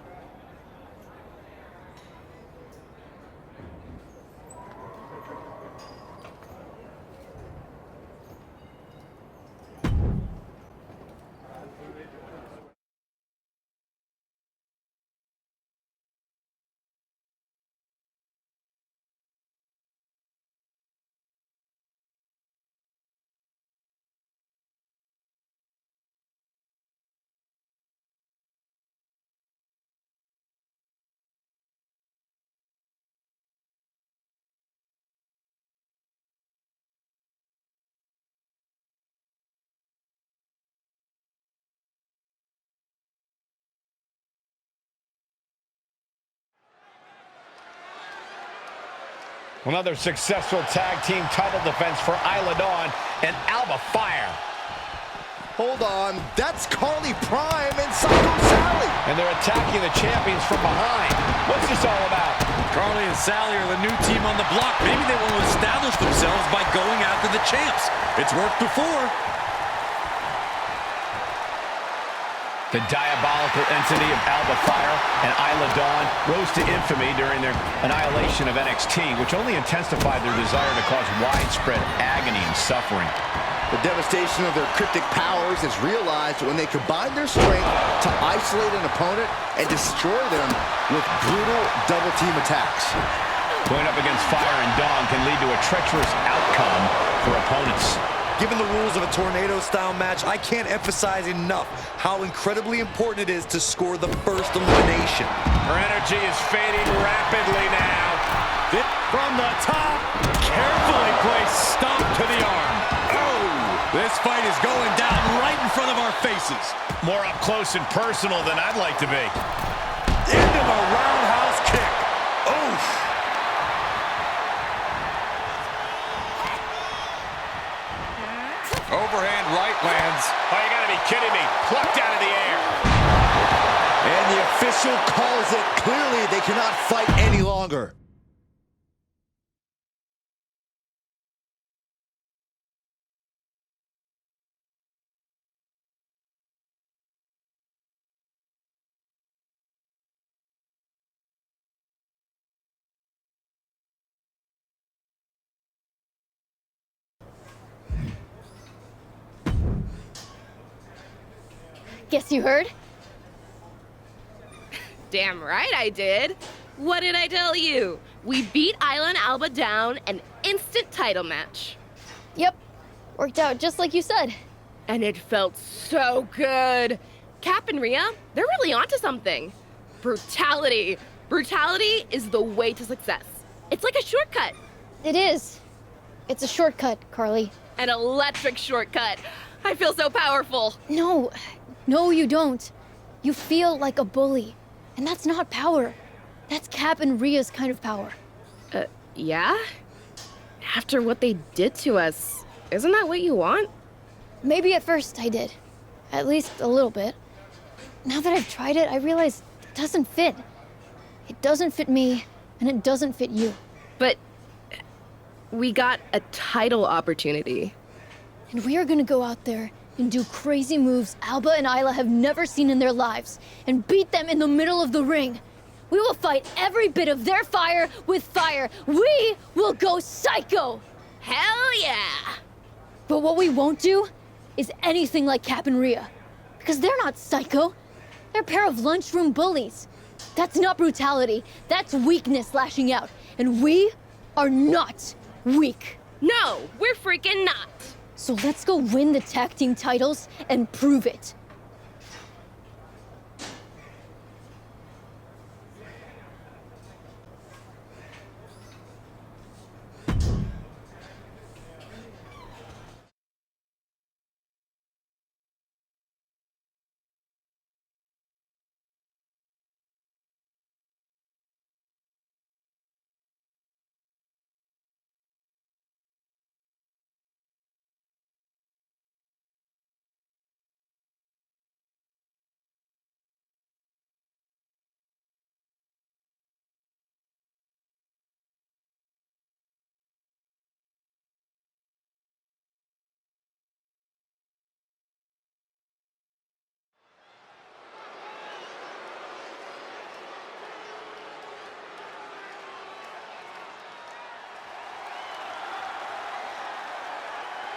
Another successful tag team title defense for Isla Dawn and Alba Fire. Hold on, that's Carly Prime and Psycho Sally. And they're attacking the champions from behind. What's this all about? Carly and Sally are the new team on the block. Maybe they want to establish themselves by going after the champs. It's worked before. The diabolical entity of Alba Fire and Isla Dawn rose to infamy during their annihilation of NXT, which only intensified their desire to cause widespread agony and suffering. The devastation of their cryptic powers is realized when they combine their strength to isolate an opponent and destroy them with brutal double-team attacks. Going up against Fire and Dawn can lead to a treacherous outcome for opponents. Given the rules of a tornado-style match, I can't emphasize enough how incredibly important it is to score the first elimination. Her energy is fading rapidly now. From the top, carefully placed stomp to the arm. Oh! This fight is going down right in front of our faces. More up close and personal than I'd like to be. Into the roundhouse kick. Oof! Overhand right lands. Oh, you gotta be kidding me. Plucked out of the air. And the official calls it. Clearly, they cannot fight any longer. Guess you heard? Damn right I did. What did I tell you? We beat Isla and Alba down, an instant title match. Yep. Worked out just like you said. And it felt so good. Cap and Rhea, they're really onto something. Brutality. Brutality is the way to success. It's like a shortcut. It is. It's a shortcut, Carly. An electric shortcut. I feel so powerful. No, you don't. You feel like a bully. And that's not power. That's Cap and Rhea's kind of power. Yeah? After what they did to us, isn't that what you want? Maybe at first I did. At least a little bit. Now that I've tried it, I realize it doesn't fit. It doesn't fit me, and it doesn't fit you. But we got a title opportunity. And we are gonna go out there and do crazy moves Alba and Isla have never seen in their lives, and beat them in the middle of the ring. We will fight every bit of their fire with fire. We will go psycho! Hell yeah! But what we won't do is anything like Cap and Rhea. Because they're not psycho. They're a pair of lunchroom bullies. That's not brutality. That's weakness lashing out. And we are not weak. No, we're freaking not. So let's go win the tag team titles and prove it.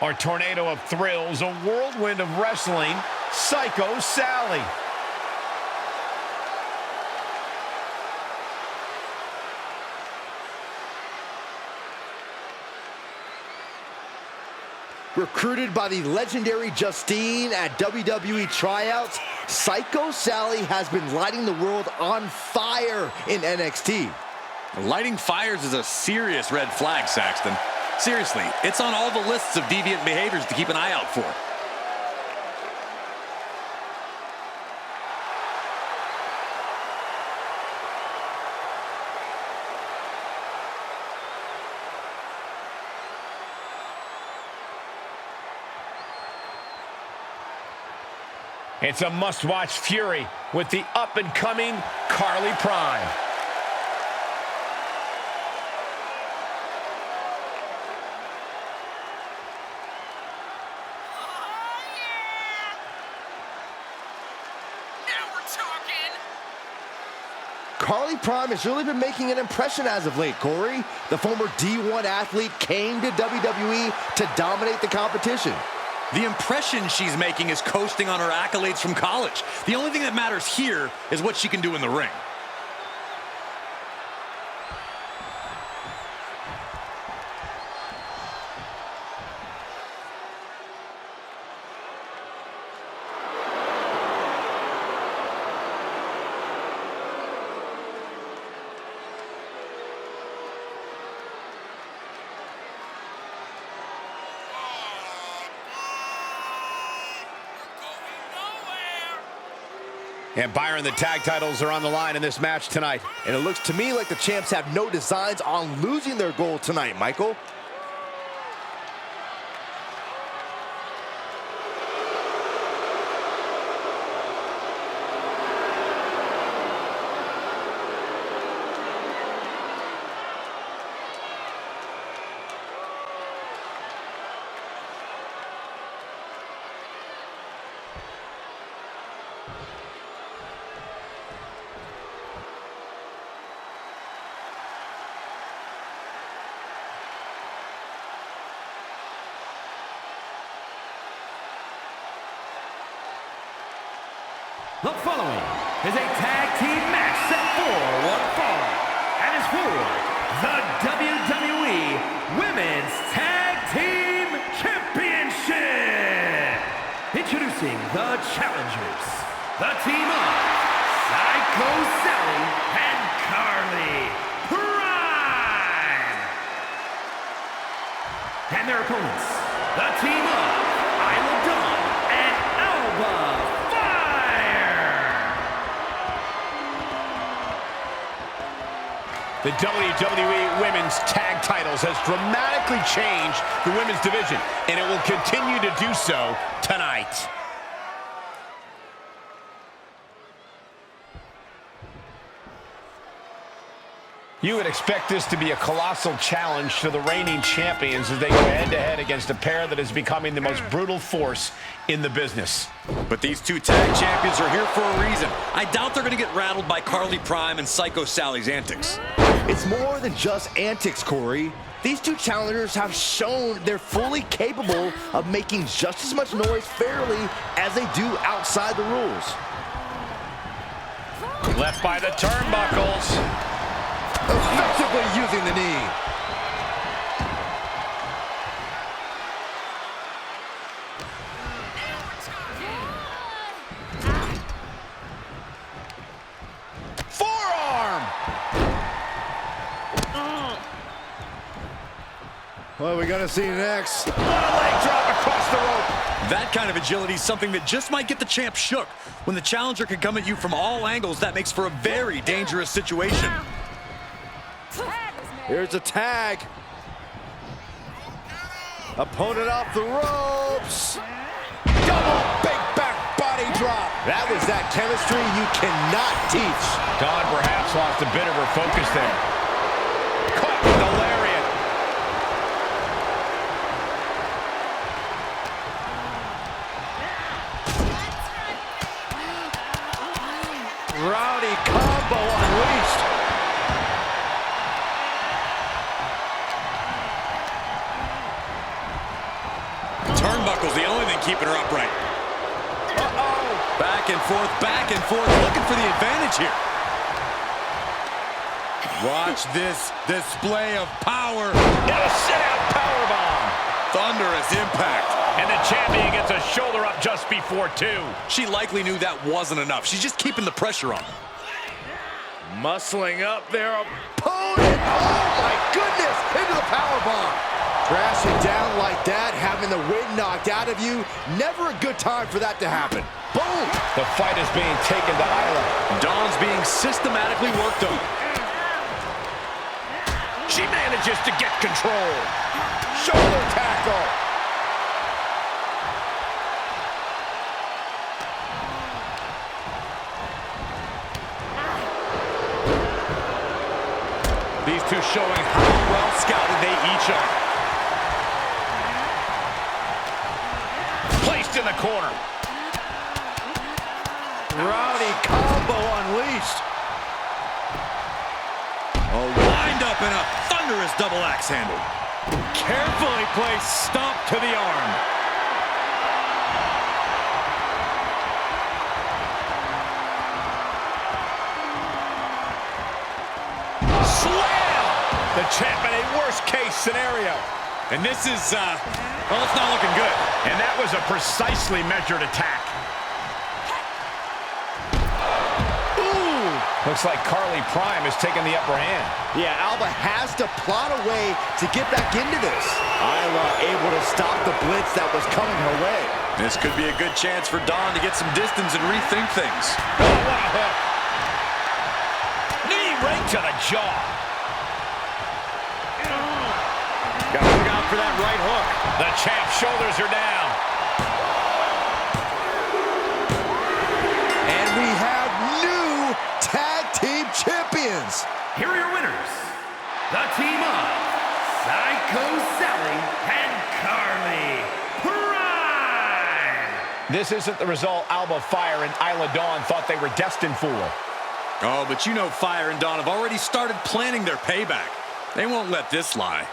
Our tornado of thrills, a whirlwind of wrestling, Psycho Sally. Recruited by the legendary Justine at WWE tryouts, Psycho Sally has been lighting the world on fire in NXT. Lighting fires is a serious red flag, Saxton. Seriously, it's on all the lists of deviant behaviors to keep an eye out for. It's a must-watch fury with the up-and-coming Carly Prime. Carly Prime has really been making an impression as of late, Corey. The former D1 athlete came to WWE to dominate the competition. The impression she's making is coasting on her accolades from college. The only thing that matters here is what she can do in the ring. And Byron, the tag titles are on the line in this match tonight. And it looks to me like the champs have no designs on losing their gold tonight, Michael. The following is a tag team match set for one fall and is for the WWE Women's Tag Team Championship. Introducing the challengers, the team of Psycho Sally and Carly Prime. And their opponents, the team of Isla Dawn and Alba. The WWE Women's Tag Titles has dramatically changed the women's division, and it will continue to do so tonight. You would expect this to be a colossal challenge to the reigning champions as they go head-to-head against a pair that is becoming the most brutal force in the business. But these two tag champions are here for a reason. I doubt they're going to get rattled by Carly Prime and Psycho Sally's antics. It's more than just antics, Corey. These two challengers have shown they're fully capable of making just as much noise fairly as they do outside the rules. Left by the turnbuckles. Effectively using the knee. Forearm! What are we gonna see next? What a leg drop across the rope. That kind of agility is something that just might get the champ shook. When the challenger can come at you from all angles, that makes for a very dangerous situation. Here's a tag. Opponent off the ropes. Double big back body drop. That was that chemistry you cannot teach. Dawn perhaps lost a bit of her focus there. Caught with the lariat. Rowdy combo unleashed. Michaels, the only thing keeping her upright. Uh-oh. Back and forth, looking for the advantage here. Watch this display of power. And a sit-out powerbomb. Thunderous impact. And the champion gets a shoulder up just before 2. She likely knew that wasn't enough. She's just keeping the pressure on. Muscling up their opponent. Oh my goodness, into the powerbomb. Crashing down like that, having the wind knocked out of you, never a good time for that to happen. Boom! The fight is being taken to Isla. Dawn's being systematically worked on. She manages to get control. Shoulder tackle. These two showing how well scouted they each are. Placed in the corner. Rowdy combo unleashed. A wind up and a thunderous double axe handle. Carefully placed stomp to the arm. Slam! The champ in a worst-case scenario. And this is, well, it's not looking good. And that was a precisely measured attack. Ooh! Looks like Carly Prime has taken the upper hand. Yeah, Alba has to plot a way to get back into this. Isla able to stop the blitz that was coming her way. This could be a good chance for Dawn to get some distance and rethink things. Oh, what a hook. Knee right to the jaw. Got to look out for that right hook. The champ's shoulders are down. And we have new tag team champions. Here are your winners, the team of Psycho Sally and Carly Prime. This isn't the result Alba Fire and Isla Dawn thought they were destined for. Oh, but you know Fire and Dawn have already started planning their payback. They won't let this lie.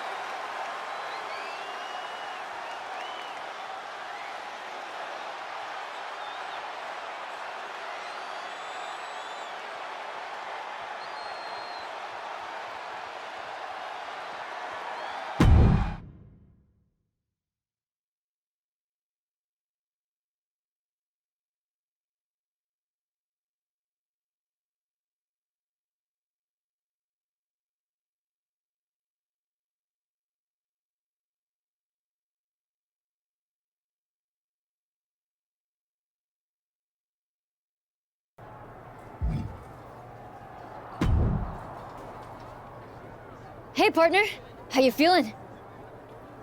Hey, partner. How you feeling?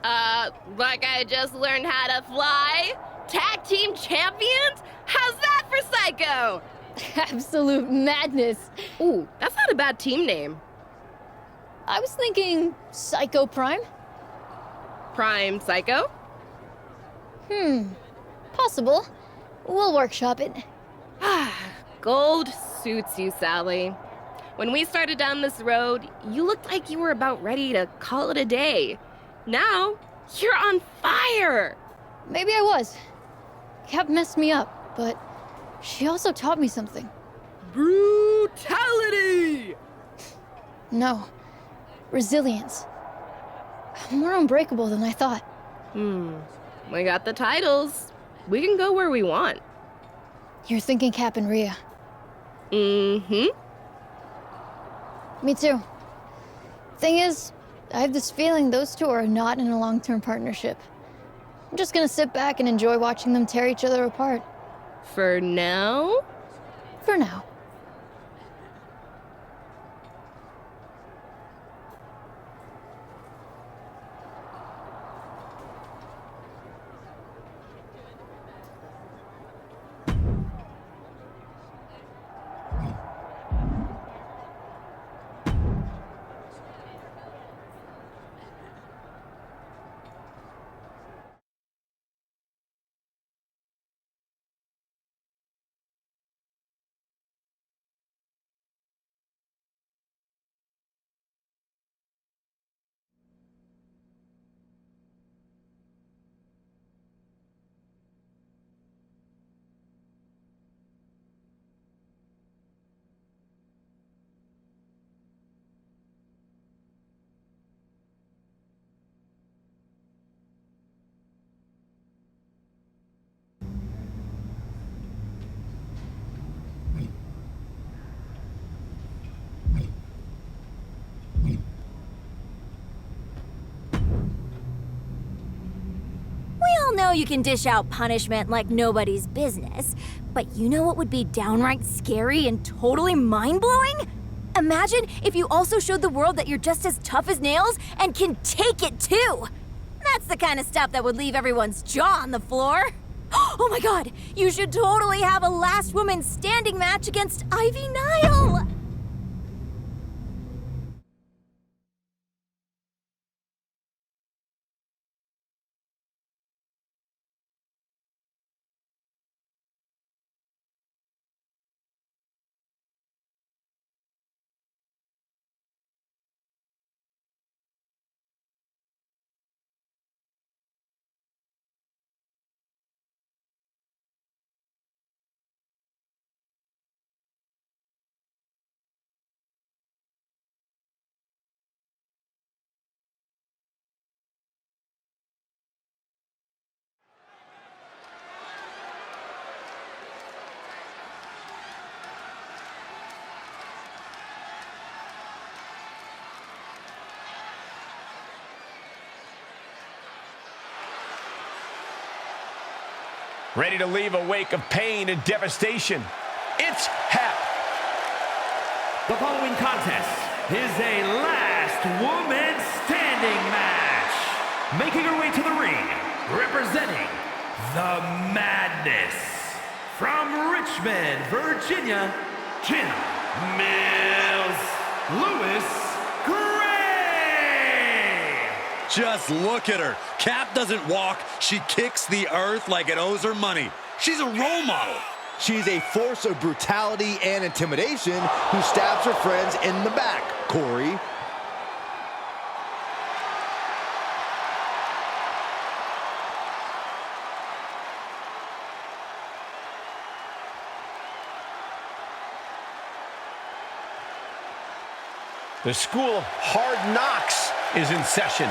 Like I just learned how to fly? Tag team champions? How's that for Psycho? Absolute madness. Ooh, that's not a bad team name. I was thinking Psycho Prime. Prime Psycho? Possible. We'll workshop it. Gold suits you, Sally. When we started down this road, you looked like you were about ready to call it a day. Now, you're on fire! Maybe I was. Cap messed me up, but she also taught me something. Brutality! No. Resilience. I'm more unbreakable than I thought. We got the titles. We can go where we want. You're thinking Cap and Rhea. Mm-hmm. Me too. Thing is, I have this feeling those two are not in a long-term partnership. I'm just gonna sit back and enjoy watching them tear each other apart. For now? For now. all know you can dish out punishment like nobody's business, but you know what would be downright scary and totally mind-blowing? Imagine if you also showed the world that you're just as tough as nails and can take it too. That's the kind of stuff that would leave everyone's jaw on the floor. Oh my god, you should totally have a last woman standing match against Ivy Nile! Ready to leave a wake of pain and devastation. It's Hap. The following contest is a last woman standing match. Making her way to the ring, representing the Madness. From Richmond, Virginia, Mills Lewis Gray. Just look at her. Cap doesn't walk. She kicks the earth like it owes her money. She's a role model. She's a force of brutality and intimidation who stabs her friends in the back, Corey. The School of Hard Knocks is in session.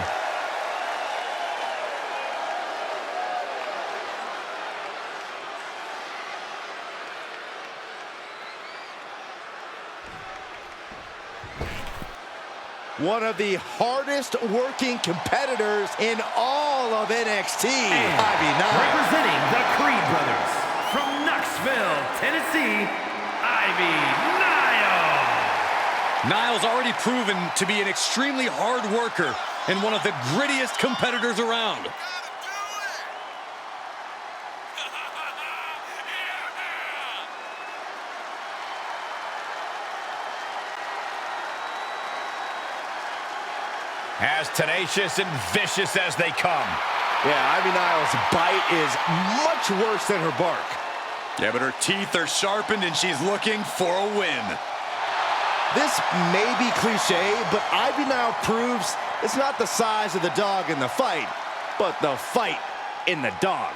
One of the hardest working competitors in all of NXT, Ivy Nile. Representing the Creed brothers, from Knoxville, Tennessee, Ivy Nile. Nile's already proven to be an extremely hard worker and one of the grittiest competitors around. As tenacious and vicious as they come. Yeah, Ivy Nile's bite is much worse than her bark. Yeah, but her teeth are sharpened and she's looking for a win. This may be cliche, but Ivy Nile proves it's not the size of the dog in the fight, but the fight in the dog.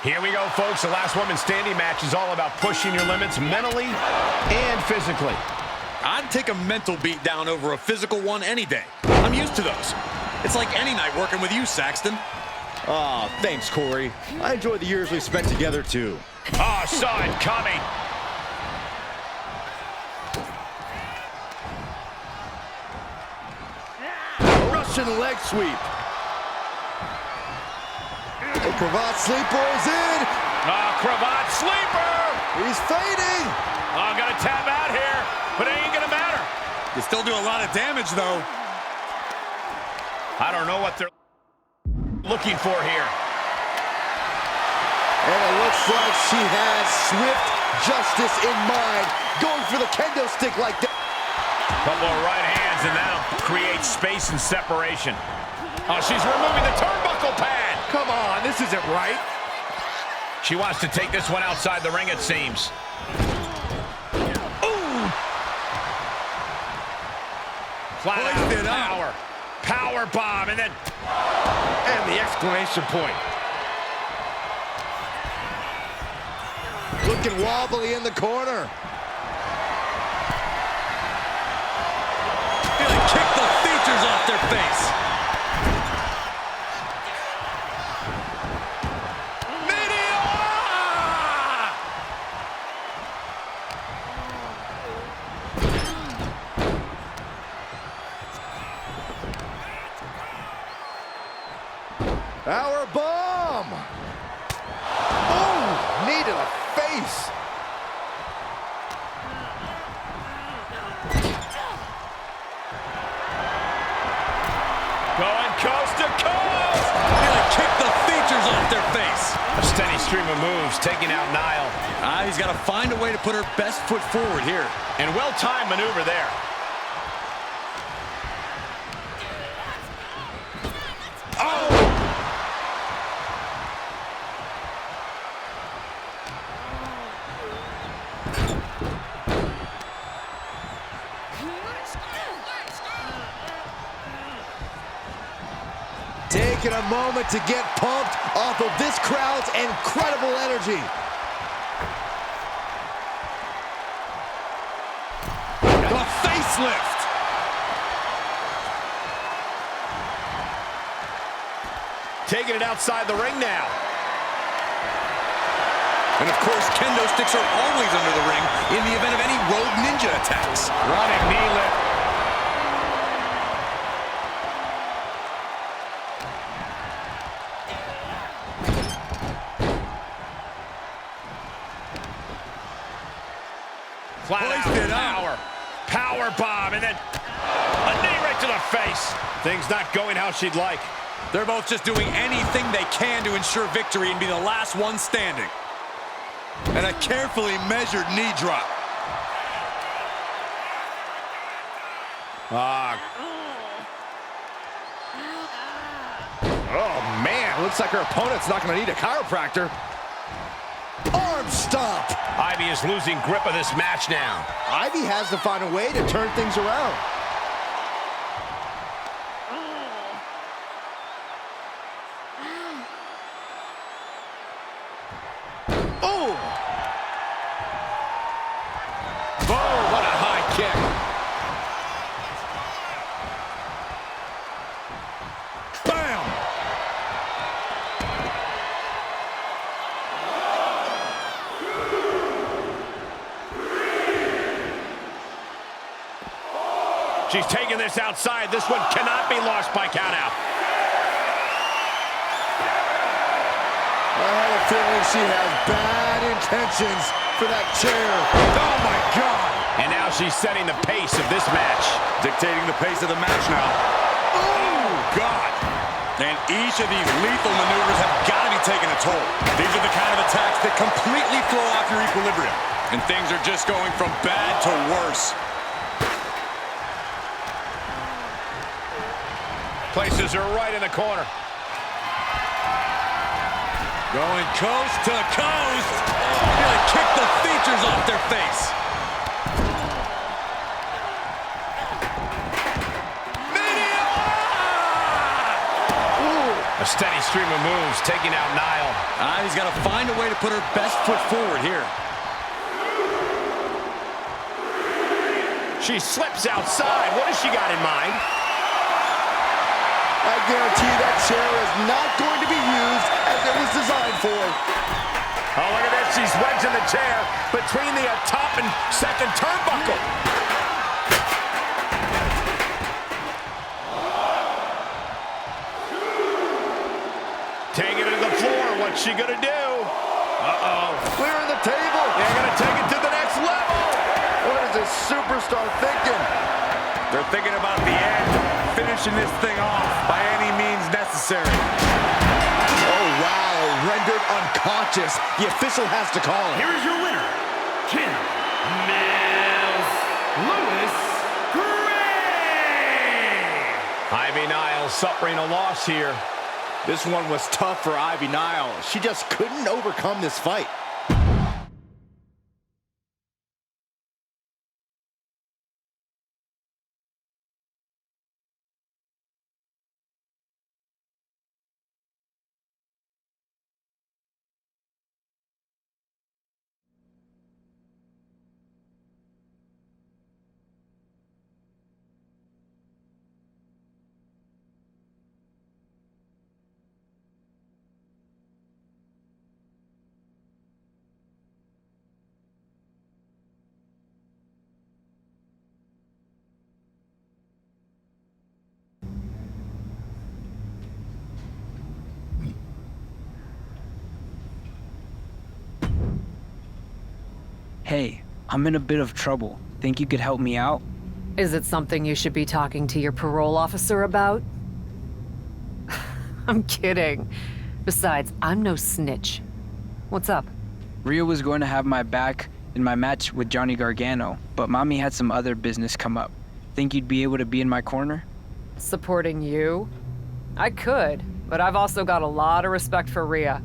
Here we go, folks. The last woman standing match is all about pushing your limits mentally and physically. I'd take a mental beat down over a physical one any day. I'm used to those. It's like any night working with you, Saxton. Aw, thanks, Corey. I enjoy the years we've spent together, too. Oh, saw it coming. Russian leg sweep. The cravat sleeper is in. Oh, cravat sleeper. He's fading. Oh, I'm gonna tap out here, but it ain't gonna matter. You still do a lot of damage, though. I don't know what they're looking for here. And it looks like she has swift justice in mind, going for the kendo stick like that. Couple of right hands, and that'll create space and separation. Oh, she's removing the turnbuckle pad. Come on, this isn't right. She wants to take this one outside the ring, it seems. Ooh! Flat out power. Power bomb, and then... And the exclamation point. Looking wobbly in the corner. Gonna kick the features off their face. Power bomb! Oh, knee to the face! Going coast to coast! Gonna kick the features off their face. A steady stream of moves taking out Nile. He's got to find a way to put her best foot forward here. And well-timed maneuver there. Taking a moment to get pumped off of this crowd's incredible energy. The facelift. Taking it outside the ring now. And of course, kendo sticks are always under the ring in the event of any rogue ninja attacks. Running knee lift. Flat out power bomb, and then a knee right to the face. Things not going how she'd like. They're both just doing anything they can to ensure victory and be the last one standing. And a carefully measured knee drop. Oh, man. Looks like her opponent's not going to need a chiropractor. Arm stomp! Ivy is losing grip of this match now. Ivy has to find a way to turn things around. Oh! Oh, what a high kick. Bam! She's taking this outside. This one cannot be lost by countout. I have a feeling she has bad intentions for that chair. Oh, my God. And now she's setting the pace of this match. Dictating the pace of the match now. Oh, God. And each of these lethal maneuvers have got to be taking a toll. These are the kind of attacks that completely throw off your equilibrium. And things are just going from bad to worse. Places her right in the corner. Going coast to coast. Gonna kick the features off their face. A steady stream of moves taking out Nile. He's got to find a way to put her best foot forward here. She slips outside. What has she got in mind? I guarantee that chair is not going to be used as it was designed for. Oh, look at this. She's wedged in the chair between the top and second turnbuckle. Taking it to the floor. What's she going to do? Uh-oh. Clearing the table. They're going to take it to the next level. What is this superstar thinking? They're thinking about the end, finishing this thing off by any means necessary. Oh, wow. Rendered unconscious. The official has to call it. Here is your winner, Kim Mills Lewis Gray. Ivy Nile suffering a loss here. This one was tough for Ivy Nile. She just couldn't overcome this fight. Hey, I'm in a bit of trouble. Think you could help me out? Is it something you should be talking to your parole officer about? I'm kidding. Besides, I'm no snitch. What's up? Rhea was going to have my back in my match with Johnny Gargano, but Mommy had some other business come up. Think you'd be able to be in my corner? Supporting you? I could, but I've also got a lot of respect for Rhea.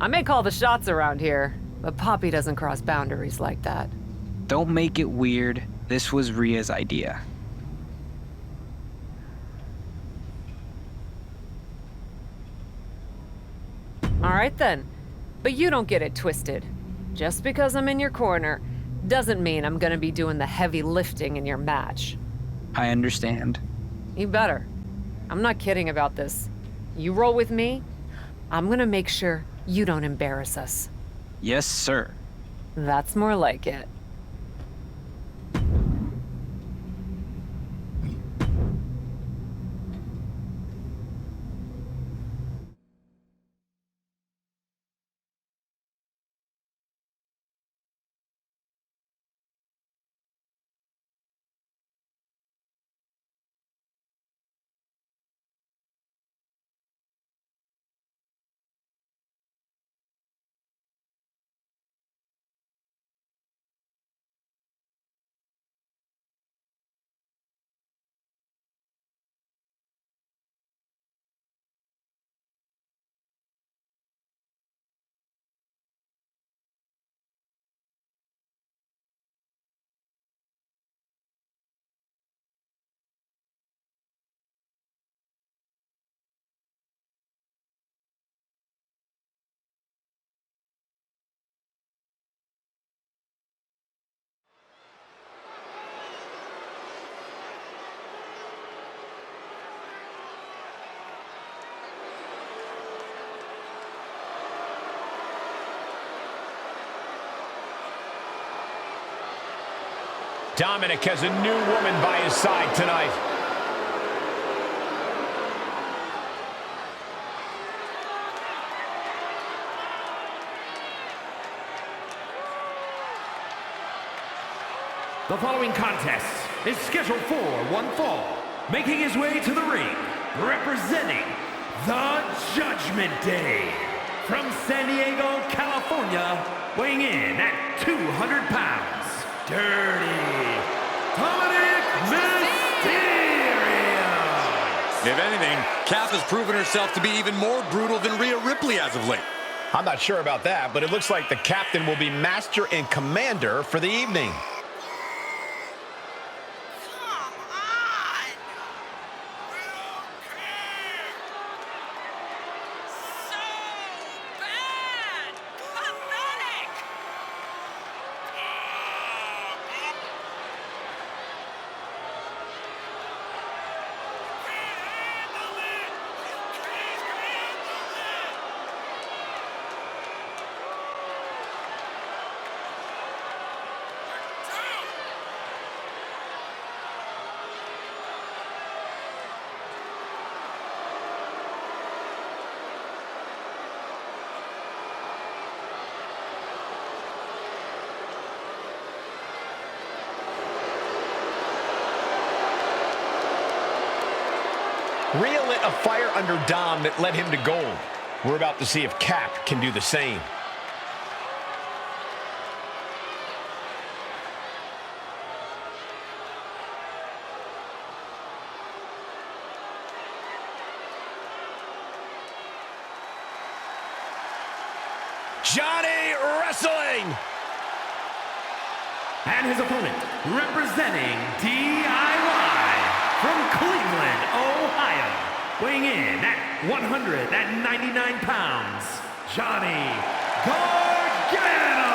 I may call the shots around here, but Poppy doesn't cross boundaries like that. Don't make it weird. This was Rhea's idea. All right then, but you don't get it twisted. Just because I'm in your corner doesn't mean I'm gonna be doing the heavy lifting in your match. I understand. You better. I'm not kidding about this. You roll with me, I'm gonna make sure you don't embarrass us. Yes, sir. That's more like it. Dominic has a new woman by his side tonight. The following contest is scheduled for one fall. Making his way to the ring, representing the Judgment Day. From San Diego, California, weighing in at 200 pounds. Dirty Dominic Mysterio! If anything, Cap has proven herself to be even more brutal than Rhea Ripley as of late. I'm not sure about that, but it looks like the captain will be master and commander for the evening. Rhea lit a fire under Dom that led him to gold. We're about to see if Cap can do the same. Johnny Wrestling! And his opponent, representing DIY from Cleveland, Ohio, weighing in at 199 pounds, Johnny Gargano!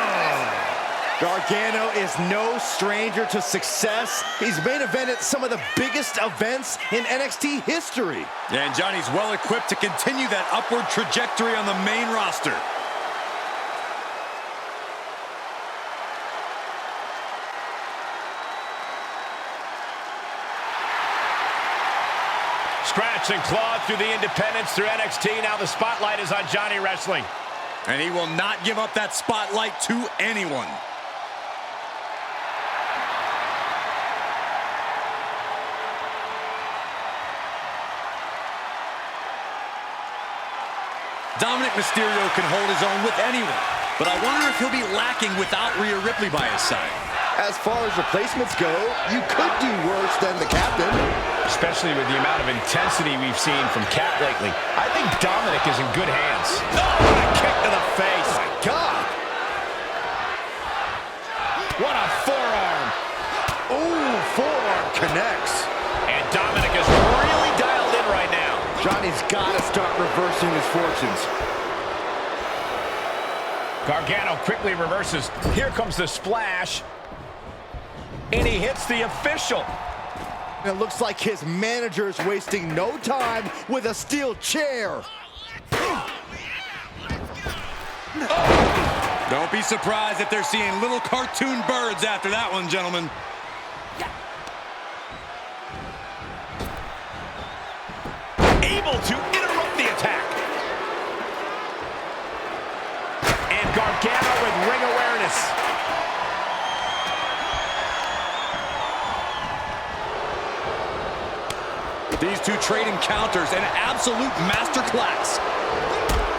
Gargano is no stranger to success. He's main evented some of the biggest events in NXT history. And Johnny's well equipped to continue that upward trajectory on the main roster. Scratch and claw through the independents through NXT. Now the spotlight is on Johnny Wrestling. And he will not give up that spotlight to anyone. Dominic Mysterio can hold his own with anyone, but I wonder if he'll be lacking without Rhea Ripley by his side. As far as replacements go, you could do worse than the captain. Especially with the amount of intensity we've seen from Cat lately. I think Dominic is in good hands. Oh, what a kick to the face. My God. What a forearm. Ooh, forearm connects. And Dominic is really dialed in right now. Johnny's got to start reversing his fortunes. Gargano quickly reverses. Here comes the splash. And he hits the official. It looks like his manager's wasting no time with a steel chair. Don't be surprised if they're seeing little cartoon birds after that one, gentlemen. Able to interrupt the attack. And Gargano with ring awareness. These two trading counters, an absolute masterclass.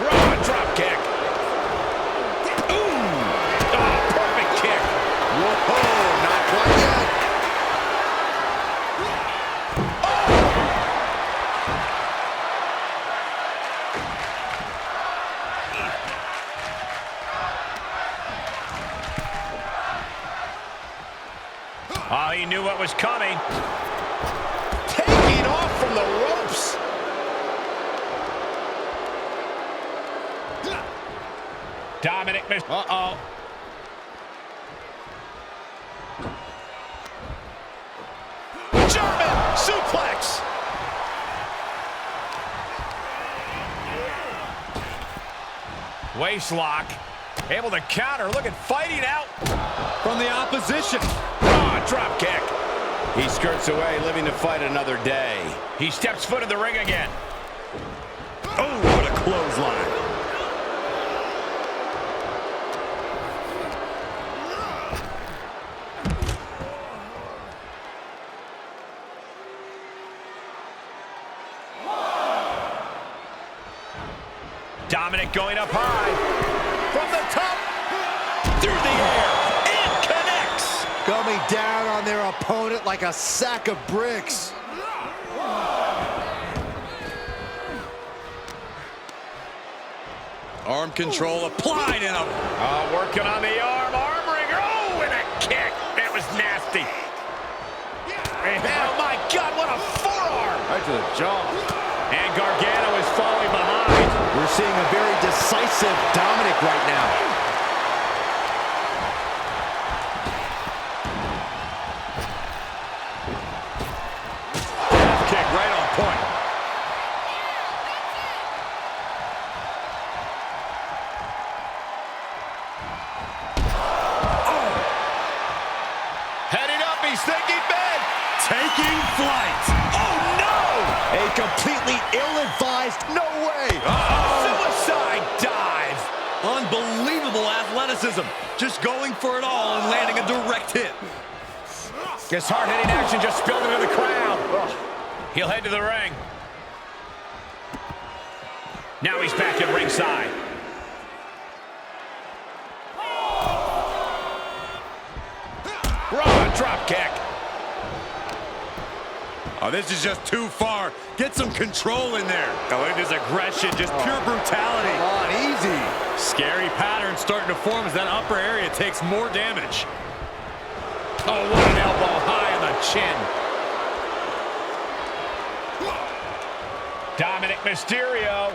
Raw drop kick. Ooh! Oh, perfect kick. Whoa, not quite yet. Oh, he knew what was coming. Taking off from the ropes. Dominic missed. Uh-oh. German suplex. Waist lock. Able to counter. Look at fighting out from the opposition. Drop kick. He skirts away, living to fight another day. He steps foot in the ring again. Oh, what a clothesline. Dominic going up high. From the top. Through the air. Coming down on their opponent like a sack of bricks. Arm control applied in a... working on the arm wringer. Oh, and a kick. That was nasty. Oh, my God, what a forearm. Right to the jaw. And Gargano is falling behind. We're seeing a very decisive Dominic right now. Taking flight. Oh, no! A completely ill-advised no way. Suicide dive. Unbelievable athleticism. Just going for it all and landing a direct hit. This hard-hitting action just spilled into the crowd. He'll head to the ring. Now he's back at ringside. Raw drop kick. Oh, this is just too far. Get some control in there. Oh, look at this aggression, just pure brutality. Come on, easy. Scary pattern starting to form as that upper area takes more damage. Oh, what an elbow high on the chin. Dominic Mysterio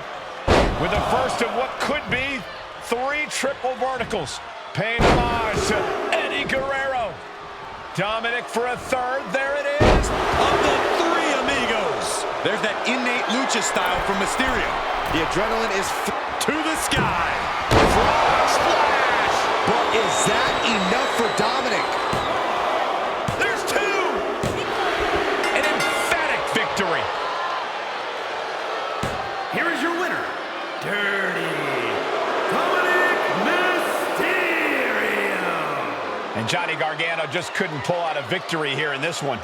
with the first of what could be 3 triple verticals. Paying homage to Eddie Guerrero. Dominic for a third. There it is. Of the 3 amigos. There's that innate lucha style from Mysterio. The adrenaline is to the sky. Frog splash. But is that enough for Dominic? There's 2. An emphatic victory. Here is your winner, Dirty Dominic Mysterio. And Johnny Gargano just couldn't pull out a victory here in this one.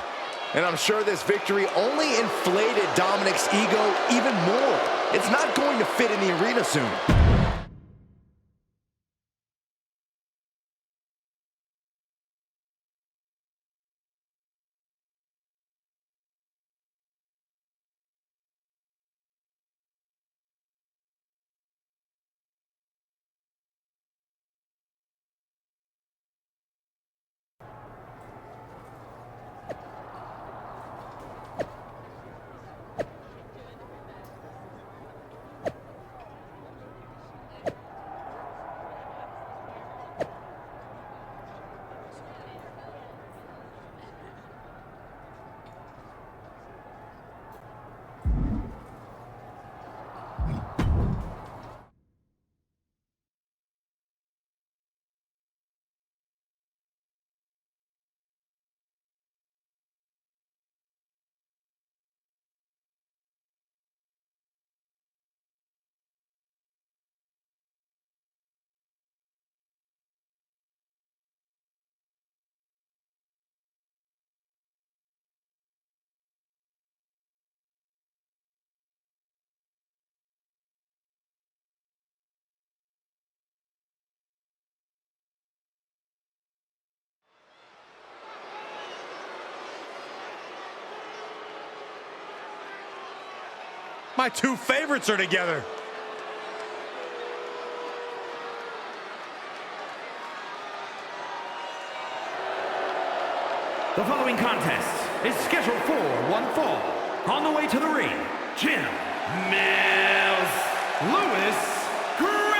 And I'm sure this victory only inflated Dominic's ego even more. It's not going to fit in the arena soon. My two favorites are together. The following contest is scheduled for one fall. On the way to the ring, Jim Mills Lewis Gray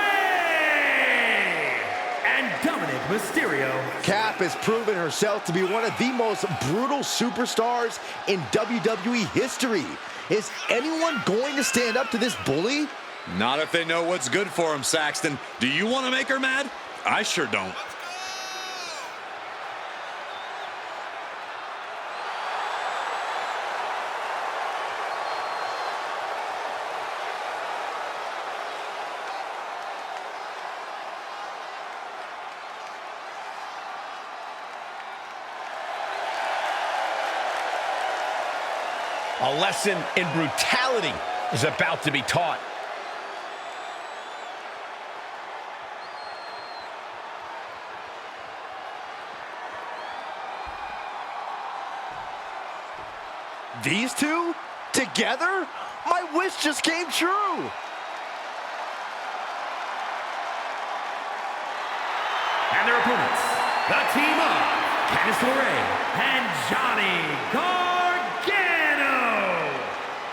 and Dominic Mysterio. Cap has proven herself to be one of the most brutal superstars in WWE history. Is anyone going to stand up to this bully? Not if they know what's good for him, Saxton. Do you want to make her mad? I sure don't. A lesson in brutality is about to be taught. These two? Together? My wish just came true. And their opponents, the team of Candice LeRae and Johnny Gargano.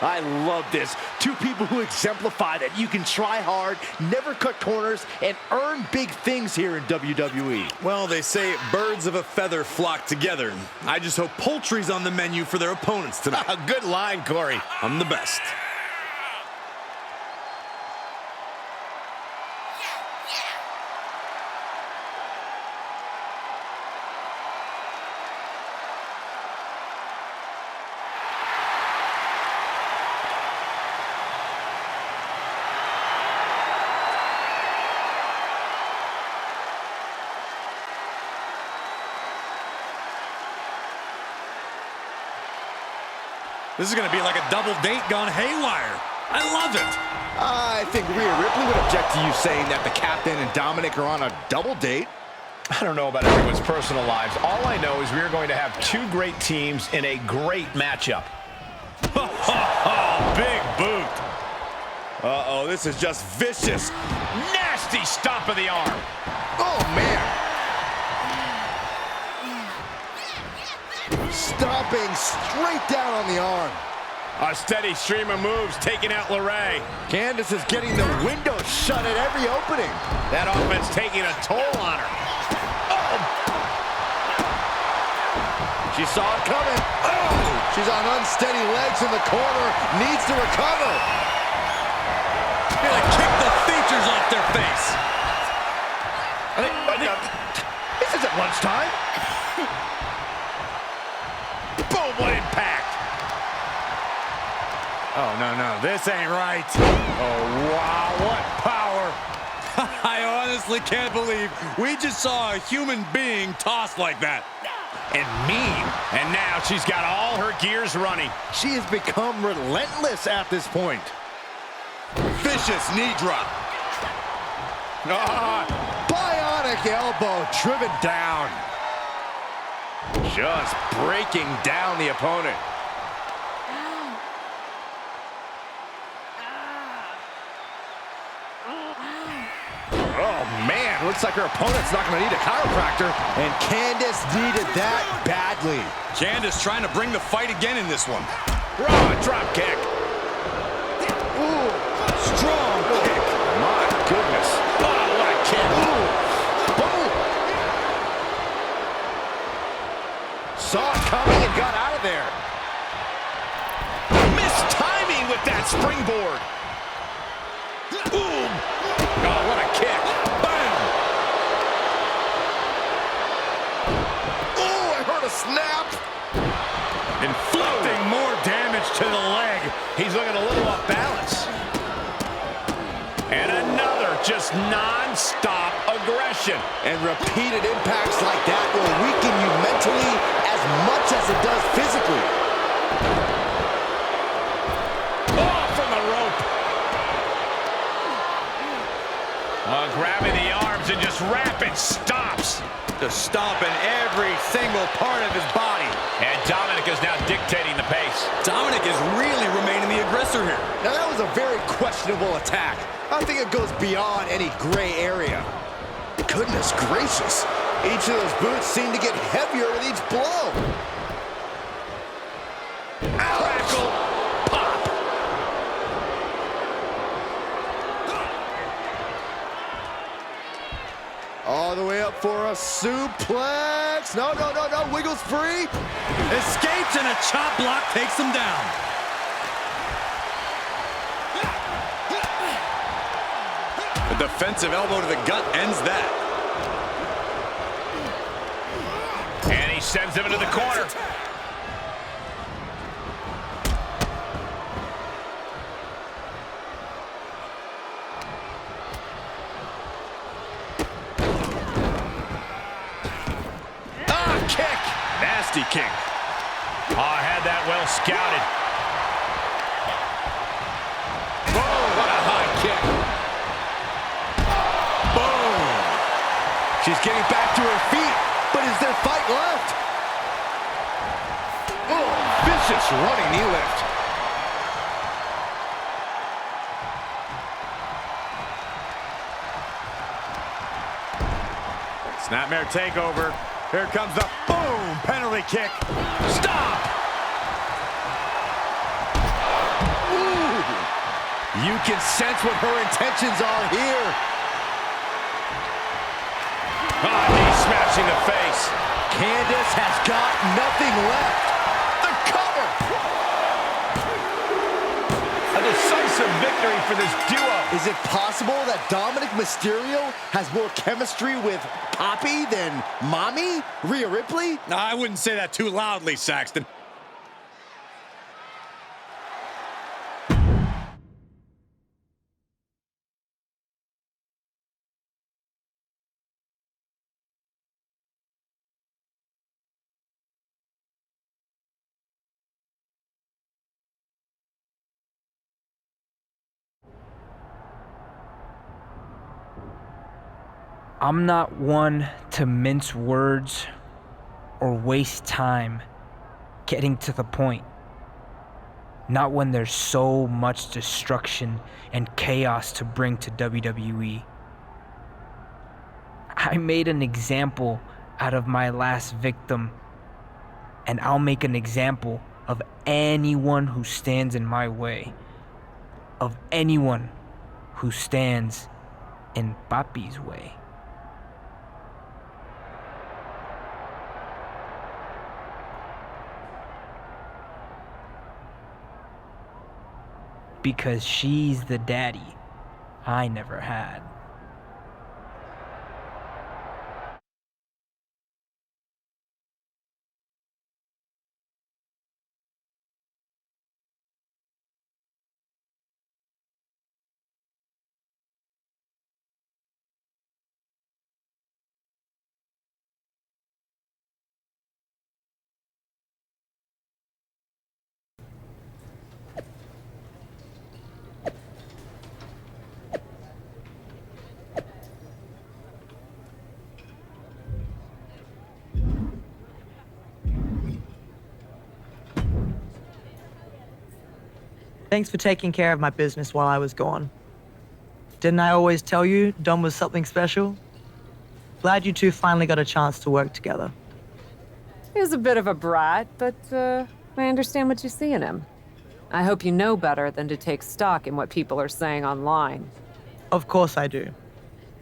I love this. Two people who exemplify that you can try hard, never cut corners, and earn big things here in WWE. Well, they say birds of a feather flock together. I just hope poultry's on the menu for their opponents tonight. Good line, Corey. I'm the best. This is going to be like a double date gone haywire. I love it. I think Rhea Ripley would object to you saying that the captain and Dominic are on a double date. I don't know about everyone's personal lives. All I know is we are going to have two great teams in a great matchup. Big boot. Uh-oh, this is just vicious. Nasty stomp of the arm. Oh, man. Stomping straight down on the arm. A steady stream of moves taking out LeRae. Candice is getting the window shut at every opening. That offense taking a toll on her. Oh. She saw it coming. Oh! She's on unsteady legs in the corner. Needs to recover. Gonna kick the features off their face. This isn't lunchtime. Boom, what impact. Oh, no, this ain't right. Oh, wow, what power. I honestly can't believe we just saw a human being tossed like that. and mean. And now she's got all her gears running. She has become relentless at this point. Vicious knee drop. Bionic elbow driven down. Just breaking down the opponent. Oh, man, looks like her opponent's not going to need a chiropractor. And Candice needed that badly. Candice trying to bring the fight again in this one. Raw drop kick. Ooh, strong kick. My goodness. Oh, what a kick. Boom. Saw it coming and got out of there. Missed timing with that springboard. Ooh. Oh, what a kick. Bam. Oh, I heard a snap. Inflicting more damage to the leg. He's looking a little off balance. And another just non-stop aggression. And repeated impacts like that will weaken you mentally as much as it does physically. Oh, from the rope. Grabbing the arms and just rapid stops. Just stomping every single part of his body. And Dominic is now dictating the pace. Dominic is really remaining the aggressor here. Now that was a very questionable attack. I think it goes beyond any gray area. Goodness gracious. Each of those boots seem to get heavier with each blow. Crackle, pop. All the way up for a suplex. No, wiggles free. Escapes and a chop block takes him down. A defensive elbow to the gut ends that. And he sends him into the corner. Kick. Nasty kick. Oh, I had that well scouted. Oh, what a high kick. Boom. She's getting back to her feet, but is there fight left? Oh, vicious running knee lift. Snapmare takeover. Here comes the boom penalty kick. Stop! Ooh. You can sense what her intentions are here. Knee smashing the face. Candice has got nothing left. The cover. A decisive victory for this duo. Is it possible that Dominic Mysterio has more chemistry with Poppy than Mommy, Rhea Ripley? I wouldn't say that too loudly, Saxton. I'm not one to mince words or waste time getting to the point. Not when there's so much destruction and chaos to bring to WWE. I made an example out of my last victim, and I'll make an example of anyone who stands in my way. Of anyone who stands in Papi's way. Because she's the daddy I never had. Thanks for taking care of my business while I was gone. Didn't I always tell you Dom was something special? Glad you two finally got a chance to work together. He was a bit of a brat, but I understand what you see in him. I hope you know better than to take stock in what people are saying online. Of course I do.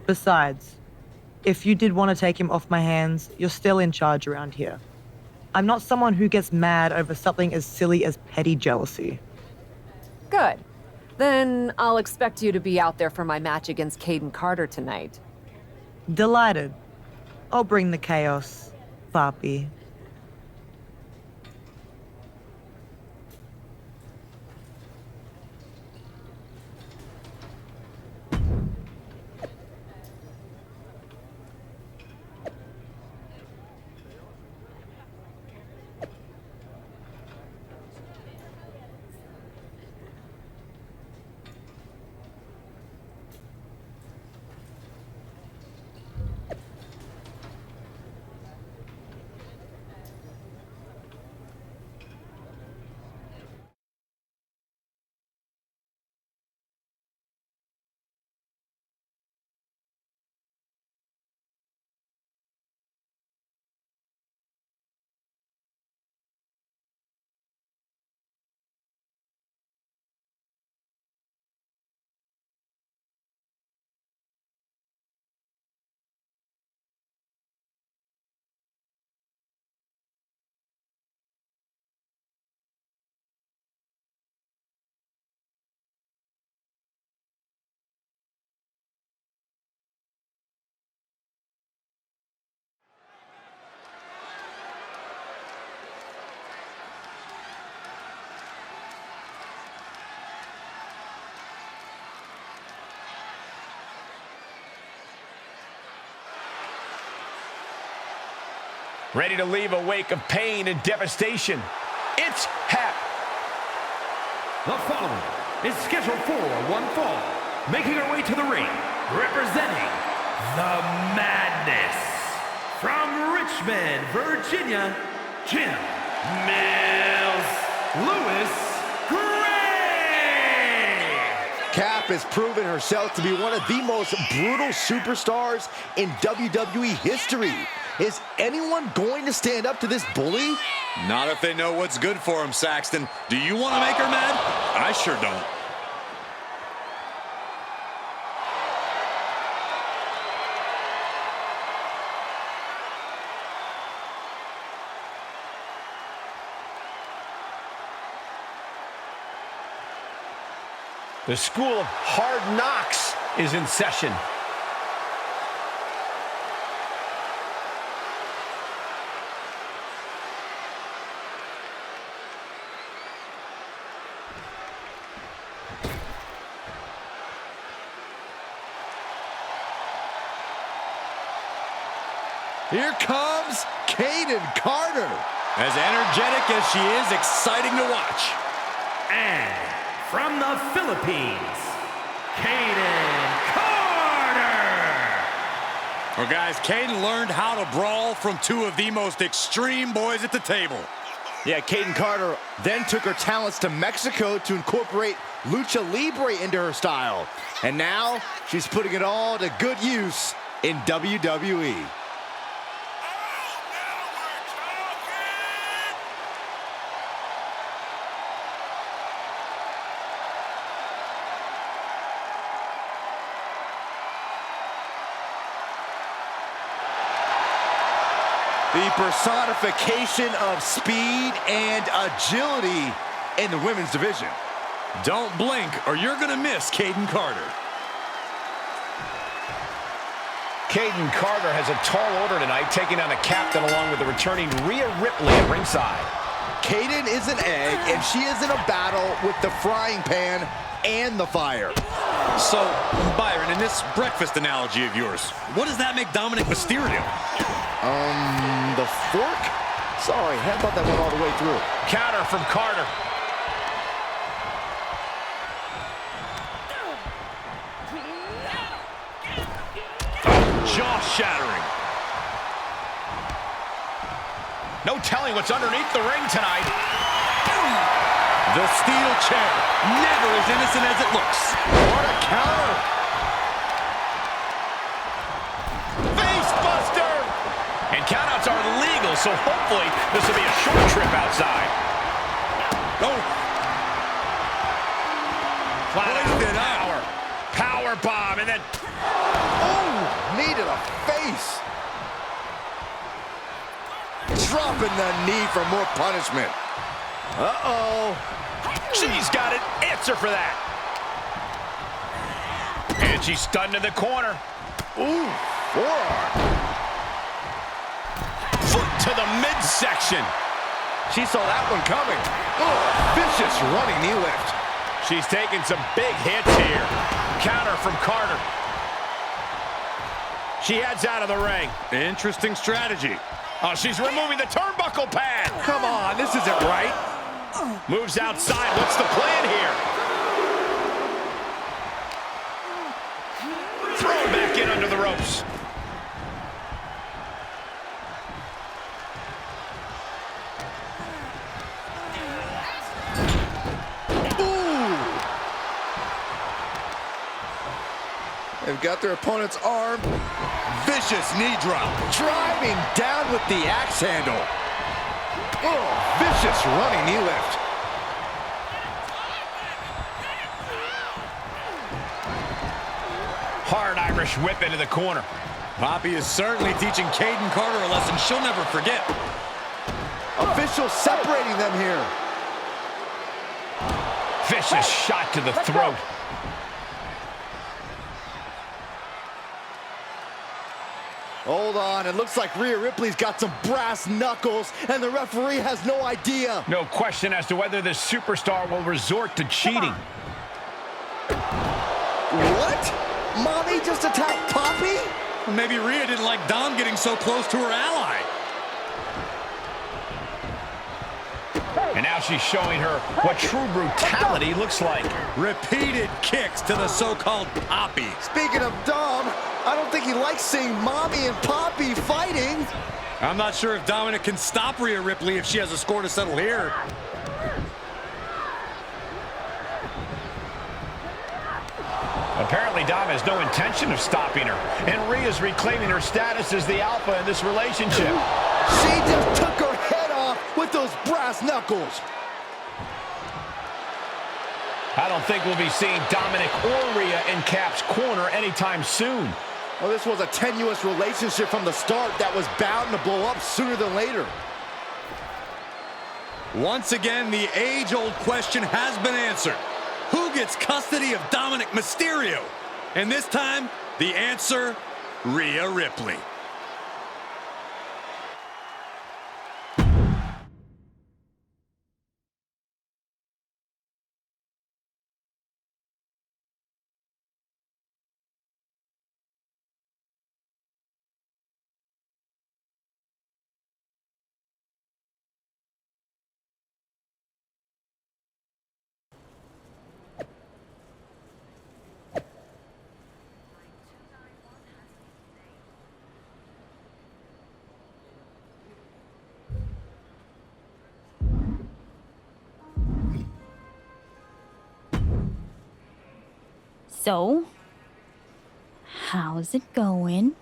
Besides, if you did want to take him off my hands, you're still in charge around here. I'm not someone who gets mad over something as silly as petty jealousy. Good. Then I'll expect you to be out there for my match against Caden Carter tonight. Delighted. I'll bring the chaos, Papi. Ready to leave a wake of pain and devastation. It's Hap. The following is scheduled for one fall, making her way to the ring, representing the Madness. From Richmond, Virginia, Jim Mills Lewis Gray. Cap has proven herself to be one of the most brutal superstars in WWE history. Is anyone going to stand up to this bully? Not if they know what's good for him, Saxton. Do you want to make her mad? I sure don't. The School of Hard Knocks is in session. Here comes Caden Carter. As energetic as she is, exciting to watch. And from the Philippines, Caden Carter. Well, guys, Caden learned how to brawl from two of the most extreme boys at the table. Yeah, Caden Carter then took her talents to Mexico to incorporate Lucha Libre into her style. And now she's putting it all to good use in WWE. The personification of speed and agility in the women's division. Don't blink or you're going to miss Caden Carter. Caden Carter has a tall order tonight, taking on the captain along with the returning Rhea Ripley at ringside. Caden is an egg, and she is in a battle with the frying pan and the fire. So, Byron, in this breakfast analogy of yours, what does that make Dominic Mysterio? The fork? Sorry, I thought that went all the way through. Counter from Carter. Jaw-shattering. No telling what's underneath the ring tonight. The steel chair, never as innocent as it looks. What a counter! Face buster! And countouts are legal, so hopefully this will be a short trip outside. Oh. Flat out Hoisted up. power bomb, and then Oh, knee to the face. Dropping the knee for more punishment. Uh-oh. she's got an answer for that. And she's stunned in the corner. Ooh, forearm. Foot to the midsection. She saw that one coming. Oh, vicious running knee lift. She's taking some big hits here. Counter from Carter. She heads out of the ring. Interesting strategy. Oh, she's removing the turnbuckle pad. Come on, this isn't right. Moves outside. What's the plan here? Throw back in under the ropes. They've got their opponent's arm. Vicious knee drop. Driving down with the axe handle. Oh, vicious running knee lift. Hard Irish whip into the corner. Poppy is certainly teaching Caden Carter a lesson she'll never forget. Officials separating them here. Vicious shot to the throat. Hold on, it looks like Rhea Ripley's got some brass knuckles, and the referee has no idea. No question as to whether this superstar will resort to cheating. What? Mommy just attacked Poppy? Well, maybe Rhea didn't like Dom getting so close to her ally. And now she's showing her what true brutality looks like. Repeated kicks to the so-called Poppy. Speaking of Dom, I don't think he likes seeing Mommy and Poppy fighting. I'm not sure if Dominic can stop Rhea Ripley if she has a score to settle here. Apparently, Dom has no intention of stopping her. And Rhea's reclaiming her status as the alpha in this relationship. She just took her head off with those brass knuckles. I don't think we'll be seeing Dominic or Rhea in Cap's corner anytime soon. Well, this was a tenuous relationship from the start that was bound to blow up sooner than later. Once again, the age-old question has been answered. Who gets custody of Dominic Mysterio? And this time, the answer, Rhea Ripley. So, how's it going?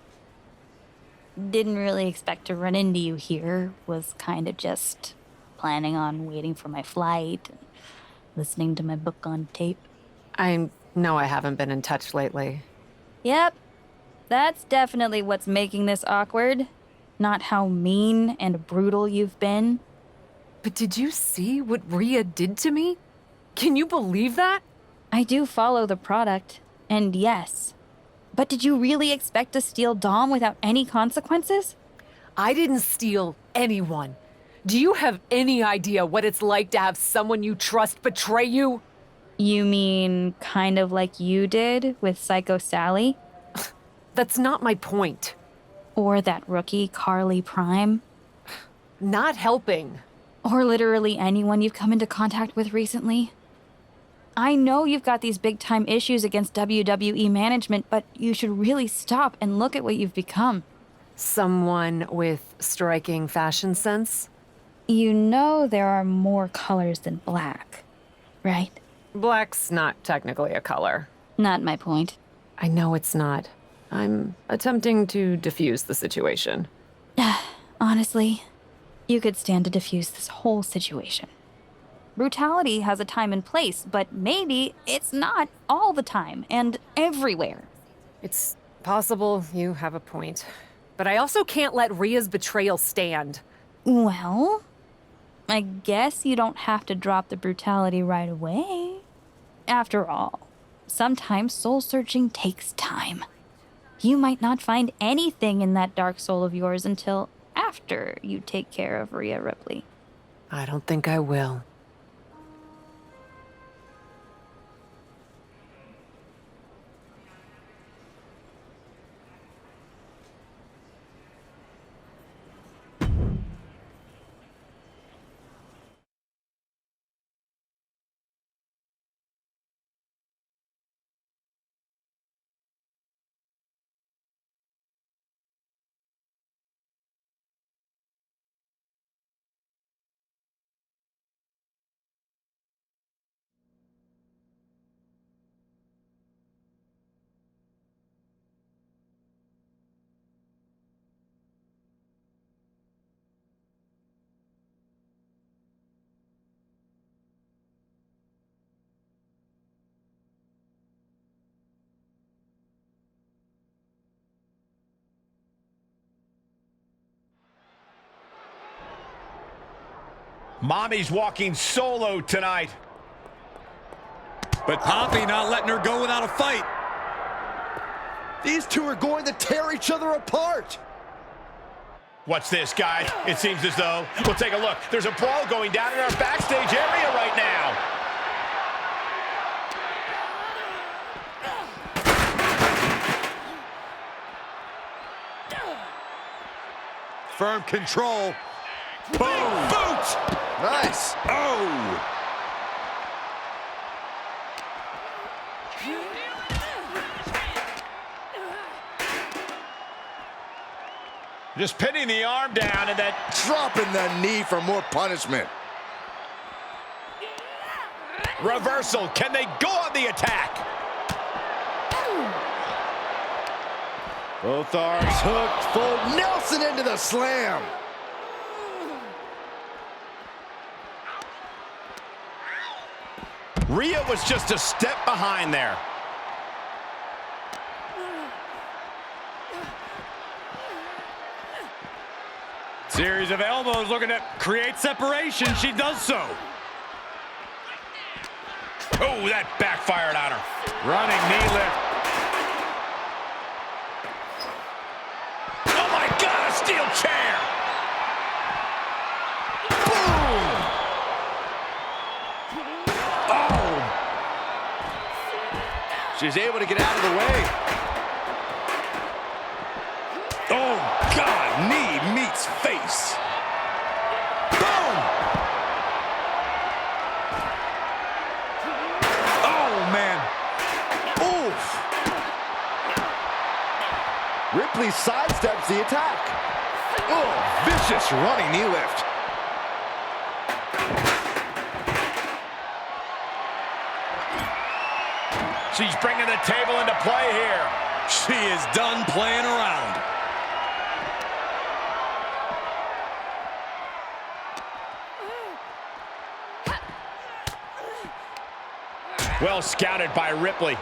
Didn't really expect to run into you here. Was kind of just planning on waiting for my flight and listening to my book on tape. I know I haven't been in touch lately. Yep, that's definitely what's making this awkward. Not how mean and brutal you've been. But did you see what Rhea did to me? Can you believe that? I do follow the product, and yes. But did you really expect to steal Dom without any consequences? I didn't steal anyone. Do you have any idea what it's like to have someone you trust betray you? You mean kind of like you did with Psycho Sally? That's not my point. Or that rookie Carly Prime? Not helping. Or literally anyone you've come into contact with recently? I know you've got these big-time issues against WWE management, but you should really stop and look at what you've become. Someone with striking fashion sense? You know there are more colors than black. right? Black's not technically a color. Not my point. I know it's not. I'm attempting to diffuse the situation. Honestly, you could stand to diffuse this whole situation. Brutality has a time and place, but maybe it's not all the time and everywhere. It's possible you have a point. But I also can't let Rhea's betrayal stand. Well, I guess you don't have to drop the brutality right away. After all, sometimes soul-searching takes time. You might not find anything in that dark soul of yours until after you take care of Rhea Ripley. I don't think I will. Mommy's walking solo tonight. But Poppy not letting her go without a fight. These two are going to tear each other apart. What's this, guys? It seems as though, we'll take a look. There's a brawl going down in our backstage area right now. Firm control. Boom! Boot! Nice. Oh! Just pinning the arm down and then dropping the knee for more punishment. Reversal. Can they go on the attack? Both arms hooked, full Nelson into the slam. Rhea was just a step behind there. Series of elbows looking to create separation. She does so. Oh, that backfired on her. Running knee lift. Oh my God, a steel chair. Boom. Oh. She's able to get out of the way. Oh God, knee meets face. Boom. Oh man. Oof. Ripley sidesteps the attack. Oh, vicious running knee lift. She's bringing the table into play here. She is done playing around. Well scouted by Ripley.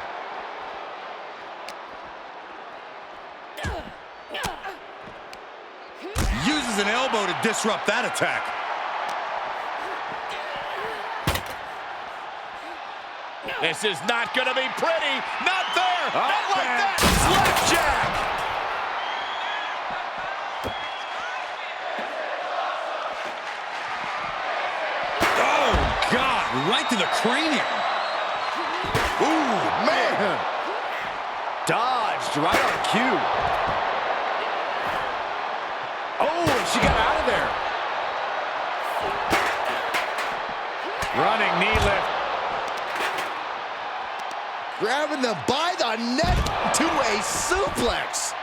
Uses an elbow to disrupt that attack. This is not going to be pretty. Not there. Oh, not like man. that. Slapjack. Oh, God. Right to the cranium. Ooh, man. Dodged right on cue. Oh, and she got out of there. Running knee lift. Grabbing them by the neck to a suplex.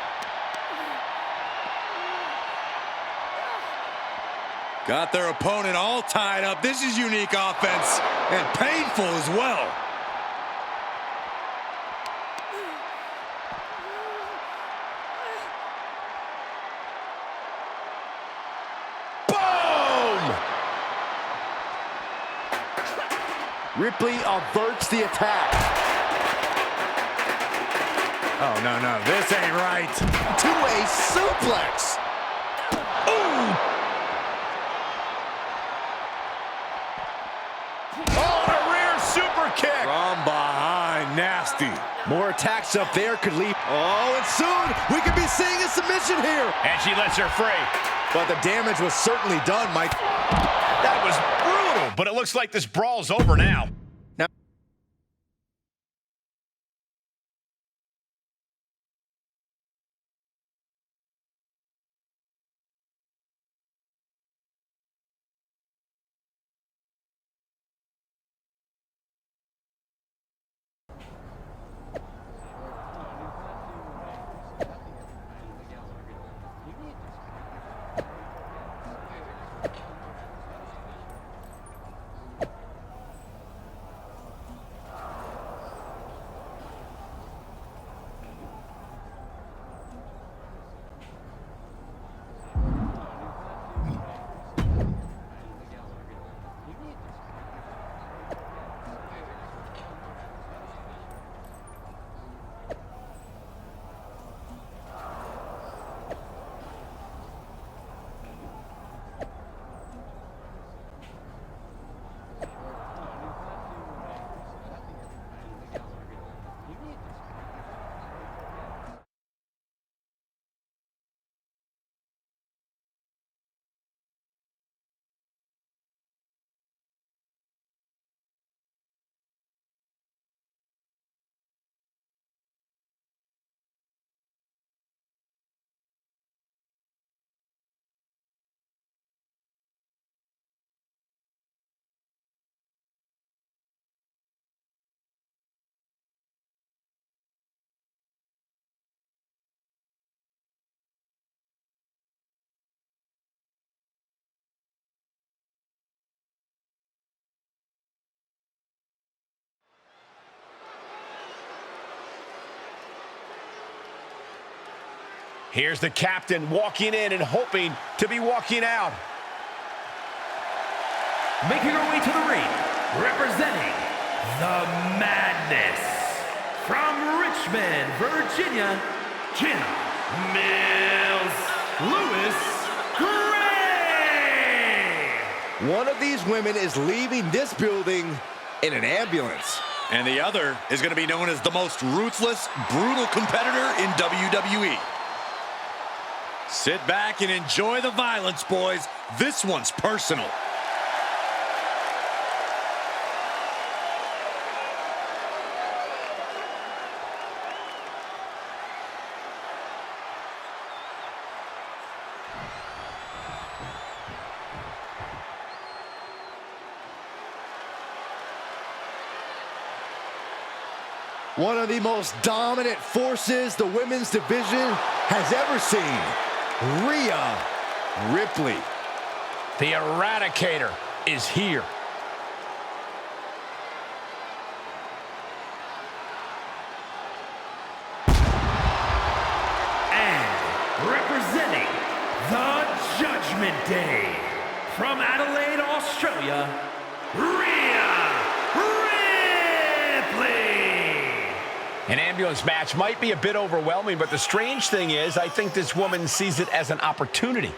Got their opponent all tied up. This is unique offense and painful as well. Ripley averts the attack. Oh, no, this ain't right. Two-way suplex. Ooh! Oh, a rear super kick. From behind, nasty. More attacks up there could lead. Oh, and soon we could be seeing a submission here. And she lets her free. But the damage was certainly done, Mike. That was brutal, but it looks like this brawl's over now. Here's the captain walking in and hoping to be walking out. Making her way to the ring, representing the Madness, from Richmond, Virginia, Jenna Mills Lewis Gray. One of these women is leaving this building in an ambulance. And the other is going to be known as the most ruthless, brutal competitor in WWE. Sit back and enjoy the violence, boys. This one's personal. One of the most dominant forces the women's division has ever seen. Rhea Ripley. The Eradicator is here. And representing the Judgment Day, from Adelaide, Australia, Rhea Ripley. An ambulance match might be a bit overwhelming, but the strange thing is, I think this woman sees it as an opportunity.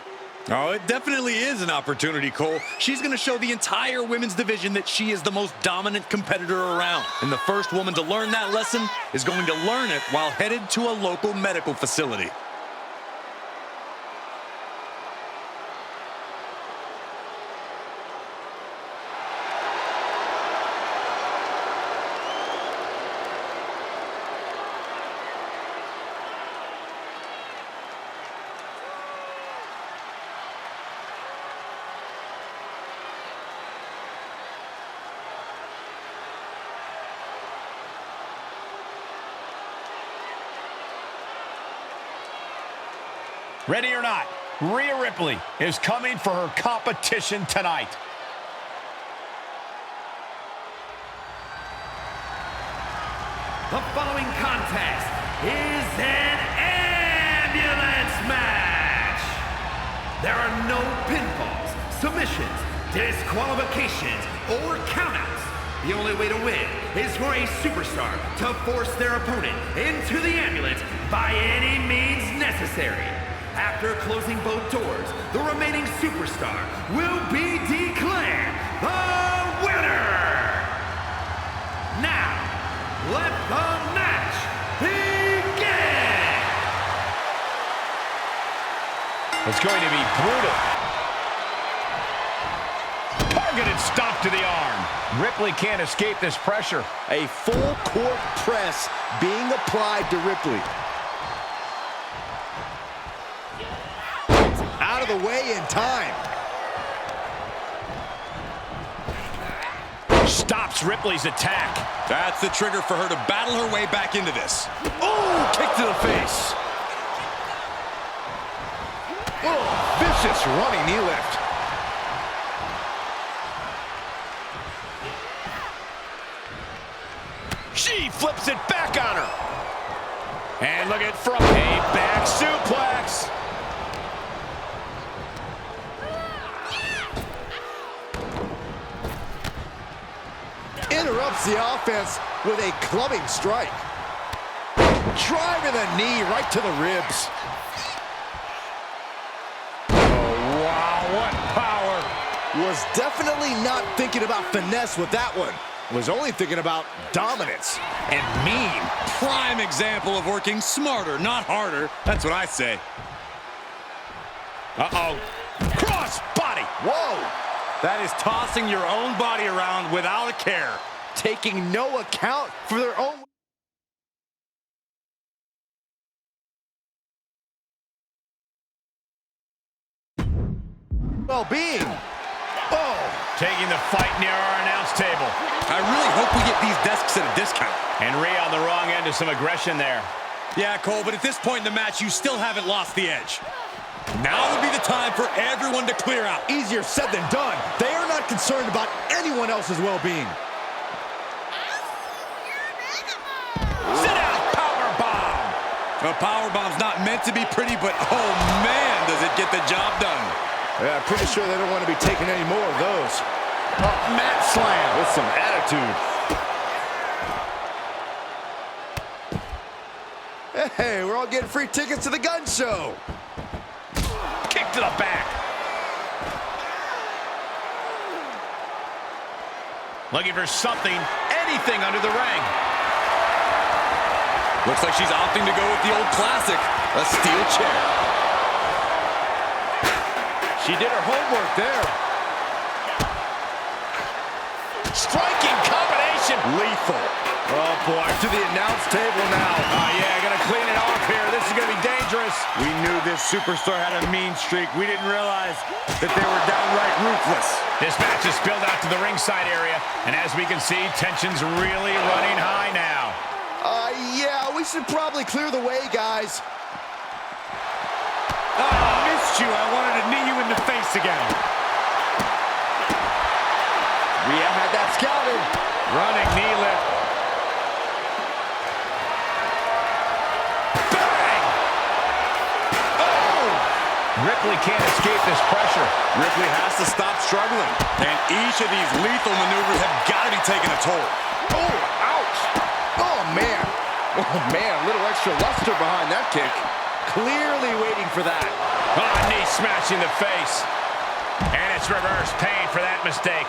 Oh, it definitely is an opportunity, Cole. She's going to show the entire women's division that she is the most dominant competitor around. And the first woman to learn that lesson is going to learn it while headed to a local medical facility. Ready or not, Rhea Ripley is coming for her competition tonight. The following contest is an ambulance match. There are no pinfalls, submissions, disqualifications, or countouts. The only way to win is for a superstar to force their opponent into the ambulance by any means necessary. After closing both doors, the remaining superstar will be declared the winner. Now, let the match begin! It's going to be brutal. Targeted stomp to the arm. Ripley can't escape this pressure. A full court press being applied to Ripley. Out of the way in time. Stops Ripley's attack. That's the trigger for her to battle her way back into this. Oh, kick to the face. Oh, vicious running knee lift. She flips it back on her. And look at from a back suplex. Interrupts the offense with a clubbing strike. Driving the knee right to the ribs. Oh, wow, what power. Was definitely not thinking about finesse with that one. Was only thinking about dominance. And mean. Prime example of working smarter, not harder. That's what I say. Uh-oh. Cross body. Whoa. That is tossing your own body around without a care. Taking no account for their own well-being. Oh, taking the fight near our announce table. I really hope we get these desks at a discount. And Rhea on the wrong end of some aggression there. Yeah, Cole, but at this point in the match, you still haven't lost the edge. Now would be the time for everyone to clear out. Easier said than done. They are not concerned about anyone else's well-being. Sit out, powerbomb. A powerbomb's not meant to be pretty, but oh man, does it get the job done. Yeah, I'm pretty sure they don't want to be taking any more of those. Oh, mat slam with some attitude. Hey, we're all getting free tickets to the gun show. Kick to the back. Looking for something, anything under the ring. Looks like she's opting to go with the old classic, a steel chair. She did her homework there. Striking combination. Lethal. Oh, boy. To the announce table now. Oh, yeah, gonna clean it off here. This is gonna be dangerous. We knew this superstar had a mean streak. We didn't realize that they were downright ruthless. This match is spilled out to the ringside area, and as we can see, tension's really running high now. Yeah, we should probably clear the way, guys. Oh, missed you. I wanted to knee you in the face again. Rhea had that scouted. Running knee lift. Bang! Oh! Ripley can't escape this pressure. Ripley has to stop struggling. And each of these lethal maneuvers have got to be taking a toll. Oh, ouch. Oh, man. Oh, man, a little extra luster behind that kick. Clearly waiting for that. Oh, knee smash in the face. And it's reverse pain for that mistake.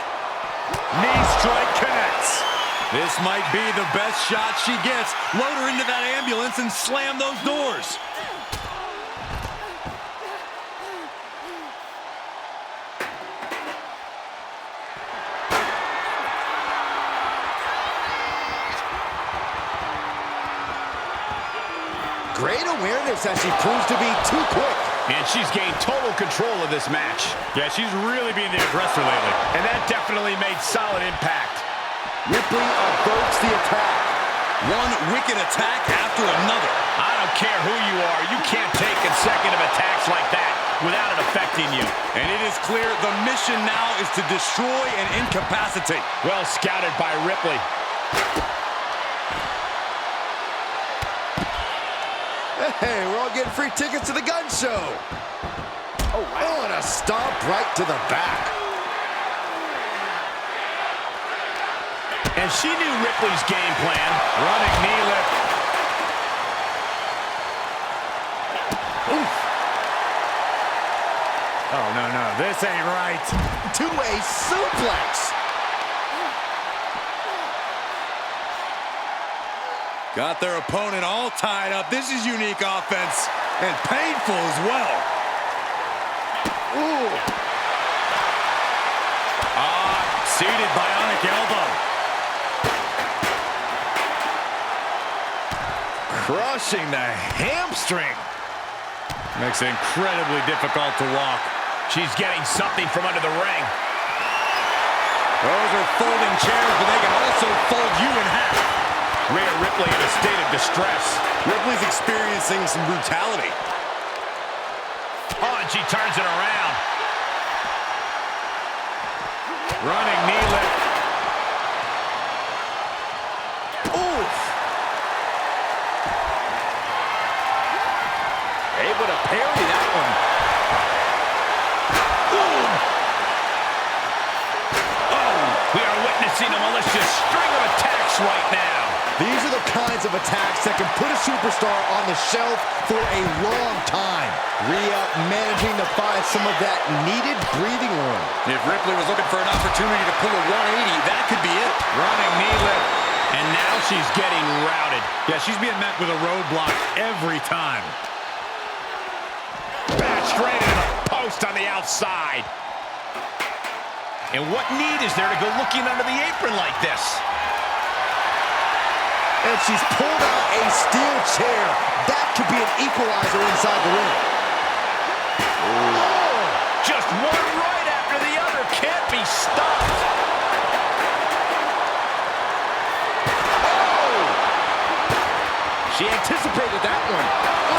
Knee strike connects. This might be the best shot she gets. Load her into that ambulance and slam those doors. Great awareness as she proves to be too quick. And she's gained total control of this match. Yeah, she's really being the aggressor lately. And that definitely made solid impact. Ripley averts the attack. One wicked attack after another. I don't care who you are. You can't take a consecutive attacks like that without it affecting you. And it is clear the mission now is to destroy and incapacitate. Well scouted by Ripley. Hey, we're all getting free tickets to the gun show. Oh, wow. And a stomp right to the back. And she knew Ripley's game plan. Running knee lift. Oof. Oh, no, this ain't right. Two-way suplex. Got their opponent all tied up. This is unique offense and painful as well. Ooh. Seated bionic elbow. Crushing the hamstring. Makes it incredibly difficult to walk. She's getting something from under the ring. Those are folding chairs, but they can also fold you in half. Rhea Ripley in a state of distress. Ripley's experiencing some brutality. Oh, and she turns it around. Running knee lift. Oof. Able to parry that one. Oh, we are witnessing a malicious string of attacks right now. These are the kinds of attacks that can put a superstar on the shelf for a long time. Rhea managing to find some of that needed breathing room. If Ripley was looking for an opportunity to pull a 180, that could be it. Running knee lift. And now she's getting routed. Yeah, she's being met with a roadblock every time. Back straight into the post on the outside. And what need is there to go looking under the apron like this? And she's pulled out a steel chair. That could be an equalizer inside the ring. Oh, just one right after the other. Can't be stopped. Oh! She anticipated that one.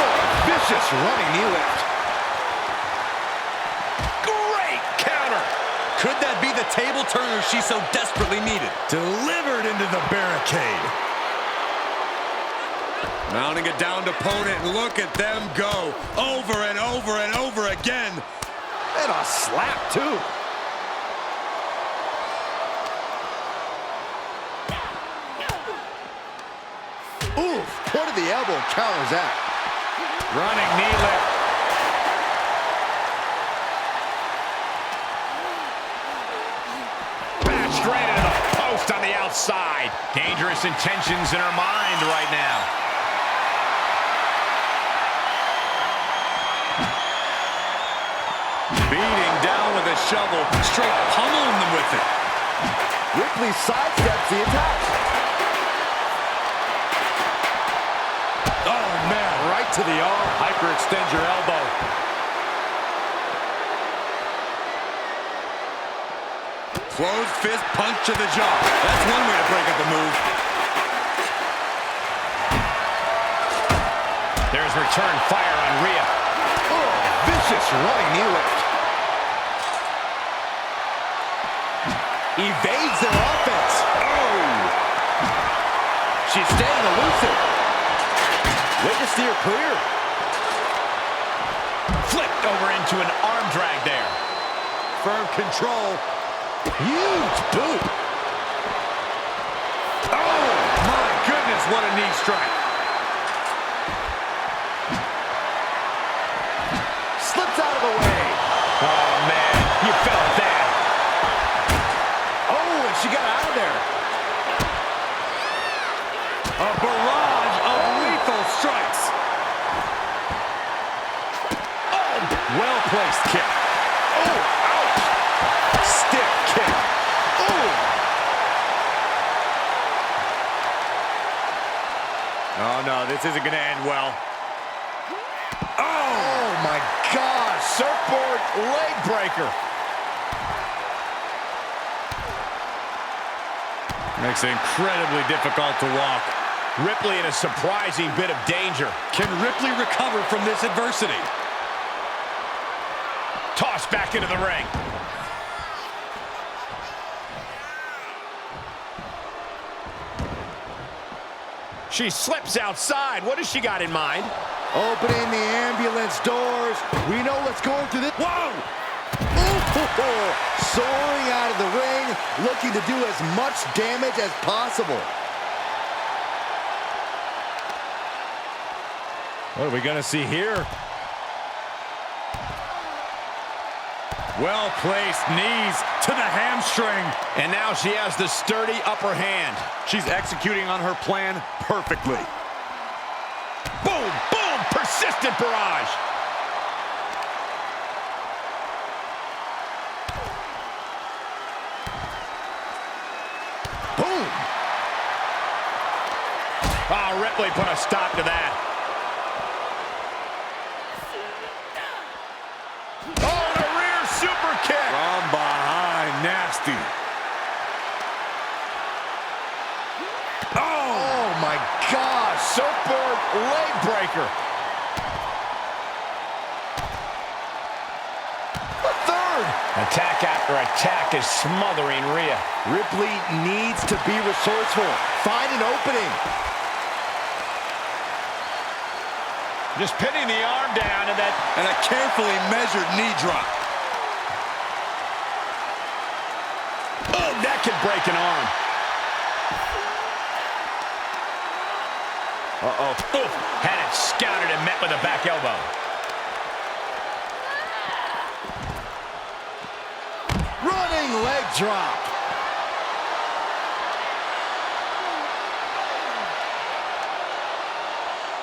Oh, vicious running knee lift. Great counter. Could that be the table turner she so desperately needed? Delivered into the barricade. Mounting a downed opponent, and look at them go. Over and over and over again. And a slap, too. Oof, point of the elbow counters that. Running knee lift. Back straight into the post on the outside. Dangerous intentions in her mind right now. Beating down with a shovel, straight pummeling them with it. Ripley sidesteps the attack. Oh, man, right to the arm. Hyperextend your elbow. Closed fist punch to the jaw. That's one way to break up a move. There's return fire on Rhea. Oh, vicious running knee lift. Evades their offense. Oh! She's staying elusive. Way to steer clear. Flipped over into an arm drag there. Firm control. Huge boot. Oh, my goodness, what a knee strike. Slips out of the way. Oh, man, you felt that. Oh, and she got out of there. A barrage of lethal strikes. Oh, well-placed kick. Oh, ouch. Stiff kick. Oh. Oh, no, this isn't going to end well. Oh, my gosh. Surfboard leg breaker. Makes it incredibly difficult to walk. Ripley in a surprising bit of danger. Can Ripley recover from this adversity? Tossed back into the ring. She slips outside. What has she got in mind? Opening the ambulance doors. We know what's going through this. Whoa! Ooh, soaring out of the ring, looking to do as much damage as possible. What are we going to see here? Well-placed knees to the hamstring. And now she has the sturdy upper hand. She's executing on her plan perfectly. Boom, boom, persistent barrage. Boom. Oh, Ripley put a stop to that. Oh, and a rear super kick. From behind, nasty. Oh my gosh, surfboard leg breaker. A third. Attack after attack is smothering Rhea. Ripley needs to be resourceful. Find an opening. Just pinning the arm down and a carefully measured knee drop. Oh, that can break an arm. Uh-oh. Oof. Had it scouted and met with a back elbow. Running leg drop.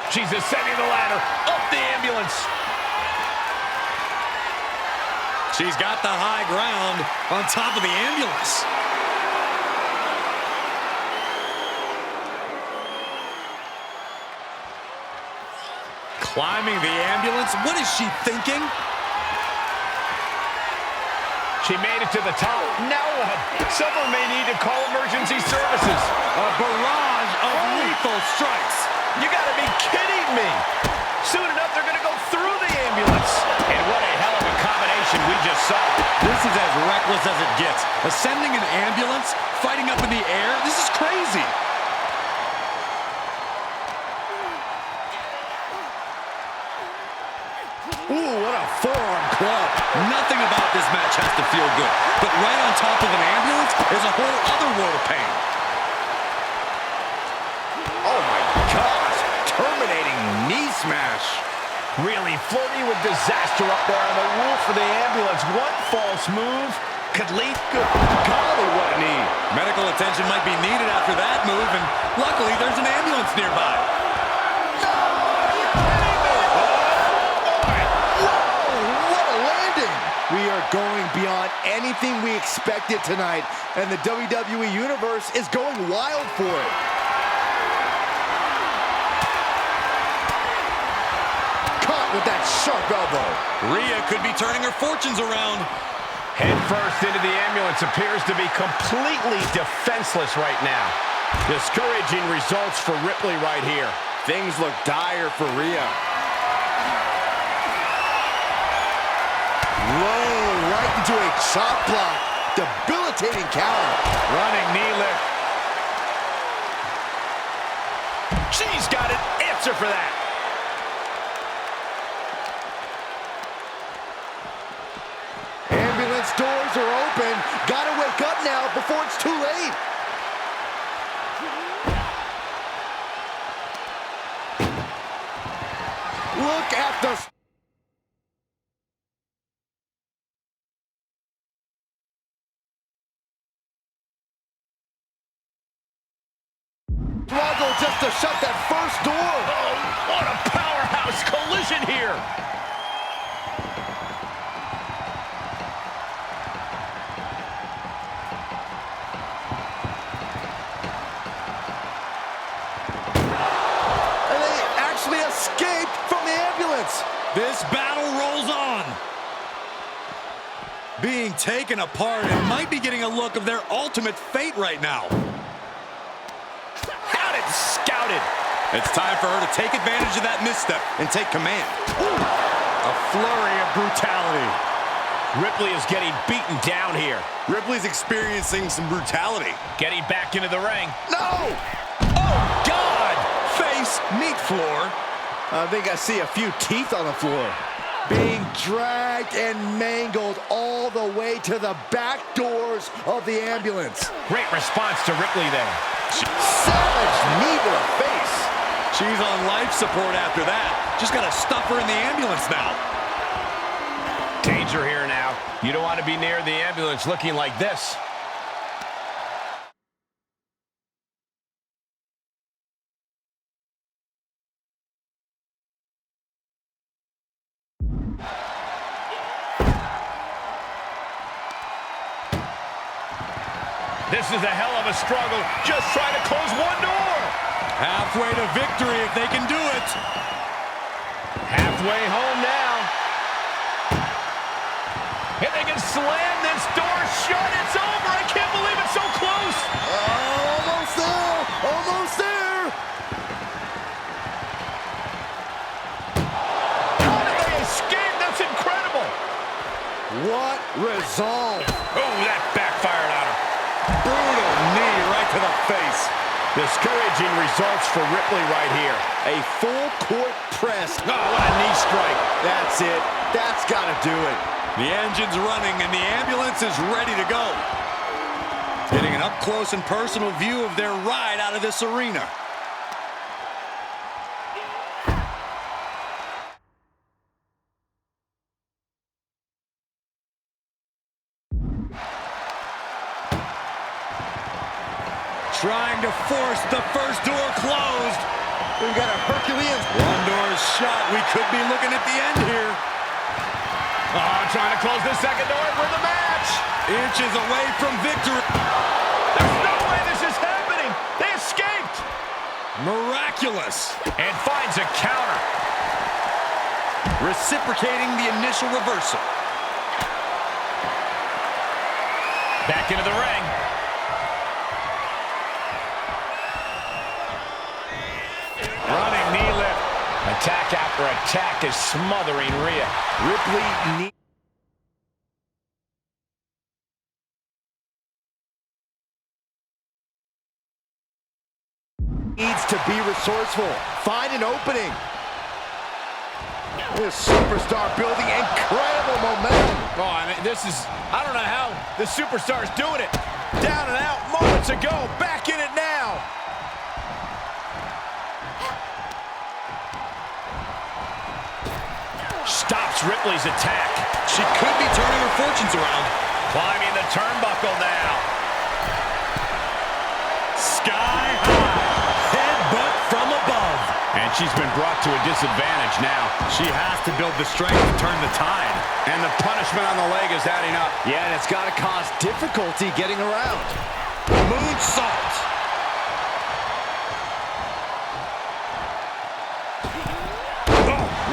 She's ascending the ladder, up the ambulance. She's got the high ground on top of the ambulance. Climbing the ambulance? What is she thinking? She made it to the top. Now what? Someone may need to call emergency services. A barrage of lethal strikes. You gotta be kidding me. Soon enough, they're gonna go through the ambulance. And what a hell of a combination we just saw. This is as reckless as it gets. Ascending an ambulance, fighting up in the air, this is crazy. Ooh, what a forearm club. Nothing about this match has to feel good. But right on top of an ambulance is a whole other world of pain. Oh my gosh, terminating knee smash. Really flirting with disaster up there on the roof of the ambulance. One false move could lead. Good golly, what a knee. Medical attention might be needed after that move, and luckily there's an ambulance nearby. We are going beyond anything we expected tonight, and the WWE Universe is going wild for it. Caught with that sharp elbow. Rhea could be turning her fortunes around. Head first into the ambulance, appears to be completely defenseless right now. Discouraging results for Ripley right here. Things look dire for Rhea. Low, right into a chop block. Debilitating counter. Running knee lift. She's got an answer for that. Ambulance doors are open. Gotta wake up now before it's too late. Look at the... struggle just to shut that first door. Oh, what a powerhouse collision here. And they actually escaped from the ambulance. This battle rolls on. Being taken apart and might be getting a look of their ultimate fate right now. How did Scout routed. It's time for her to take advantage of that misstep and take command. A flurry of brutality. Ripley is getting beaten down here. Ripley's experiencing some brutality. Getting back into the ring. No! Oh, God! Face, meat floor. I think I see a few teeth on the floor. Being dragged and mangled all the way to the back doors of the ambulance. Great response to Ripley there. Savage knee to the face. She's on life support after that. Just gotta stuff her in the ambulance now. Danger here now. You don't want to be near the ambulance looking like this. This is a hell of a struggle. Just trying to close one door. Halfway to victory if they can do it. Halfway home now. If they can slam this door shut, it's over. I can't believe it's so close. Almost there. Almost there. How did they escape? That's incredible. What resolve. Oh, that backfired on her. Brutal knee right to the face. Discouraging results for Ripley right here. A full court press. Oh, what a knee strike. That's it. That's got to do it. The engine's running and the ambulance is ready to go. Getting an up-close and personal view of their ride out of this arena. Trying to force the first door closed. We've got a Herculean. One door is shut. We could be looking at the end here. Oh, trying to close the second door for the match. Inches away from victory. There's no way this is happening. They escaped. Miraculous. And finds a counter. Reciprocating the initial reversal. Back into the ring. Running knee lift. Attack after attack is smothering Rhea. Ripley needs to be resourceful. Find an opening. This superstar building incredible momentum. Oh, I mean, this is, I don't know how the superstar is doing it. Down and out moments ago. Back in it now. Stops Ripley's attack. She could be turning her fortunes around. Climbing the turnbuckle now. Sky high. Headbutt from above. And she's been brought to a disadvantage now. She has to build the strength to turn the tide. And the punishment on the leg is adding up. Yeah, and it's got to cause difficulty getting around. Moonsault.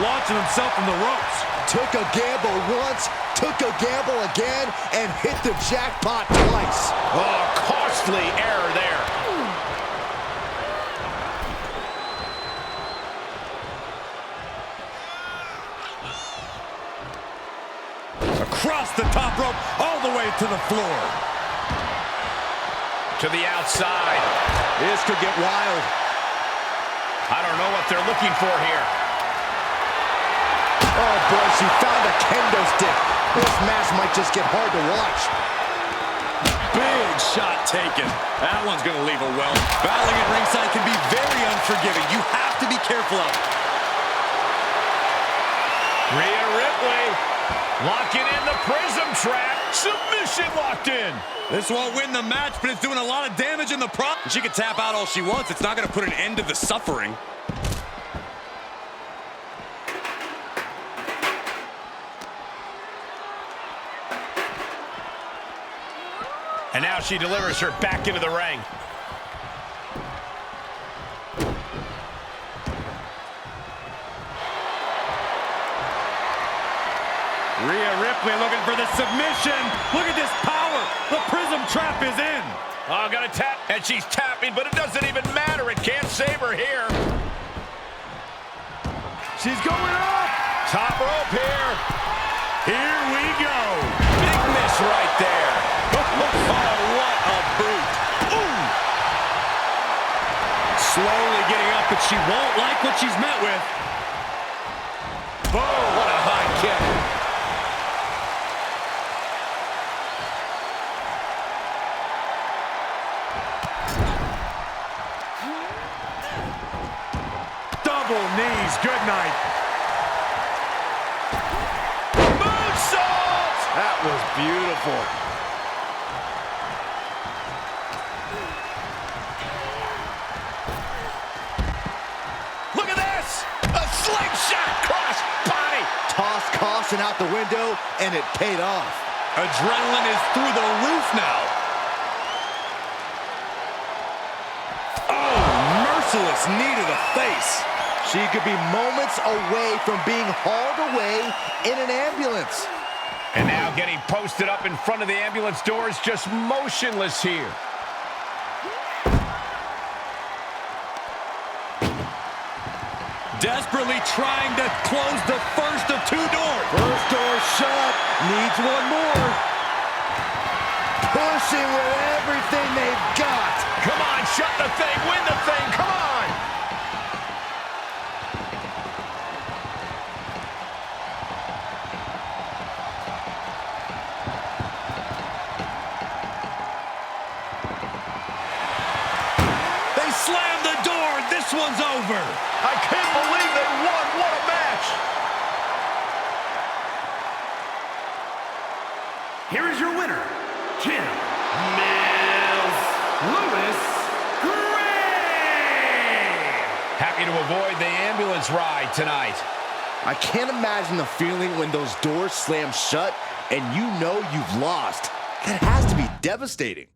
Launching himself from the ropes. Took a gamble once, took a gamble again, and hit the jackpot twice. Oh, costly error there. Across the top rope, all the way to the floor. To the outside. This could get wild. I don't know what they're looking for here. Oh boy, she found a kendo stick. This match might just get hard to watch. Big shot taken. That one's going to leave a well. Battling at ringside can be very unforgiving. You have to be careful of it. Rhea Ripley locking in the prism trap. Submission locked in. This won't win the match, but it's doing a lot of damage in the process. She can tap out all she wants. It's not going to put an end to the suffering. And now she delivers her back into the ring. Rhea Ripley looking for the submission. Look at this power. The prism trap is in. Oh, gonna tap, and she's tapping. stopping, but it doesn't even matter. It can't save her here. She's going up. Top rope here. Here we go. Big miss right there. Oh, what a boot. Ooh. Slowly getting up, but she won't like what she's met with. Oh, what a high kick. Double knees, good night. Moonsault! That was beautiful. Look at this! A slingshot cross body! Tossed caution out the window, and it paid off. Adrenaline is through the roof now. Oh, merciless knee to the face. She could be moments away from being hauled away in an ambulance. And now getting posted up in front of the ambulance doors, just motionless here. Desperately trying to close the first of two doors. First door shut, needs one more. Pushing with everything they've got. Come on, shut the thing, win the thing, come on! They slammed the door. This one's over. I can't believe they won. What a match! Here is your winner, Jamila Lewis Gray. Happy to avoid the ambulance ride tonight. I can't imagine the feeling when those doors slam shut and you know you've lost. That has to be devastating.